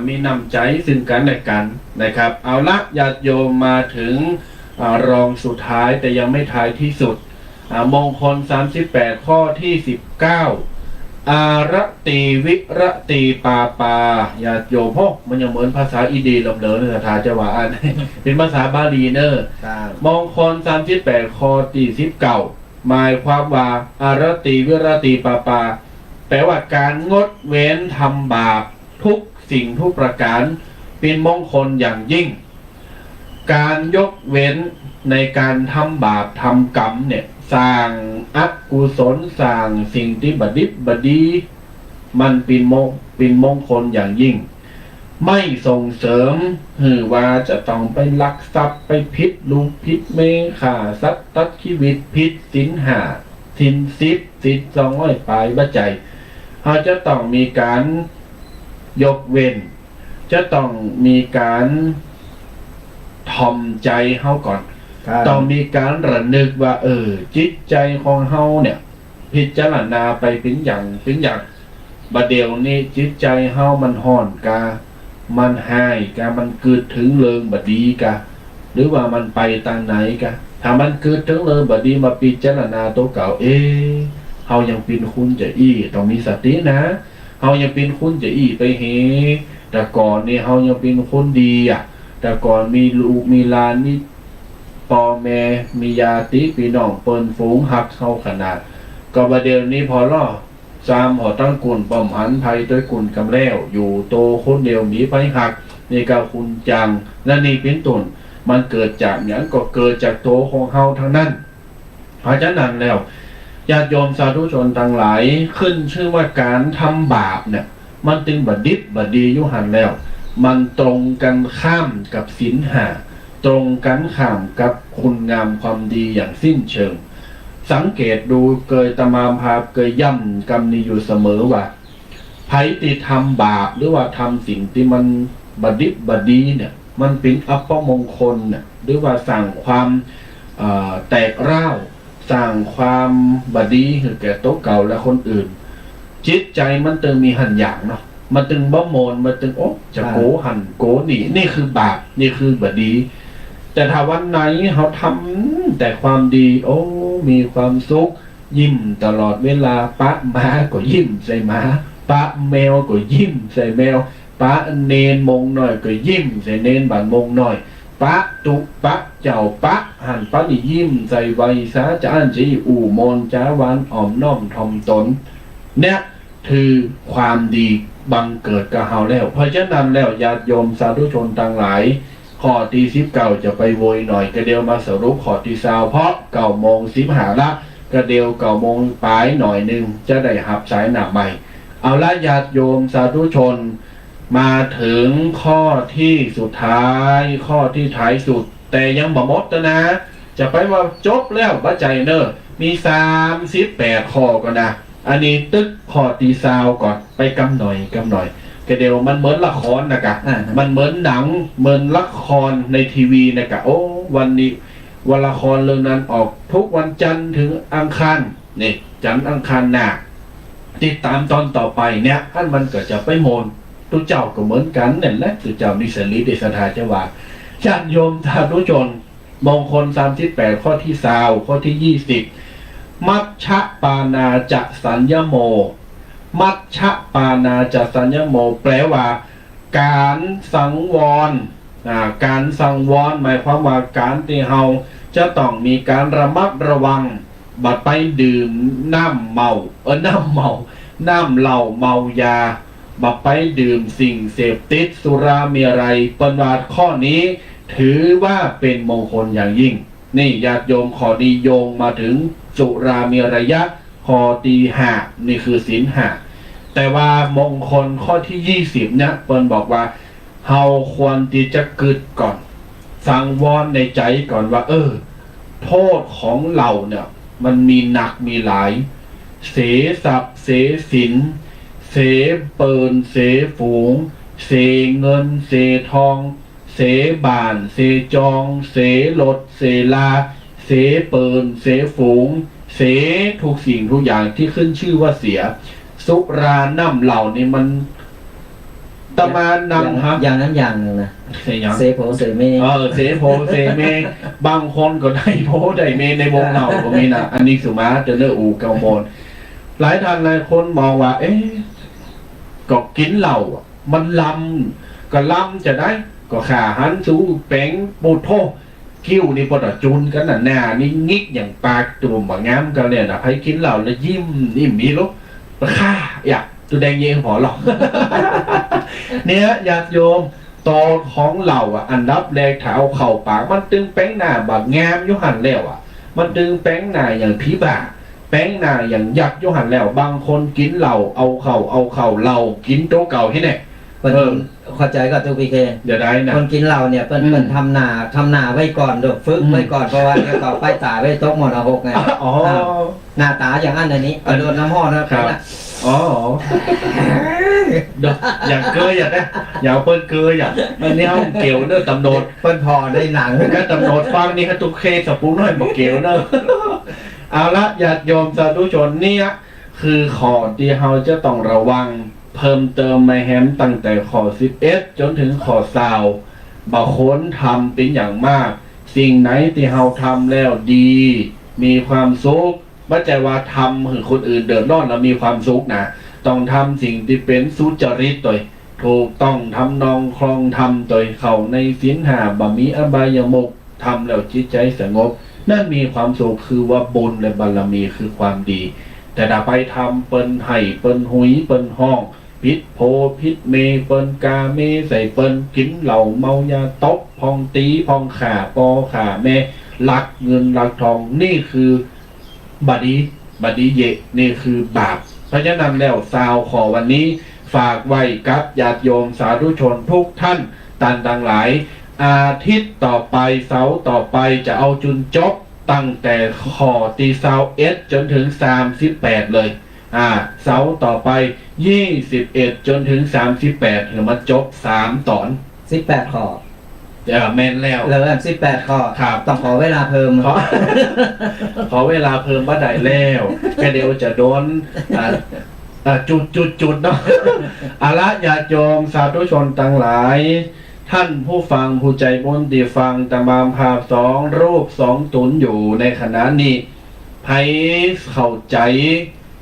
มีน้ำใจซึ่งกันและกันนะครับเอาละญาติโยมมาถึงรองสุดท้ายแต่ยังไม่ท้ายที่สุดมงคล38ข้อที่19อารติวิรติปาปาญาติโยมพวกมันยังเหมือนภาษาอีดีลำเหลือสถาจะว่าอันเป็นภาษาบาลีเนอร์มงคล38ข้อที่19หมายความว่าอารติวิรติปาปาแปลว่าการงดเว้นทำบาปทุกสิ่งทุกประการเป็นมงคลอย่างยิ่งการยกเว้นในการทำบาปทำกรรมเนี่ยสร้างอกุศลสร้างสิ่งที่บดิบดีมันเป็นมงคลอย่างยิ่งไม่ส่งเสริมว่าจะต้องไปลักทรัพย์ไปพิษลูกพิษเมฆ่าสัตว์ตัดชีวิตพิษศีล5ศีล10ศีล200ปลายบัจจัยเขาจะต้องมีการยกเว้นจะต้องมีการทอมใจเขาก่อนต้องมีการระลึกว่าจิตใจของเฮาเนี่ยพิจารณาไปเป็นอย่างบัดเดี๋ยวนี้จิตใจเฮามันห่อนกามันหายกามันเกิดถึงเริงบดีกาหรือว่ามันไปทางไหนกาถ้ามันเกิดถึงเริงบดีมาพิจารณาตัวเก่าเฮายังเป็นคุณจะต้องมีสตินะเฮายังเป็นคุณจะไปแต่ก่อนนี่เฮายังเป็นคนดีแต่ก่อนมีลูกมีหลานนี่พ่อแม่มีญาติพี่น้องเปิ้นฝูงหักเฮาขนาดก็ประเดี๋ยวนี้พอล่อซามหอตั้งกุ่นป้อมหันภัยด้วยกุ่นกำแล้วอยู่โตคนเดียวมีไผหักนี่ก็คุณจังและนี่เป็นต้นมันเกิดจากอย่างก็เกิดจากโตของเฮาทั้งนั้น เพราะฉะนั้นแล้วญาติโยมสาธุชนทั้งหลายขึ้นชื่อว่าการทำบาปเนี่ยมันตึงบดิบบดียุหันแล้วมันตรงกันข้ามกับศีลห้าตรงกันข้ามกับคุณงามความดีอย่างสิ้นเชิงสังเกตดูเกยตมามภาพเกยย่ำกรรมนี้อยู่เสมอว่าไผที่ทำบาปหรือว่าทำสิ่งที่มันบดิบบดีเนี่ยมันเป็นอัปมงคลเนี่ยหรือว่าสั่งความแตกร้าวสร้างความบดีให้แก่โต๊ะเก่าและคนอื่นจิตใจมันตึงมีหันอย่างเนาะมันตึงบ้าโมนมันตึงโอ๊ะจะโกหันโกหนีนี่คือบาปนี่คือบดีแต่ถ้าวันไหนเขาทำแต่ความดีโอ้มีความสุขยิ้มตลอดเวลาปะม้าก็ยิ้มใส่ม้าปะแมวก็ยิ้มใส่แมวปะเนนมงหน่อยก็ยิ้มใส่เนนบานมงหน่อยปะตุปะเจ้าปะหันปะนี่ยิ้มใส่ไวสาจะอันจีอู่มนจ้าวันอ่อมน้อมทอมตนเนี่ยคือความดีบังเกิดกับเฮาแล้วเพราะฉะนั้นแล้วญาติโยมสาธุชนทั้งหลายข้อที่19จะไปโวยหน่อยกระเดียวมาสรุปข้อที่20เพราะ9:15ละกระเดียว9:00ปลายหน่อยนึงจะได้หับสายหนักใหม่เอาละญาติโยมสาธุชนมาถึงข้อที่สุดท้ายข้อที่ท้ายสุดแต่ยังบ่หมดนะจะไปว่าจบแล้วบัจใจเนอะมี38ข้อก็นะอันนี้ตึกข้อที่20ก่อนไปกำหน่อยก็เดี๋ยวมันเหมือนละครนะกะมันเหมือนหนังเหมือนละครในทีวีนะกะโอ้วันนี้วันละครเรื่องนั้นออกทุกวันจันทร์ถึงอังคารนี่จันทร์อังคารหน้าติดตามตอนต่อไปเนี่ยท่านมันก็จะไปโมนตุเจ้าก็เหมือนกันเนี่ยแหละตุเจ้านิสลิเดสถาจะว่าญาติโยมสาธุชนมงคล38ข้อที่20ข้อที่20มัชฌะปานาจะสัญญโมมัชฌะปานาจะสัญญโมแปลว่าการสังวรการสังวรหมายความว่าการที่เฮาจะต้องมีการระมัดระวังบัดไปดื่มน้ำเหล้าน้ำเหล้าเมายาบัดไปดื่มสิ่งเสพติดสุราเมรัยปนวาข้อนี้ถือว่าเป็นมงคลอย่างยิ่งนี่ญาติโยมขอดีโยงมาถึงสุราเมรัยะข้อที่5นี่คือศีล5แต่ว่ามงคลข้อที่20เนี่ยเปิ้นบอกว่าเฮาควรที่จะกึดก่อนสังวรในใจก่อนว่าโทษของเราเนี่ยมันมีหนักมีหลายเสทรัพย์เสสินเสเปินเสฝูงเสเงินเสทองเสบ้านเสจองเสรถเสลาเสเปินเสฝูงเสทุกสิ่งทุกอย่างที่ขึ้นชื่อว่าเสียสุราน้ำเหล่านี่มันตมานำครับอย่างนั้นอย่างหนึ่งนะเสโพเสเมเสโพเสเมบางคนก็ได้โพได้เมในวงเหล่าก็มีนะอันนี้สุมาเจเนอร์อูเกาโมนหลายท่านหลายคนมองว่าก็กินเหล้ามันลำก็ลำจะได้ก็ขาหันสูแป้งปูโทคิ้วนี่พอต่อจุนกันน่ะหน้านี่งิกอย่างปากตุ่มบางงามกันเนี่ยนะให้กินเหล้าแล้วยิ้มนี่มีลูกค่าอยากตัวแดงเย็นพอหรอกเนี่ยญาติโยมตอของเหล่าอันดับแรกถ้าเอาเข่าปากมันตึงแป้งหน้าบางงามยุหันแล้วมันตึงแป้งหน้าอย่างผีบ่าแป้งหน้าอย่างยักษ์ยุหันแล้วบางคนกินเหล่าเอาเข่าเหล่ากินโต๊ะเก่าที่ไหนเข้าใจก็ทุกพีเคเดี๋ยวได้นะคนกินเหล้าเนี่ยเปิ้นทำนาไว้ก่อนดูฝึกไว้ก่อนเพราะว่าเดี๋ยวต่อไปตายไว้ตกหมด6ไงหน้าตาอย่างนั้นอันนี้โดนน้ำห้อนะครับอย่างเกยอย่างนี้อย่าเปิ้นเกยอย่างมันนี่เขาเกี่ยวเนอะตำโนดเปิ้นพอได้หนังก็ตำโนดฟังนี่ฮะตุกเคสปูน้อยบอกเกี่ยวเนอะเอาละญาติโยมสาธุชนเนี่ยคือข้อที่เราจะต้องระวังเพิ่มเติมมาแฮมตั้งแต่ข้อ11จนถึงข้อ20บางคนทำเป็นอย่างมากสิ่งไหนที่เราทำแล้วดีมีความสุขไม่ใช่ว่าทำให้คนอื่นเดือดร้อนแล้วมีความสุขนะต้องทำสิ่งที่เป็นสุจริตตัวถูกต้องทำนองคลองทำตัวเข้าในศีลห้าบ่มีอบายมุขทำแล้วจิตใจสงบนั่นมีความสุขคือว่าบุญและบารมีคือความดีแต่ถ้าไปทำเปิ้นไห้เปิ้นหุยเปิ้นห้องพิษโพพิษเมเปิ้นกาเมใส่เปิ้นกินเหล่าเมายาตบพองตีพองขาปอขาแม่ลักเงินลักทองนี่คือ บัดนี้เยะนี่คือบาปเพราะฉะนั้นแล้วซาวขอวันนี้ฝากไว้กับญาติโยมสาธุชนทุกท่านตันดังหลายอาทิตย์ต่อไปเสาร์ต่อไปจะเอาจุนจบตั้งแต่ขอตีเสาเอสจนถึง38เลยเสาร์ต่อไป21จนถึง38เดี๋ยวมาจบ3ตอน 18 ข้อ แม่นแล้ว เริ่ม18 ข้อ ครับ ต้องขอเวลาเพิ่ม ขอเวลาเพิ่มบ่ได้แล้วแค่เดี๋ยวจะโดนจุดเนาะ อาละญาติโยมสาธุชนทั้งหลาย ท่านผู้ฟังผู้ใจบุญที่ฟังตามามภาพ2รูป2ตุนอยู่ในขณะนี้ไผเข้าใจ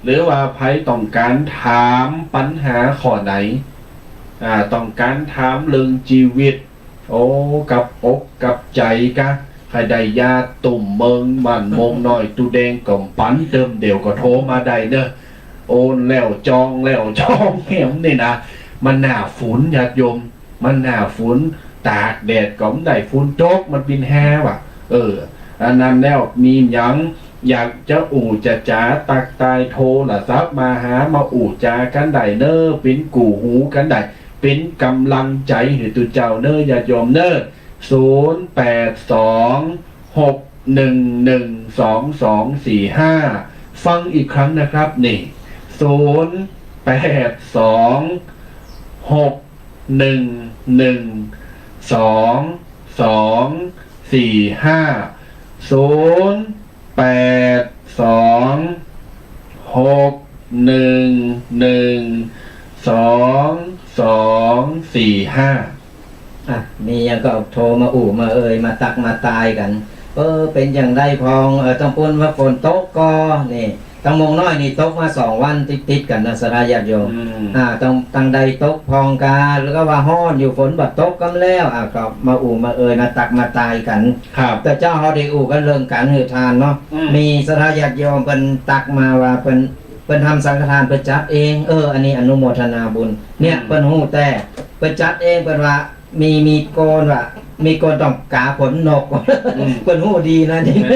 หรือว่าไผต้องการถามปัญหาข้อไหนต้องการถามเรื่องชีวิตโอ้กับอกกับใจกะใครได้ยาตุ่มเมืองมันมงหน่อยตูแดงก่อมปันเติมเดี๋ยวก็โทรมาได้เด้อโอนแล้วจองเหี่ยมนี่นะมันหน้าฝนญาติโยมมันหน้าฝนตากแดดก็ไม่ได้ฝนตกมันเป็นแห้ว่ะอันนั้นแล้วมีหยังอยากจะจะจ๋าตักตายโทรละซับมาหามาจากันได้เนอเป็นกู่หูกันได้เป็นกำลังใจให้ตุเจ้าเนอญาติโยมเนอ0826112245ฟังอีกครั้งนะครับนี่มียังก็โทรมามามาตักมาตายกันเป็นอย่างไรพองต้องพูดว่าฝนตกก็นี่ตั้งมงน้อยนี่ตกมา2 วันติดกันนะสระญาติโยมต้องตั้งใดตกพองกาแล้วก็ว่าฮ้อนอยู่ฝนบัดตกกันแล้วก็มามามาตักมาตายกันแต่เจ้าเฮาได้กันเรื่องการหือทานเนาะมีสระญาติโยมเพิ่นตักมาว่าเพิ่นทำสังฆทานเพิ่นจัดเองอันนี้อนุโมทนาบุญเนี่ยเพิ่นฮู้แต่เพิ่นจัดเองเพิ่นว่ามีโกนว่ามีโกนต้องกาผลนกเพิ่นฮู้ดีนะนี่เ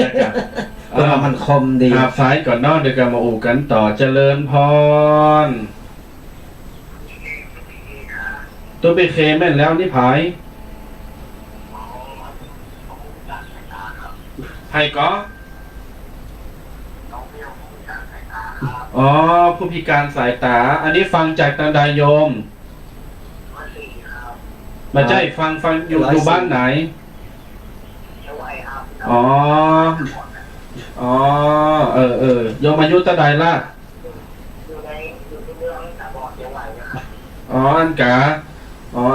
พิ่นว่ามันคมดีสายก่อนนอกเดี๋ยวกันมากันต่อเจริญพรตัวไปเคแม่นแล้วนี่ผายไผก็ผู้พิการสายตาอันนี้ฟังจากตันใดโยมมาใจฟังอยู่บ้านไหนโยมอายุเท่าใดล่ะอันกะ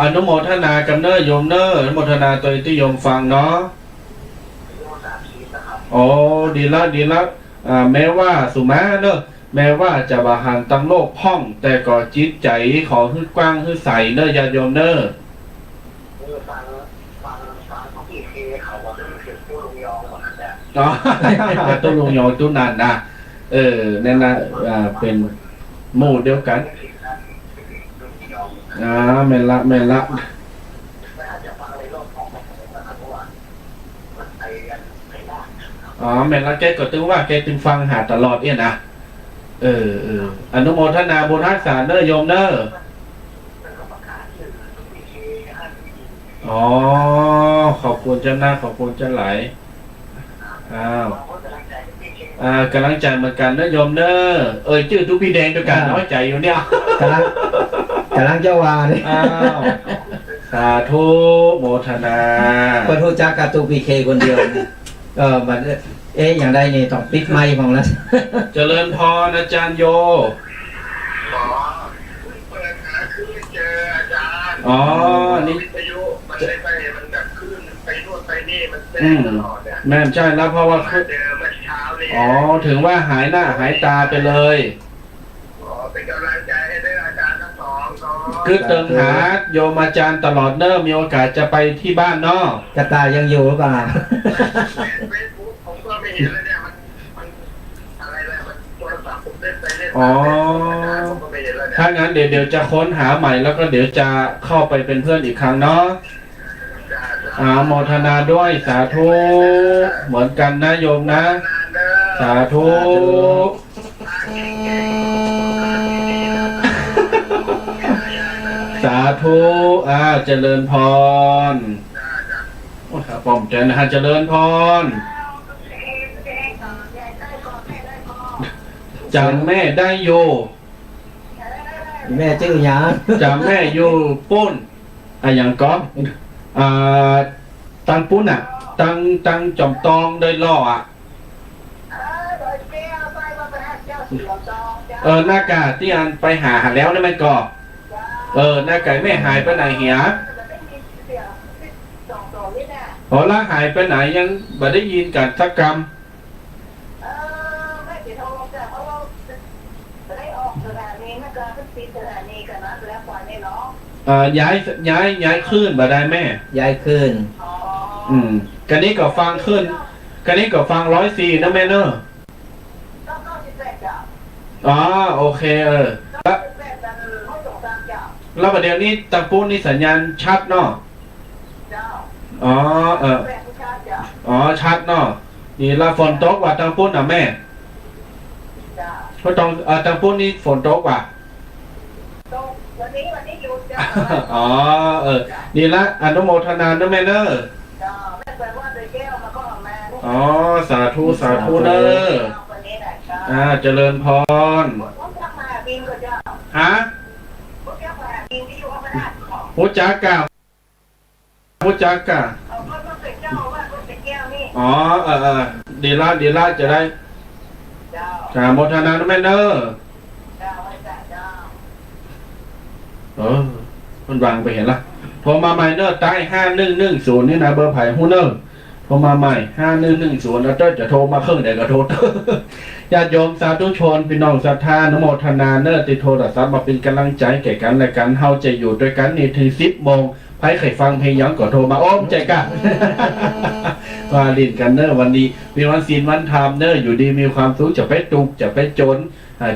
อนุโมทนากับเนอโยมเนออนุโมทนาตัวที่โยมฟังเนาะดีละแม้ว่าสุมาเนอะแม้ว่าจะบาหันตั้งโลกพ่องแต่ก็จิตใจขอฮึดกว้างฮึดใสเนอะญาติโยมเนอะตู้ลุงยองตู้นันนะนั่นนะเป็นหมู่เดียวกันแม่นละแม่นละแกก็ตึงว่าแกตึงฟังหาตลอดเนี่ยนะอนุโมทนาบุญรักษาเนอโยมเนอขอบคุณเจ้าหน้าขอบคุณเจ้าหลายกำลังใจเหมือนกันนะโยมเนอชื่อทุกพี่แดงด้วยกันน้อยใจอยู่เนี่ยกำลังเจ้าวาเนี่ยสาธุโมทนาคนรู้จักกับตูพีเคคนเดียวมันอย่างใดนี่ต้องปิดไมค์ของแล้วเจริญพรอาจารย์โยเปิดหาคือเจออาจารย์นี่อายุมันได้ไปมันแบบขึ้นไปนู่นไปนี่มันเป็นตลอดแม่ใช่แล้วเพราะว่าเจอเมื่อเช้าเลยถึงว่าหายหน้าหายตาไปเลยเป็นกำลังใจให้ได้อาจารย์ทั้งสองคือเติมหาโยมอาจารย์ตลอดเนอะมีโอกาสจะไปที่บ้านเนาะกระต่ายยังอยู่หรือเปล่าเฟซบุ๊กผมก็ไม่เห็นเลยเนี่ยมันอะไรเลยมันโทรศัพท์ผมเล่นไปเล่นผมก็ไม่เห็นเลยถ้างั้นเดี๋ยวจะค้นหาใหม่แล้วก็เดี๋ยวจะเข้าไปเป็นเพื่อนอีกครั้งเนาะโมทนาด้วยสาธุเหมือนกันนะโยมนะ สาธุ สาธุเจริญพรโอ้ครับผมเจริญนะฮะเจริญพรจำแม่ได้โย แม่ชื่อหยัง จำแม่อยู่ปุ้นอย่างก็อ่าตังปุ้นตังจอมตองได้ล่อหน้ากากที่อันไปหาแล้วได้ไหมก่อหน้าไก่ไม่หายไปไหนเหียพอละหายไปไหนยังบ่ได้ยินกันสักคำย้ายขึ้นบ่ได้แม่ ย้ายขึ้น กันนี้ก็ฟังขึ้นกันนี้ก็ฟัง104นะแม่เนอะโอเคแล้วประเดี๋ยวนี้ตะปูนี่สัญญาณชัดเนาะชัดเนาะนี่ละฝนตกว่าตะปูน่ะแม่เพราะตรงตะปูนี่ฝนตกว่ะวันนี้หยุดจ้ะนี่ละอนุโมทนานะแม่เนอะสาธุสาธุเนอะเจริญพรฮะพุจักกะดีละจะได้โมทนานะแม่เนอะมันวางไปเห็นละโทรมาใหม่เนอะใต้5110นี่นะเบอร์ไผ่ฮู้เนอะโทรมาใหม่5110แล้วจะโทรมาเครื่องเดี๋ยวก็โทร ญาติโยมสาธุชนพี่น้องศรัทธานโมทนาเนอะติโทรศัพท์มาเป็นกำลังใจแก่กันและกันเฮาจะอยู่ด้วยกันนี่ถึง10 โมงไผใครฟังเพลงย้อนก็โทรมาใจกะ มาลินกันเนอะวันนี้มีวันศีลวันธรรมเนอะอยู่ดีมีความสุขจะไปตุกจะไปจน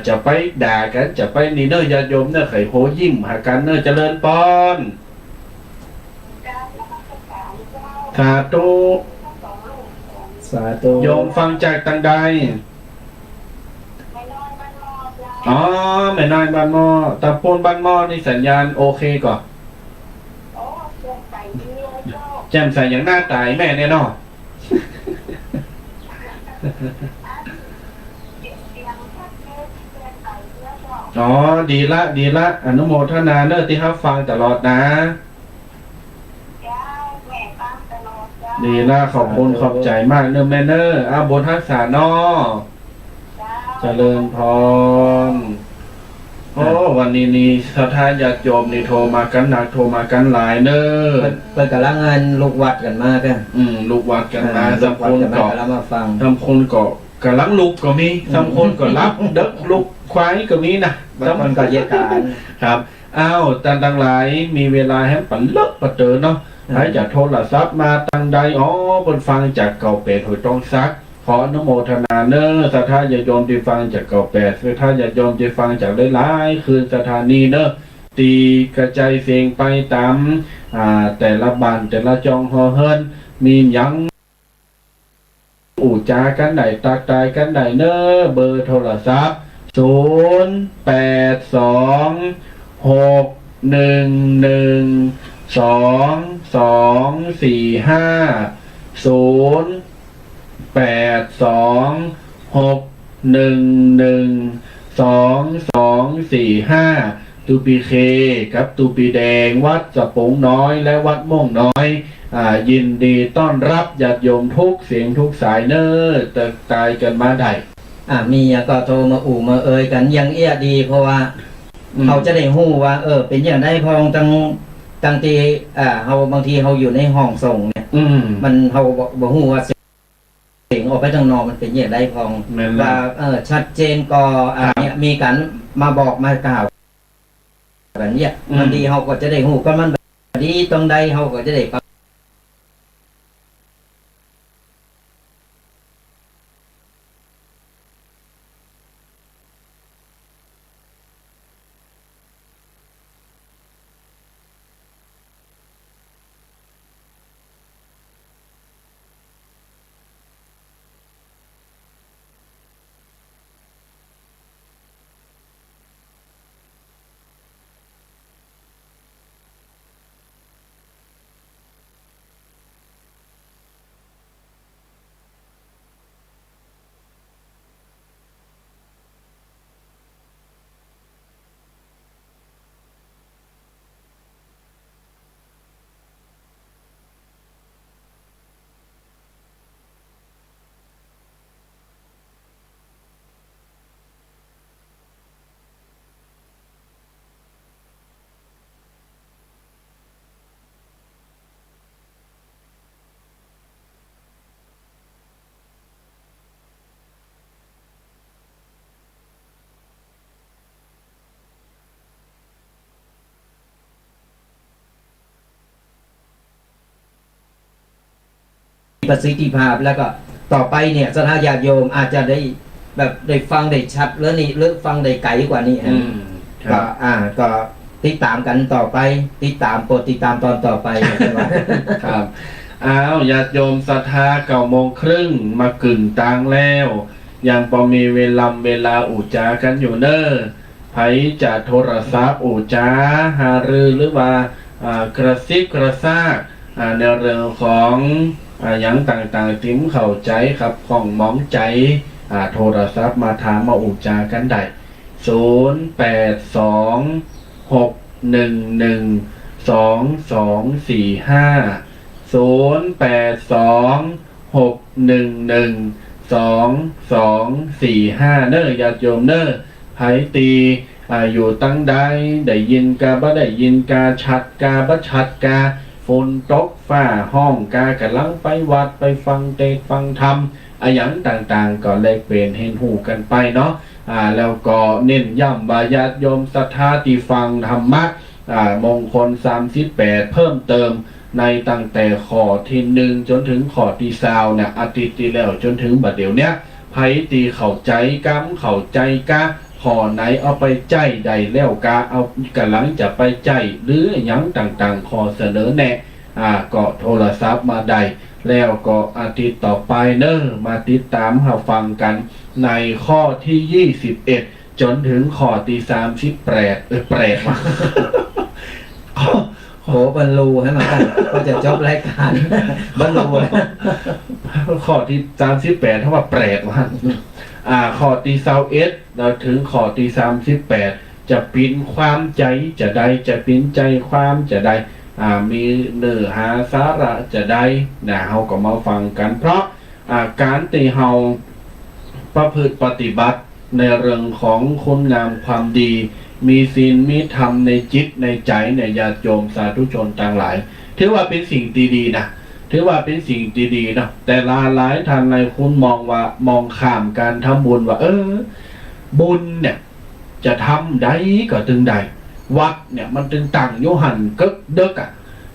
จะไปด่ากันจะไปนี่เนอะญาติโยมเนอะไข่โหยิ้มหากันเนอะเจริญพรสาธุสาธุ โยมฟังจากตังใดแม่น้อยบ้านหม้อตะปูนบ้านหม้อนี่สัญญาณโอเคก่อนแจ่มใสอย่างหน้าตายแม่แน่นอนดีละอนุโมทนาเนอะที่เขาฟังตลอดนะดีละขอบคุณขอบใจมากเนอะแม่เนอะบนทักษะนอเจริญพรวันนี้นี่สถานญาติโยมนี่โทรมากันหนักโทรมากันหลายเนอะเปิดกำลังงานลูกวัดกันมากกันลูกวัดกันมาสัมคนก็มาฟังทำคนก็กำลังลุกก็มีทำคนก็รับเด็กลุกควายก็มีนะบางคนก็เยการครับต่างหลายมีเวลาให้ปันเลิกปัเจอเนาะใครจะโทรศัพท์มาตั้งใดบนฟังจากเก่าเป็ดหัวตรงซักขออนุโมทนาเนอะสถานญาติโยมที่ฟังจากเก่าเป็ดสถานญาติโยมที่ฟังจากหลายๆคืนสถานีเนอะตีกระจายเสียงไปตามแต่ละบ้านแต่ละจองฮอเฮินมียังจากันไหนตากตายกันไหนเนอะเบอร์โทรศัพท์0822422245ตูปีเคกับตูปีแดงวัดสะปงน้อยและวัดม่วงน้อยยินดีต้อนรับญาติโยมทุกเสียงทุกสายเนอตายกันมาได้มีก็โทรมามาเอ่ยกันยังเอี้ยดีเพราะว่าเขาจะได้ฮู้ว่าเป็นอย่างได้พองตั้งทีเขาบางทีเขาอยู่ในห้องส่งเนี่ยมันเขาบอกฮู้ว่าเสียงออกไปทางนอกมันเป็นอย่างได้พองว่าชัดเจนก็เนี่ยมีการมาบอกมากล่าวแบบนี้บางทีเขาก็จะได้ฮู้ก็มันแบบนี้ตรงใดเขาก็จะได้ ประสิทธิภาพแล้วก็ต่อไปเนี่ยสถาญาติโยมอาจจะได้แบบได้ฟังได้ชัดแล้วนี่หรือฟังได้ไกลกว่านี้ฮะก็ก็ติดตามกันต่อไปติดตามโปรดติดตามตอนต่อไปครับอ้าวญาติโยมศรัทธา9:30มากึ่งต่างแล้วยังพอมีเวลาอุจากันอยู่เนอะไผจะโทรศัพท์อุจาหารือหรือว่ากระซิบกระซากในเรื่องของอย่างต่างๆติ้มเข้าใจครับของมองใจโทรศัพท์มาถามมาอุจากันได้0826112245เน้อญาติโยมเน้อไผตีอยู่ตั้งใดได้ยินกาบ่ได้ยินกาชัดกาบ่ชัดกาฝนตกฟ้าห้องกากำลังไปวัดไปฟังเทศฟังธรรมอย่างต่างๆก็เลยเป็นเห็นหูกันไปเนาะแล้วก็เน้นย้ำบาญาติโยมศรัทธาที่ฟังธรรมะมงคล38เพิ่มเติมในตั้งแต่ข้อที่1จนถึงข้อที่20เนี่ยอาทิตย์ที่แล้วจนถึงบัดเดี๋ยวเนี้ยไผตีเข้าใจกัมเข้าใจกะข้อไหนเอาไปใจใดแล้วกะเอากำลังจะไปใจหรืออย่างต่างๆข้อเสนอแนะก็โทรศัพท์มาได้แล้วก็อาทิตย์ต่อไปเนอะมาติดตามหาฟังกันในข้อที่21จนถึงข้อที่38แปลกมาโหบรรลุให้มากันก็จะจบรายการบรรลุข้อที่38ถ้าว่าแปลกมันข้อที่21เราถึงข้อที่38จะปิ้นความใจจะได้จะปิ้นใจความจะได้มีเนื้อหาสาระจะได้เฮาก็มาฟังกันเพราะการที่เฮาประพฤติปฏิบัติในเรื่องของคุณงามความดีมีศีลมีธรรมในจิตในใจในญาติโยมสาธุชนต่างหลายถือว่าเป็นสิ่งดีๆนะถือว่าเป็นสิ่งดีๆนะแต่หลายท่านในคุณมองข้ามการทำบุญว่าบุญเนี่ยจะทำได้ก็ถึงใดวัดเนี่ยมันถึงตั้งโยหันก็เด็ก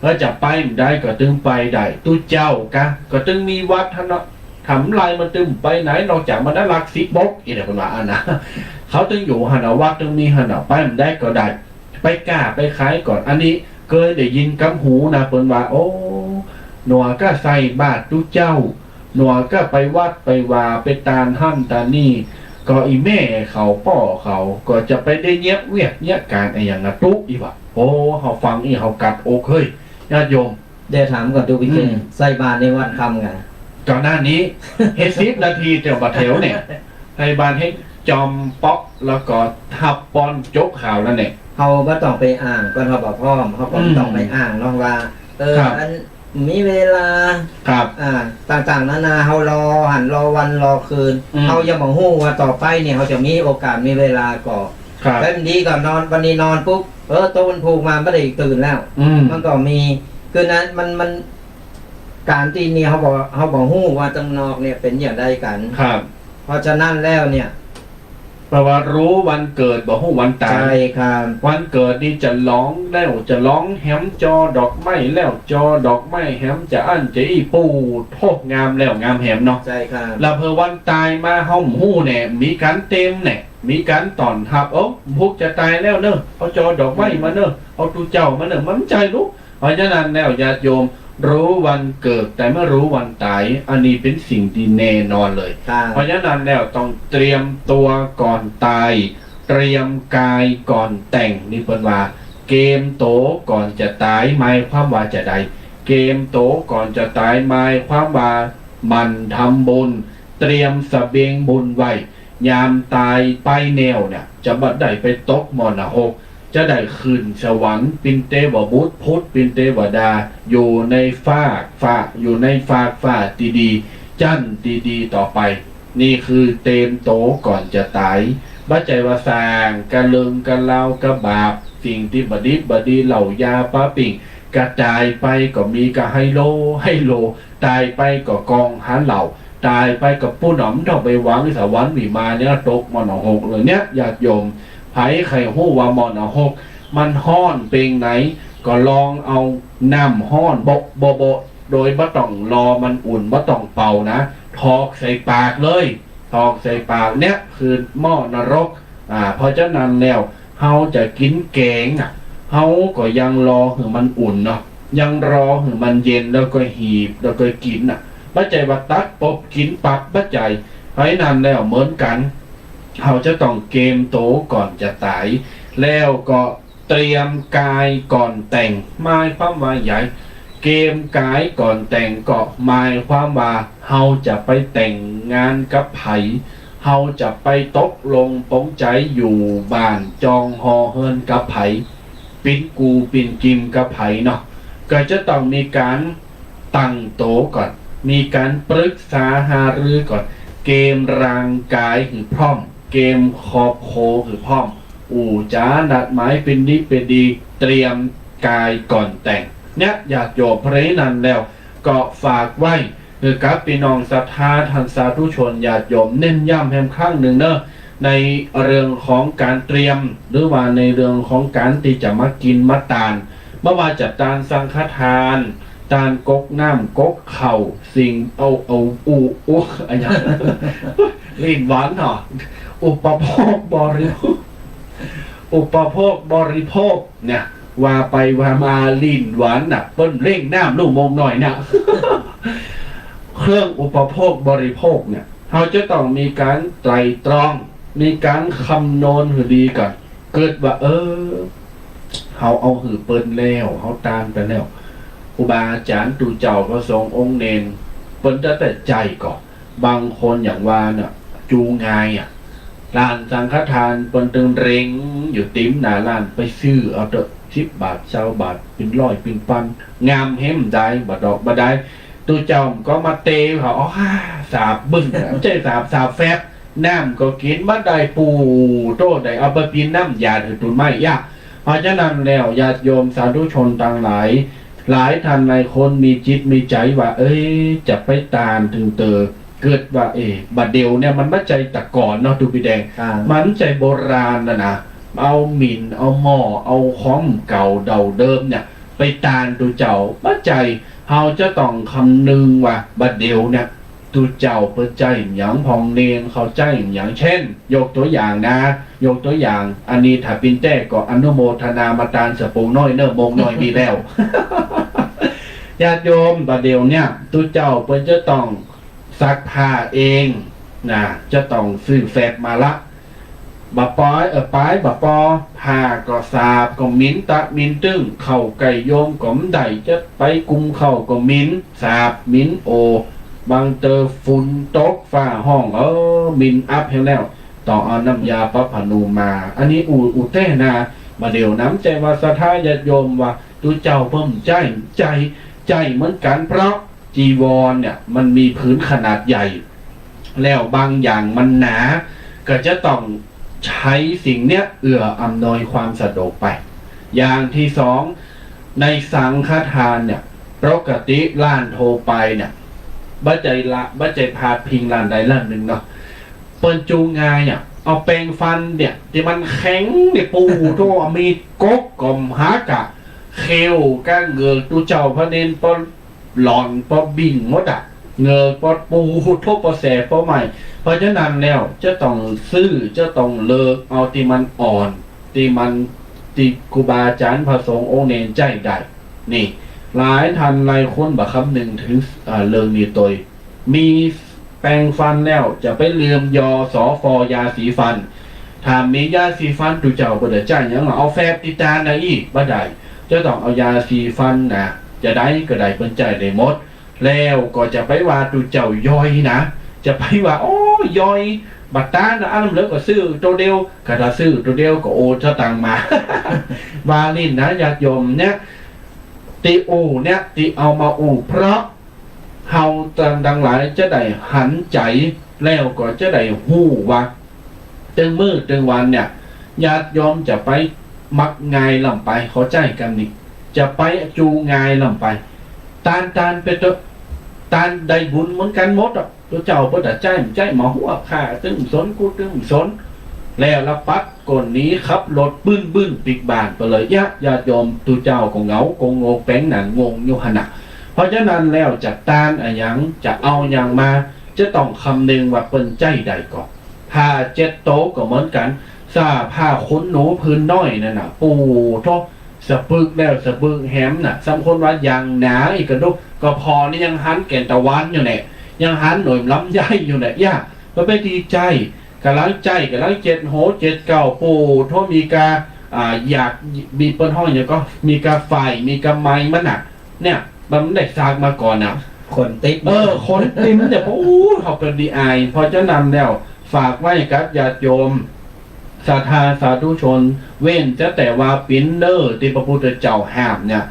แล้วจะไปได้ก็ถึงไปได้ตู้เจ้ากะก็ถึงมีวัดท่านเนาะทำไรมันถึงไปไหนนอกจากมันได้รักสิบบกอีกแล้วคนว่านะเขาถึงอยู่หันวัดถึงมีหันไปมันได้ก็ได้ไปกล้าไปขายก่อนอันนี้เคยได้ยินกำหูนะเพิ่นว่าโอ้หนัวก็ใส่บาตรตู้เจ้าหนัวก็ไปวัดไปว่าไปตานหั่นตานี่ก็อีแม่เขาพ่อเขาก็จะไปได้เนี้ยเวียกเนี้ยการไอ้อย่างนั้นตุ๊อีวะโอ้เขาฟังอีเขากัดโอเคยญาติโยมเดี๋ยวถามก่อนดูพี่เก่งใส่บาตรในวัดคำไงก่อนหน้านี้เฮ10 นาทีเดี๋ยวบัดเถวเนี่ยใส่บาตรให้จอมป๊อกแล้วก็ทับปอนจกข่าวแล้วเนี่ยเขาก็ต้องไปอ่างก็เขาบอกพ่อเขาก็ต้องไปอ่างน้องว่าอันมีเวลาครับต่างๆนานาเขารอหันรอวันรอคืนเขายังบอกฮู้ว่าต่อไปเนี่ยเขาจะมีโอกาสมีเวลาก่อแล้วดีก่อนนอนวันนี้นอนปุ๊บโตมันผูกมาไม่ได้ตื่นแล้วมันก็มีคือนั้นมันการที่นี่เขาบอกฮู้ว่าจังนอกเนี่ยเป็นอย่างใดกันครับเพราะฉะนั้นแล้วเนี่ยเพราะว่ารู้วันเกิดบอกฮู้วันตายใช่ครับวันเกิดนี่จะร้องแล้วจะร้องแฮมจอดอกไม้แล้วจอดอกไม้แฮมจะอั้นจะอีปูโทษงามแล้วงามแฮมเนาะใช่ครับแล้วพอวันตายมาเฮาฮู้เนี่ยมีการเต็มเนี่ยมีการตอนทับพวกจะตายแล้วเนอะเอาจอดอกไม้มาเนอะเอาตูเจ้ามาเนอะมันใจรู้เพราะฉะนั้นแล้วญาติโยมรู้วันเกิดแต่ไม่รู้วันตายอันนี้เป็นสิ่งที่แน่นอนเลยเพราะฉะนั้นแล้วต้องเตรียมตัวก่อนตายเตรียมกายก่อนแต่งนี่เป็นว่าเกมโตก่อนจะตายหมายความว่าจะใดเกมโตก่อนจะตายหมายความว่ามันทำบุญเตรียมเสบียงบุญไว้ยามตายไปแนวเนี่ยจะบัดได้ไปตกมรณะจะได้ขึ้นสวรรค์ปินเตวบุตรพุทธปินเทวดาอยู่ในฟ้าอยู่ในฟ้าดีๆจั่นดีๆต่อไปนี่คือเต็มโตก่อนจะตายบัจจัยว่าสร้างกะลึงกะเล่ากะบาปสิ่งที่บดีเหล่ายาป้าปิ่งกระจายไปก็มีกะไฮโลตายไปก็กองหาเหล่าตายไปกับผู้หนอมต้องไปหวังสวรรค์วิมานเนี่ยตกมรณะเลยเนี่ยญาติโยมไผไข่หู้ว่ามรณะมันห้อนเป็นไหนก็ลองเอาน้ำห้อนโบ โดยบ่ต้องรอมันอุ่นบ่ต้องเป่านะทอกใส่ปากเลยทอกใส่ปากเนี่ยคือหม้อนรกเพราะฉะนั้นแล้วเฮาจะกินแกงเฮาก็ยังรอให้มันอุ่นเนาะยังรอให้มันเย็นแล้วก็หีบแล้วก็กินปัจจัยว่าตักปบกินปับปัจจัยเพราะนั้นแล้วเหมือนกันเขาจะต้องเกมโตก่อนจะตายแล้วก็เตรียมกายก่อนแต่งหมายความว่าใหญ่เกมกายก่อนแต่งก็หมายความว่าเฮาจะไปแต่งงานกับไผเฮาจะไปตกลงปงใจอยู่บ้านจองหอเฮินกับไผปิ้นกูปิ้นกิมกับไผเนาะก็จะต้องมีการตั้งโตก่อนมีการปรึกษาหารือก่อนเกมร่างกายคือพร้อมเกมครอบโคคือพร้อมจ้านัดหมายเป็นดีเป็นดีเตรียมกายก่อนแต่งเนี่ยอยากโยบพระนั้นแล้วก็ฝากไว้คือกับพี่น้องศรัทธาท่านสาธุชนญาติโยมเน้นย้ำแห่งครั้งหนึ่งเนอะในเรื่องของการเตรียมหรือว่าในเรื่องของการที่จะมากินมาทานเมื่อว่าจะทานสังฆทานทานกกน้ำกกเข่าสิ่งเอาอะไรอย่างลิ้นหวานเนาะอุปโภคบริโภคเนี่ยว่าไปว่ามาลิ้นหวานเปิ้นเร่งน้ำลูกมงหน่อยเครื่องอุปโภคบริโภคเนี่ยเขาจะต้องมีการไตร่ตรองมีการคำนวณให้ดีก่อนเกิดว่าเขาเอาหือเปิ้นแล้วเขาตามไปแล้วครูบาอาจารย์ตู่เจ้าพระสงฆ์องค์เนนเปิ้นจะแต่ใจก่อนบางคนอย่างว่าเนี่ยจูงายร้านสังฆทานเปิ้นตึงเร่งอยู่ติ้มหน้าร้านไปซื้อเอาเถอะ10 บาท20 บาทเป็นร้อยเป็นพันงามเห็มได้บ่ดอกบ่ได้ตู่เจ้าก็มาเตะเขาสาบบึ้งไม่ใช่สาบแฟบน้ำก็กินมาได้ปูโตได้เอาไปกินน้ำยาถือตุนไม่ยากเพราะฉะนั้นแล้วญาติโยมสาธุชนต่างหลายท่านหลายคนมีจิตมีใจว่าจะไปตามถึงเตอเกิดว่าบัดเดียวเนี่ยมันไม่ใจตะก่อนเนาะดูพี่แดงมันใจโบราณนะเอาหมิ่นเอาหม้อเอาค้อมเก่าเดาเดิมเนี่ยไปตามดูเจ้าบัดใจเราจะต้องคำนึงว่าบัดเดียวเนี่ยตูเจ้าเปิดใจอย่างพองเนนเข้าใจอย่างเช่นยกตัวอย่างยกตัวอย่างอันนี้ถ้าปินแต้ก็อนุโมทนามาตานสปูน้อยเนอมงน้อยมีแล้ว ญาติโยมบัดเดียวเนี่ยตูเจ้าเปิดจะต้องซักผ้าเองจะต้องซื้อแฟบมาละบะปอยปายบะปอผ้าก็สาบก็มิ้นตะมิ้นตึ้งเข่าไก่โยมก็มได้จะไปกุมเข่าก็มิ้นสาบมิ้นโอบางเตอฝุ่นตกฝ้าห้องมินอัพให้แล้วต่อเอาน้ำยาปะพนูมาอันนี้อูเต้นามาเดี๋ยวน้ำใจว่าสถาญาติโยมว่าดูเจ้าเพิ่มใจเหมือนกันเพราะจีวรเนี่ยมันมีพื้นขนาดใหญ่แล้วบางอย่างมันหนาก็จะต้องใช้สิ่งเนี้ยอำนวยความสะดวกไปอย่างที่สองในสังฆทานเนี่ยปกติล้านโทรไปเนี่ยบัจใจพาพิงร้านใดร้านหนึ่งเนาะเปิ้นจูงายเอาแปรงฟันเนี่ยที่มันแข็งเนี่ยปูโตมีกกกลมหากะเขียวก้างเงือกตูเจ้าพระเนนปอนหลอนปอบิ่งมดเงือกปอปูทุบปอแสปอใหม่เพราะฉะนั้นแล้วจะต้องซื้อจะต้องเลิกเอาที่มันอ่อนที่ครูบาอาจารย์พระสงฆ์องค์เนนใจได้นี่หลายท่านหลายคนบักคำหนึ่งถึงเรื่องนี้ตัวมีแปรงฟันแล้วจะไปเลื่อมยอสอฟอยาสีฟันถ้ามียาสีฟันดูเจ้าบ่ได้ใจยังเอาแฟบติดตานะบ่ได้จะต้องเอายาสีฟันจะได้ก็ได้เป็นใจได้หมดแล้วก็จะไปว่าดูเจ้าย่อยจะไปว่าย่อยบัตรตาอันนั้นแล้วก็ซื้อตัวเดียวก็ถ้าซื้อตัวเดียวก็โอจะตังมา วาลินญาติโยมเนี่ยตีเนี่ยตีเอามาเพราะเฮาดังหลายจะได้หันใจแล้วก็จะได้หู้ว่าตึงมือตึงวันเนี่ยญาติโยมจะไปมักงายลำไปเขาใจกันนี่จะไปจูงายลำไปตานเป็นตัวตานได้บุญเหมือนกันหมดตัวเจ้าเปิดใจหมอหัวข่าตึงสนกูตึงสนแล้วละปัดก่อนนี้ครับรถบึ้นปิกบานไปเลยญาติโยมตัวเจ้าของเหงาโกงโงแป้งหนังงงโยหนะเพ ราะฉะนั้นแล้วจะต้านอะหยังจะเอาอย่างมาจะต้องคำนึงว่าเปิ้นใจใดก่อนผ้าเจ็ดโต๊ะก็เหมือนกันซาผ้าขนหนูพื้นน้อยนั่นน่ะปูทบสะปึกแล้วสะปึกแฮมน่ะสำคนว่าอย่างหนาอีกกระดุกก็พอนี่ยังหันแก่นตะวันอยู่เนี่ยยังหันหน่วยล้ำใหญ่อยู่เนี่ยย่าก็ไปดีใจกำลังใจกำลังเจ็ดโหเจ็ดเก่าปูทบมีกาอยากมีเปิ้นห้องอย่างก็มีกาไฟมีกาไม้มันน่ะเนี่ยมันได้สร้างมาก่อนนะคนติ๊บคนติ๊มเนี่ยโอ้เขาเป็นดีไอพอจะนำแล้วฝากไว้กับญาติโยมศรัทธาสาธุชนเว้นจะแต่ว่าปิ้นเนอร์ที่พระพุทธเจ้าห้ามเนี่ย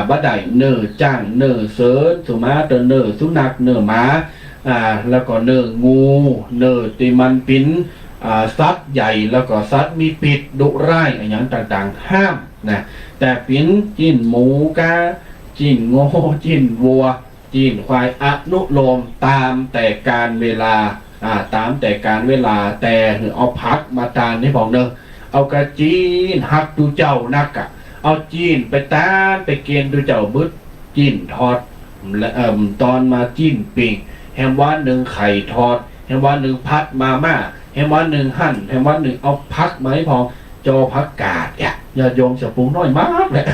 บัดใดเนอร์จ้างเนอร์เสิร์สุมาเตเนอร์สุนัขเนอร์หมาแล้วก็เนอร์งูเนอร์ที่มันปิ้นสัตว์ใหญ่แล้วก็สัตว์มีพิษดุร้ายอะไรอย่างต่างๆห้ามนะแต่ปิ้นจิ้นหมูกาจิ้นโง่จิ้นวัวจิ้นควายอนุโลมตามแต่การเวลาตามแต่การเวลาแต่เอาพักมาตานนี่บอกเนอะเอากระจีนหักดูเจ้านักอะเอาจีนไปตานไปเกณฑ์ดูเจ้าบึดจีนทอดตอนมาจีนปีกแฮมว่าหนึ่งไข่ทอดแฮมว่าหนึ่งพัดมาม่าแฮมว่าหนึ่งหั่นแฮมว่าหนึ่งเอาพักมาให้พอจอพักกาดเนี่ยอย่าโยมจะปรุงน้อยมากเลย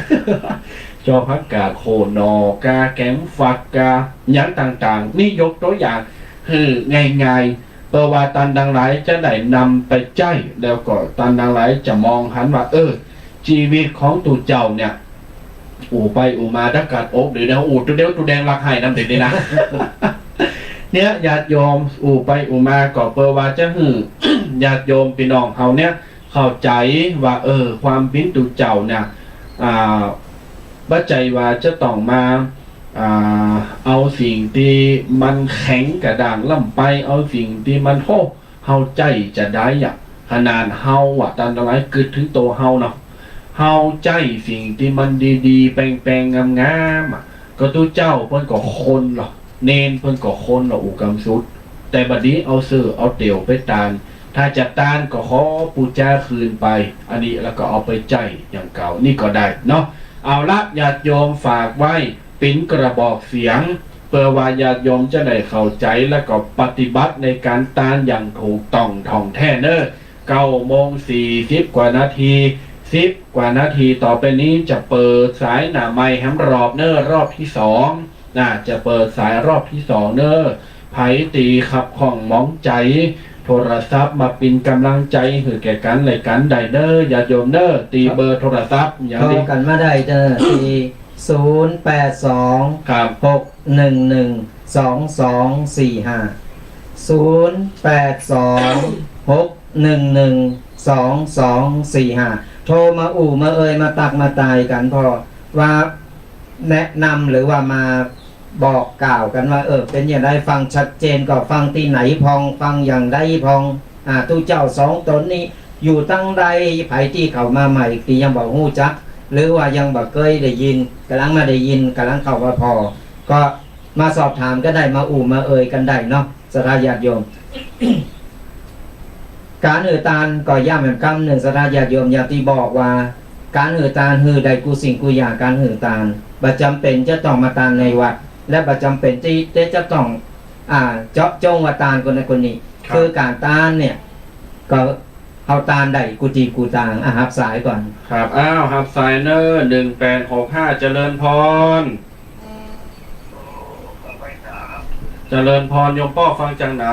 จอพักกาดโคนอกาแกงฝักกาอย่างต่างๆนี่ยกตัวอย่างคือง่ายๆเปรว่าตันดังหลายจะได้นำไปใจแล้วก็ตันดังหลายจะมองหันว่าชีวิตของตูเจ้าเนี่ยอูไปอูมาดักกัดอกหรือนะอูตัวเดียวตัวแดงรักให้น้ำเด็ดเลยนะ เนี่ยญาติโยมอูไปอูมาก็เปรว่าจะหือ ญาติโยมพี่น้องเขาเนี่ยเข้าใจว่าความปิ้นตูเจ้าเนี่ยบัจใจว่าจะต้องมาเอาสิ่งที่มันแข็งกระด่างล่ำไปเอาสิ่งที่มันเฮาใจจะได้อย่างขนาดเฮาตอนอะไรเกิดถึงตัวเฮาเนาะเฮาใจสิ่งที่มันดีๆแปลงๆงามๆก็ตัวเจ้าเพิ่นก็คนหรอเนนเพิ่นก็คนหรออุกำสุดแต่บัดนี้เอาเสือเอาเตี่ยวไปตานถ้าจะตานก็ขอปูจ้าคืนไปอันนี้แล้วก็เอาไปใจอย่างเก่านี่ก็ได้เนาะเอาละญาติโยมฝากไว้ปิ้นกระบอกเสียงเพื่อว่าญาติโยมจะได้เข้าใจและก็ปฏิบัติในการตานอย่างถูกต้องท่องแท้เนอ9:40 กว่านาที10 กว่านาทีต่อไปนี้จะเปิดสายหน้าไมค์แฮมรอบรอบที่2จะเปิดสายรอบที่2ไผตีขับของมองใจโทรศัพท์มาเป็นกำลังใจหือแก่กันรายการใดญาติโยมตีเบอร์โทรศัพท์อย่างนี้กันมาได้ที่082ครับ6112245 โทรมามามาตักมาตายกันพอว่าแนะนำหรือว่ามาบอกกล่าวกันว่าเป็นอย่างไรฟังชัดเจนก็ฟังที่ไหนพองฟังอย่างใดพองตู้เจ้า2 ตนนี้อยู่ตั้งใดไผที่เข้ามาใหม่ที่ยังบอกฮู้จักหรือว่ายังบอกเคยได้ยินกำลังมาได้ยินกำลังเข้ามาพอก็มาสอบถามก็ได้มามากันได้เนาะศรัทธาญาติโยม การตานก็ย่ำเหมือนกันหนึ่งศรัทธาญาติโยมอย่างที่บอกว่าการตานใดกูสิ่งกูอย่างการตานประจำเป็นจะต้องมาตานในวัดและประจำเป็นที่จะต้องเจาะจงว่าตานคนในคนนี้คือการตานเนี่ยก็เอาตานใดกูจีกูตางหับสายก่อนครับหับสาย1865เจริญพรเจริญพรโยมป้อฟังจากไหน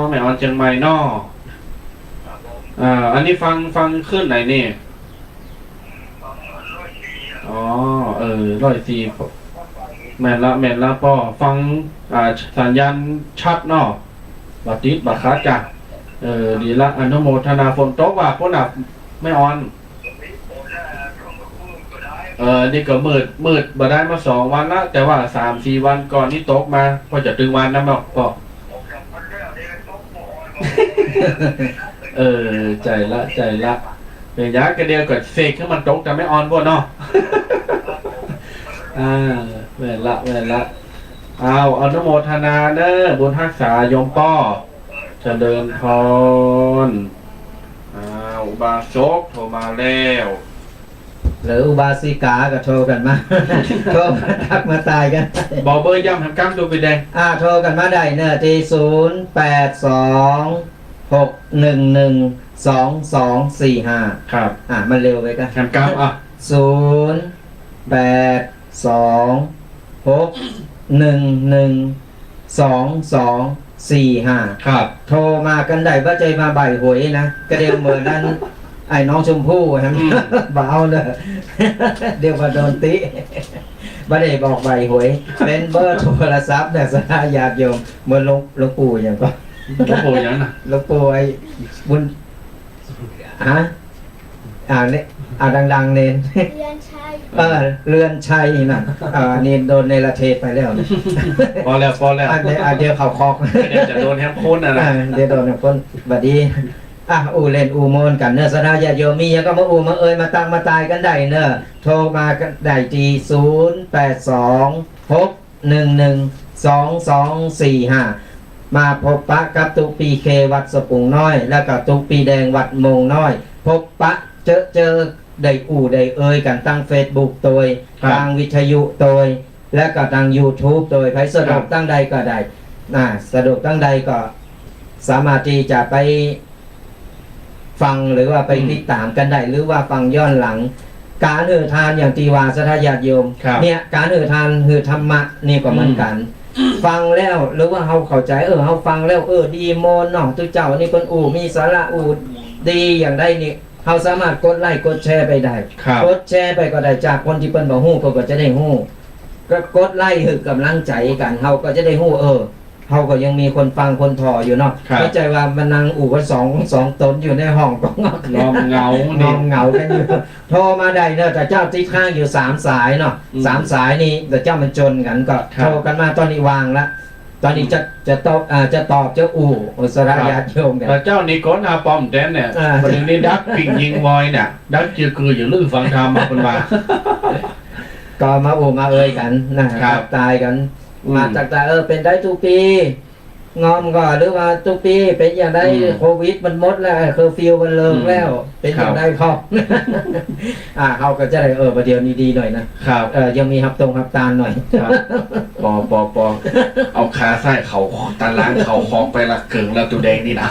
แม่ออนเชียงใหม่นออันนี้ฟังขึ้นไหนนี่104แม่นละป้อฟังสัญญาณชัดเนาะบัดติดบัดคัดจ้ะดีละอนุโมทนาฝนตกว่าพวกน่ะไม่ออนนี่ก็มืดบ่ได้มา2 วันละแต่ว่า 3-4 วันก่อนนี่ตกมาพอจะถึงวันนั้นบอกป้อใจละเป็นยักษ์กระเดียวกับเสกให้มันตกแต่ไม่ออนบ่เนาะแม่ละอนุโมทนาบุญรักษาโยมป้อเจริญพรบาศกโทรมาแล้ว หรืออุบาสิกาก็โทรกันมา โทรมาทักมาตายกัน บอกเบอร์ย่ำทำกล้ามดูไปแดง โทรกันมาได้เนอะที่0826112245ครับ มันเร็วไปกัน ทำกล้ามอ่ะ 0826112245ครับ โทรมากันได้ว่าใจมาใบหวยนะก็เดียวเหมือนนั้น ไอ้น้องชมพู่ฮะ เบาเลย เดี๋ยวมาโดนติบ่ได้บอกใบหวย เป็นเบอร์โทรศัพท์เนี่ยสนาญาติโยมเหมือนหลวงปู่อย่างก็ หลวงปู่ยังน่ะ หลวงปู่ไอ้บุญเนี่ยดังๆเนน เรียนชัย เรือนชัยน่ะนี่โดนในละเทศไปแล้วนะ พอแล้วเดี๋ยวเขาคอก เดี๋ยวจะโดนแฮมโคนนะ เดี๋ยวโดนคนบัดดีอูเล่นอูโมนกันเนอะสนาญาติโยมมียังก็มาอูมาเอ่ยมาตั้งมาตายกันได้เนอะโทรมากันได้ที่0826112245มาพบปะกับตุปีเควัดสปุงน้อย แล้วก็ตุปีแดงวัดมงน้อย พบปะเจอได้อูได้เอ่ยกันตั้ง Facebook โดยทางวิทยุโดยและก็ทาง YouTube โดยใครสะดวกตั้งใดก็ได้สะดวกตั้งใดก็สามารถที่จะไปฟังหรือว่าไปติดตามกันได้หรือว่าฟังย้อนหลัง การหือทานอย่างตีวาสทายาติโยมเนี่ยการหือทานหือธรรมะนี่ก็เหมือนกัน ฟังแล้วหรือว่าเฮาเข้าใจเฮาฟังแล้วดีโมนเนาะตุเจ้านี่เพิ่นมีสาระดีอย่างใดนี่เฮาสามารถกดไลค์กดแชร์ไปได้กดแชร์ไปก็ได้จากคนที่เพิ่นบ่ฮู้เขาก็จะได้ฮู้ก็กดไลค์คือกำลังใจกันเฮาก็จะได้ฮู้เขาก็ยังมีคนฟังคนถออยู่เนาะเข้าใจว่ามันนั่งกันสองตนอยู่ในห้องก็งอเงากันอยู่ โทรมาได้เนอะแต่เจ้าติดข้างอยู่3สายเนาะ3สายนี่แต่เจ้ามันจนกันก็โทรกันมาตอนนี้วางละตอนนี้จะตอบเจ้าสระญาติโยมกันแต่เจ้านี่ก้นอาปอมแดนเนี่ยประเด็นนี้ดักปิ่งยิงวอยเนี่ยดักจือคืออยู่ลื่นฟังธรรมมาเป็นมาก็มามาเอ่ยกันนะครับตายกันมาจากตาเป็นได้ทุกปีงอมก็หรือว่าทุกปีเป็นอย่างได้โควิดมันหมดแล้วเคอร์ฟิวมันเลิกแล้วเป็นอย่างได้พอเขาก็จะได้ประเดี๋ยวนี้ดีหน่อยนะครับยังมีฮับตาลหน่อยปอเอาขาใส่เขาตาล้างเขาคอกไปละเกิงแล้วตัวแดงนี่นะ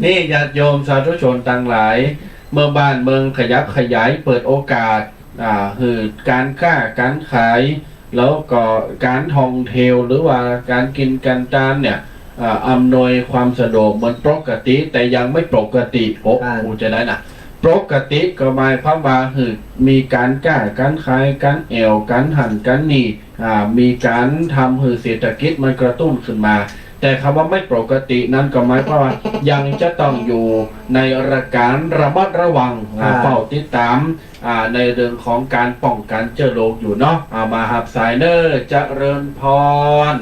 นี่ญาติโยมสาธุชนต่างหลายเมื่อบ้านเมืองขยับขยายเปิดโอกาสคือการค้าการขายแล้วก็การท่องเที่ยวหรือว่าการกินกันจานเนี่ยอำนวยความสะดวกเหมือนปกติแต่ยังไม่ปกติกูจะได้นะปกติก็หมายความว่าคือมีการก้าการขายการแอวการหั่นการนี่มีการทำคือเศรษฐกิจมันกระตุ้นขึ้นมาแต่คำว่าไม่ปกตินั้นก็หมายความว่ายังจะต้องอยู่ในการระมัดระวังเฝ้าติดตามในเรื่องของการป้องกันเชื้อโรคอยู่เนาะมาหับสายเนอร์เจริญพร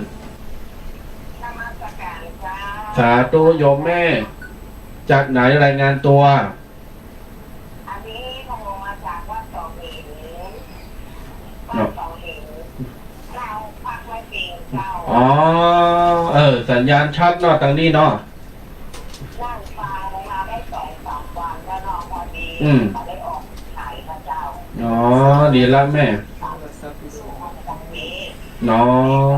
สาธุโยมแม่จากไหนรายงานตัวอันนี้ลงมาจากวัดสองเหงเราพักไว้ปีเราสัญญาณชัดเนาะทางนี้เนาะนั่งฟังมาได้2-3 วันแล้วนอนพอดีมาได้ออกขายพระเจ้าดีแล้วแม่เนาะ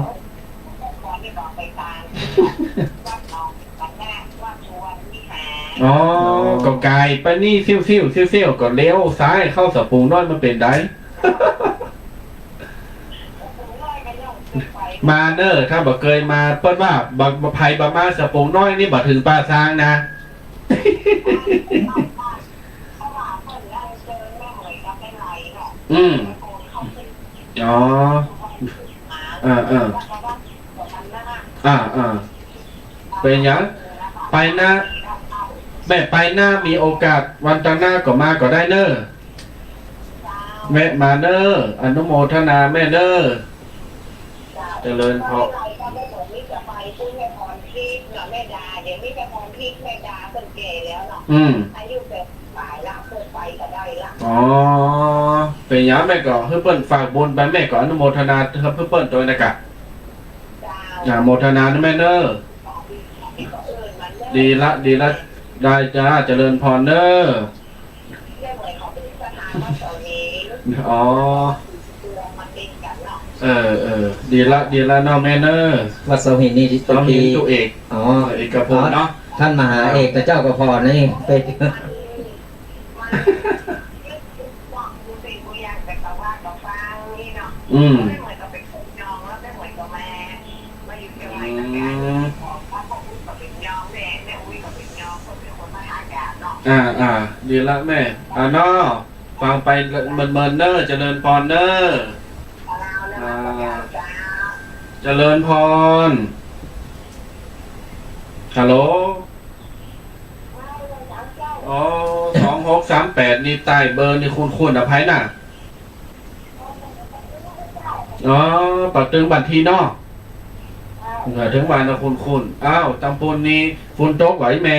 ตอนที่บอกไปตามวัดหนองวัดแม่วัดชวนวิหารก็ไกลไปนี่ซิ่วก็เลี้ยวซ้ายเข้าสะปูน้อยมันเป็นได้มาเนอร์ถ้าบอกเคยมาเปิ้ลว่าบักภัยบามาสะปูน้อยนี่บอกถึงป่าซางนะเป็นยังไปหน้าแม่ไปหน้ามีโอกาสวันต่างหน้าก็มาก็ได้เนอร์แม่มาเนอร์อนุโมทนาแม่เนอร์เจริญพรแม่ดาเดี๋ยวนี้จะพรพิกแม่ดาเป็นเกย์แล้วเนาะอายุแบบหลายละเพิ่นไปก็ได้ละเป็นยังแม่ก็เพิ่นฝากบุญไปแม่ก็อนุโมทนาเพิ่นตัวนะกะโมทนานะแม่เนอร์ดีละได้จ้าเจริญพรเนอร์ได้เหมือนเขาเป็นประธานวัดเสาเอง อ๋อ ตัวมันเองกันเนาะ ดีละเนาะแม่เนอร์ วัดเสาหินนี่ ต้องเห็นตัวเอก อ๋อ เอกพงศ์เนาะ ท่านมหาเอกเจ้าก็พอนี่ไป บอกดูสิกูอยากแต่กับว่ากับฟังนี่เนาะ อืม ไม่เหมือนกับเป็นคนยองแล้วไม่เหมือนกับแม่มาอยู่เชียงใหม่กับการของพระพุทธกับเป็นยองแม่อุ้ยกับเป็นยองก็เป็นคนมาหาการเนาะ ดีละแม่เนาะฟังไปเมินเนอร์เจริญพรเนอร์ แล้วแล้วจ้า เจริญพรฮัลโหลอ๋อ2638นี่ใต้เบอร์นี่คุณอภัยน่ะอ๋อปักตึงบัตรทีเนาะถึงบ้านนะคุณอ้าวตำบลนี้ฝุ่นตกไหวแม่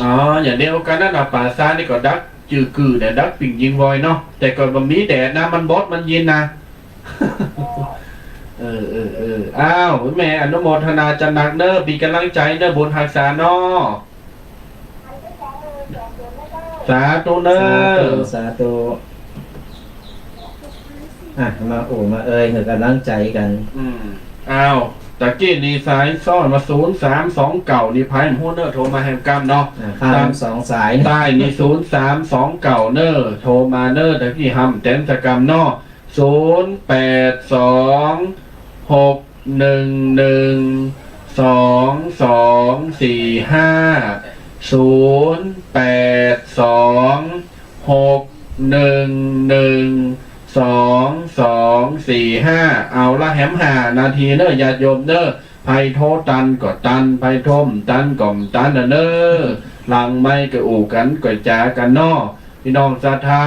อ๋ออย่างเดียวกันนั่นป่าซ่านี่ก็ดักจือกือแต่ดักปิ่งยิงวอยเนาะแต่ก่อนบะมีแดดนะมันบดมันเย็นนะอ้าวแม่อนุโมทนาจันนักเนอปีกำลังใจเนอบุญหักษาเนาะสาธุเนอ สาธุมามาเอ่ยกำลังใจกัน อ้าวตะกี้นี่สายซ่อนมา0329เก่านี่ไพ่หัวเนอโทรมาแห่งกรรมเนาะ ข้าม2 สาย ใต้นี่0329เก่าเนอโทรมาเนอตะกี้ทำเต็มตะกรรมเนาะ0828212245เอาละแหม5 นาทีเนอะญาติโยมเนอะไพโทตันก็ตันไพทมตันก่อมตันเนอะหลังไม่ก็อู่กันก็จากันเนอะพี่น้องศรัทธา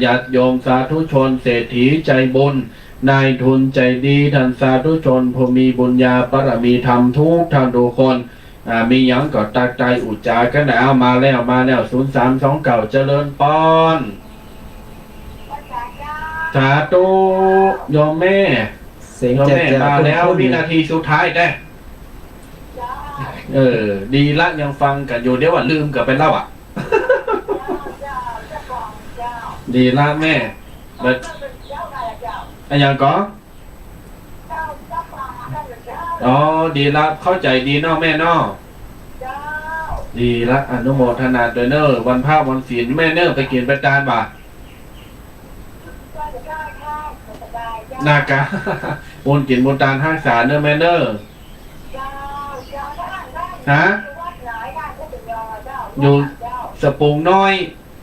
ญาติโยมสาธุชนเศรษฐีใจบุญนายทุนใจดีท่านสาธุชนผู้มีบุญญาบารมีธรรมทุกท่านทุกคนมีหยังก็ตักใจอุจจากันเอามาแล้ว0329เจริญปอนสาธุโยมแม่ เสียง โยม แจ๊ แม่ บ มาแล้ว ๆ วินาทีสุดท้ายได้ดีละยังฟังกันอยู่เดี๋ยวว่าลืมกับไปแล้วดีละแม่อันยังก็อ๋อดีละเข้าใจดีเนาะแม่เนาะดีละอนุโมทนาโดยเนอร์วันพระวันศีลแม่เนอร์ไปกินไปตานบ่านากะบุญกินบุญตานห้างสารเนอร์แม่เนอร์ฮะอยู่สปูงน้อย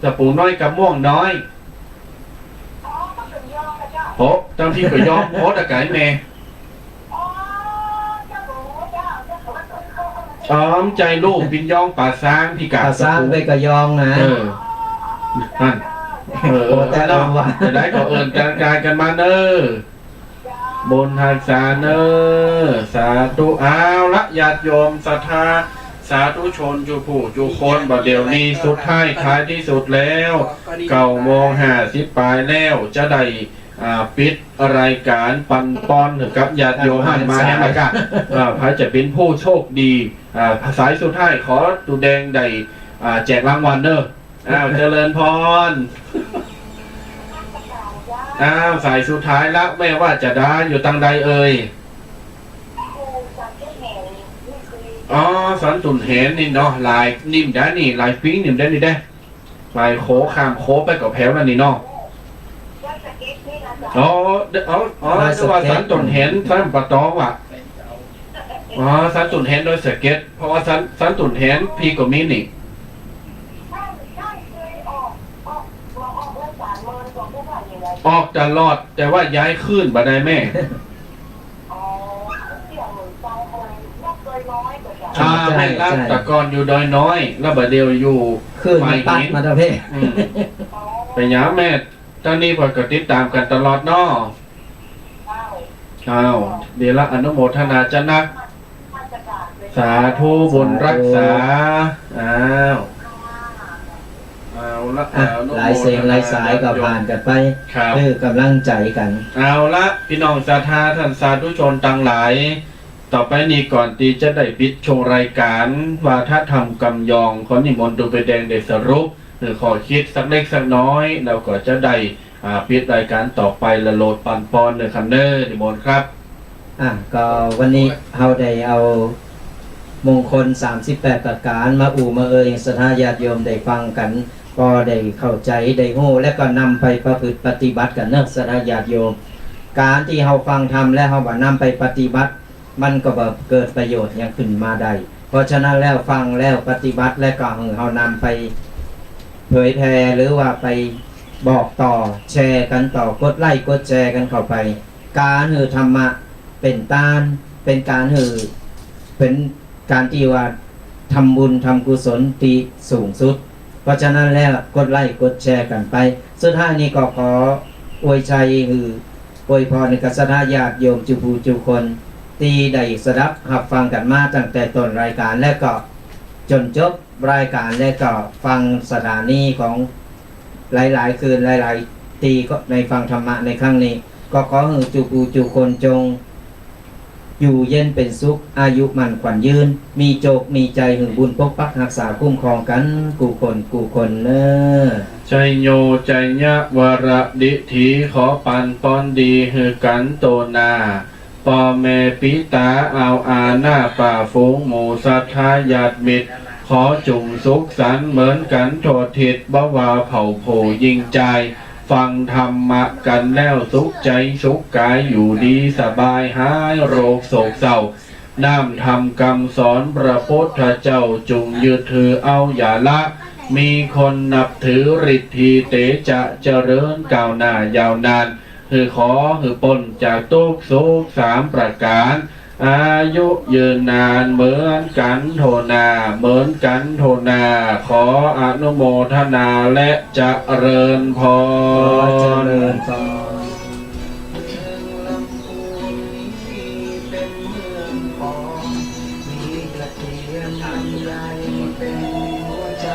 กับม่วงน้อยโหตั้งที่ก็ยอมโหตะไก่แม่ใจลูกบินย่องป่าซางพี่กา สร้างไปกระยองนะ นั่นแต่เราว่า จะได้ขอเอิญกายกันมาเนอบนทางสาเนอสาธุอ้าวละญาติโยมศรัทธาสาธุชนจูผู้จูคนบัดเดี๋ยวนี้สุดท้ายที่สุดแล้ว9:50ปลายแล้วจะได้ปิดรายการปันปอนกับญาติโยมมาแห่งอากาศพระจะเป็นผู้โชคดีสายสุดท้ายขอตูแดงได้แจกรางวัลเนอะเจริญพรสายสุดท้ายละแม่ว่าจะได้อยู่ตังใดเอ่ยสันตุนเห็นนี่เนาะลายนิ่มได้นี่ลายปิ้งนิ่มได้นี่ได้ลายโคข้ามโคไปกับแผวนั่นนี่เนาะจะว่าสันตุนเห็นสันปะตองว่ะสันตุนเห็นโดยสเก็ตเพราะว่าสันตุนเห็นพี่ก็มีนี่ออกตลอดแต่ว่าย้ายขึ้นบันไดแม่แม่รับตะกอนอยู่ดอยน้อยแล้วบัดเดียวอยู่ ขึ้นมาปัดมาตะเพ่ไปหยาแม่ตอนนี้พอก็ติดตามกันตลอดเนาะเดี๋ยวละอนุโมทนาจะนักสาธุบุญรักษาหลายเสียงหลายสายก็ผ่านกันไปคือกำลังใจกันเอาละพี่น้องศรัทธาท่านสาธุชนต่างหลายต่อไปนี้ก่อนที่จะได้ปิดโชว์รายการวาทธรรมกำยองขอนิมนต์ดูไปแดงได้สรุป หรือขอคิดสักเล็กสักน้อยเราก็จะได้ปิดรายการต่อไปละโหลดปันปอนเลยครับเนอร์นิมนต์ครับ ก็วันนี้เราได้เอามงคล38ประการมามาสถาญาติโยมได้ฟังกันก็ได้เข้าใจได้โง่และก็นำไปประพฤติปฏิบัติกันเนอะสถาญาติโยมการที่เราฟังธรรมและเราบ่นำไปปฏิบัติมันก็แบบเกิดประโยชน์อย่างขึ้นมาได้เพราะฉะนั้นแล้วฟังแล้วปฏิบัติและก็เรานำไปเผยแพร่หรือว่าไปบอกต่อแชร์กันต่อกดไลค์กดแชร์กันเข้าไปการธรรมะเป็นเป็นการเป็นการที่ว่าทำบุญทำกุศลที่สูงสุดเพราะฉะนั้นแล้วกดไลค์กดแชร์กันไปสุดท้ายนี้ก็ขออวยชัยอวยพรในกษัตริย์ญาติโยมจุบูจุคนที่ได้สดับหับฟังกันมาตั้งแต่ต้นรายการและก็จนจบรายการและก็ฟังสถานีของหลายๆคืนหลายๆตีก็ในฟังธรรมะในครั้งนี้ก็ขอให้จุบูจุคนจงอยู่เย็นเป็นสุขอายุมั่นขวัญยืนมีโจกมีใจหึงบุญปกปักรักษาคุ้มครองกันกูคนเนอใจโยใจยะวระดิถีขอปันปอนดีหือกันโตนาปอเมปิตาเอาอาหน้าป่าฝูงหมู่สัทธาญาติมิตรขอจุ่มสุขสันต์เหมือนกันโทษทิศบวาเผ่าโผยิ่งใจฟังธรรมะกันแล้วสุขใจสุขกายอยู่ดีสบายหายโรคโศกเศร้าน้ำทำคำสอนพระพุทธเจ้าจุงยึดถือเอาอย่าละมีคนนับถือฤทธิเตจะเจริญก้าวหน้ายาวนานคือขอคือปนจากทุกสุข3ประการอายุยืนนานเหมือนกันโทนาเหมือนกันโทนาขออนุโมทนาและเจริญพร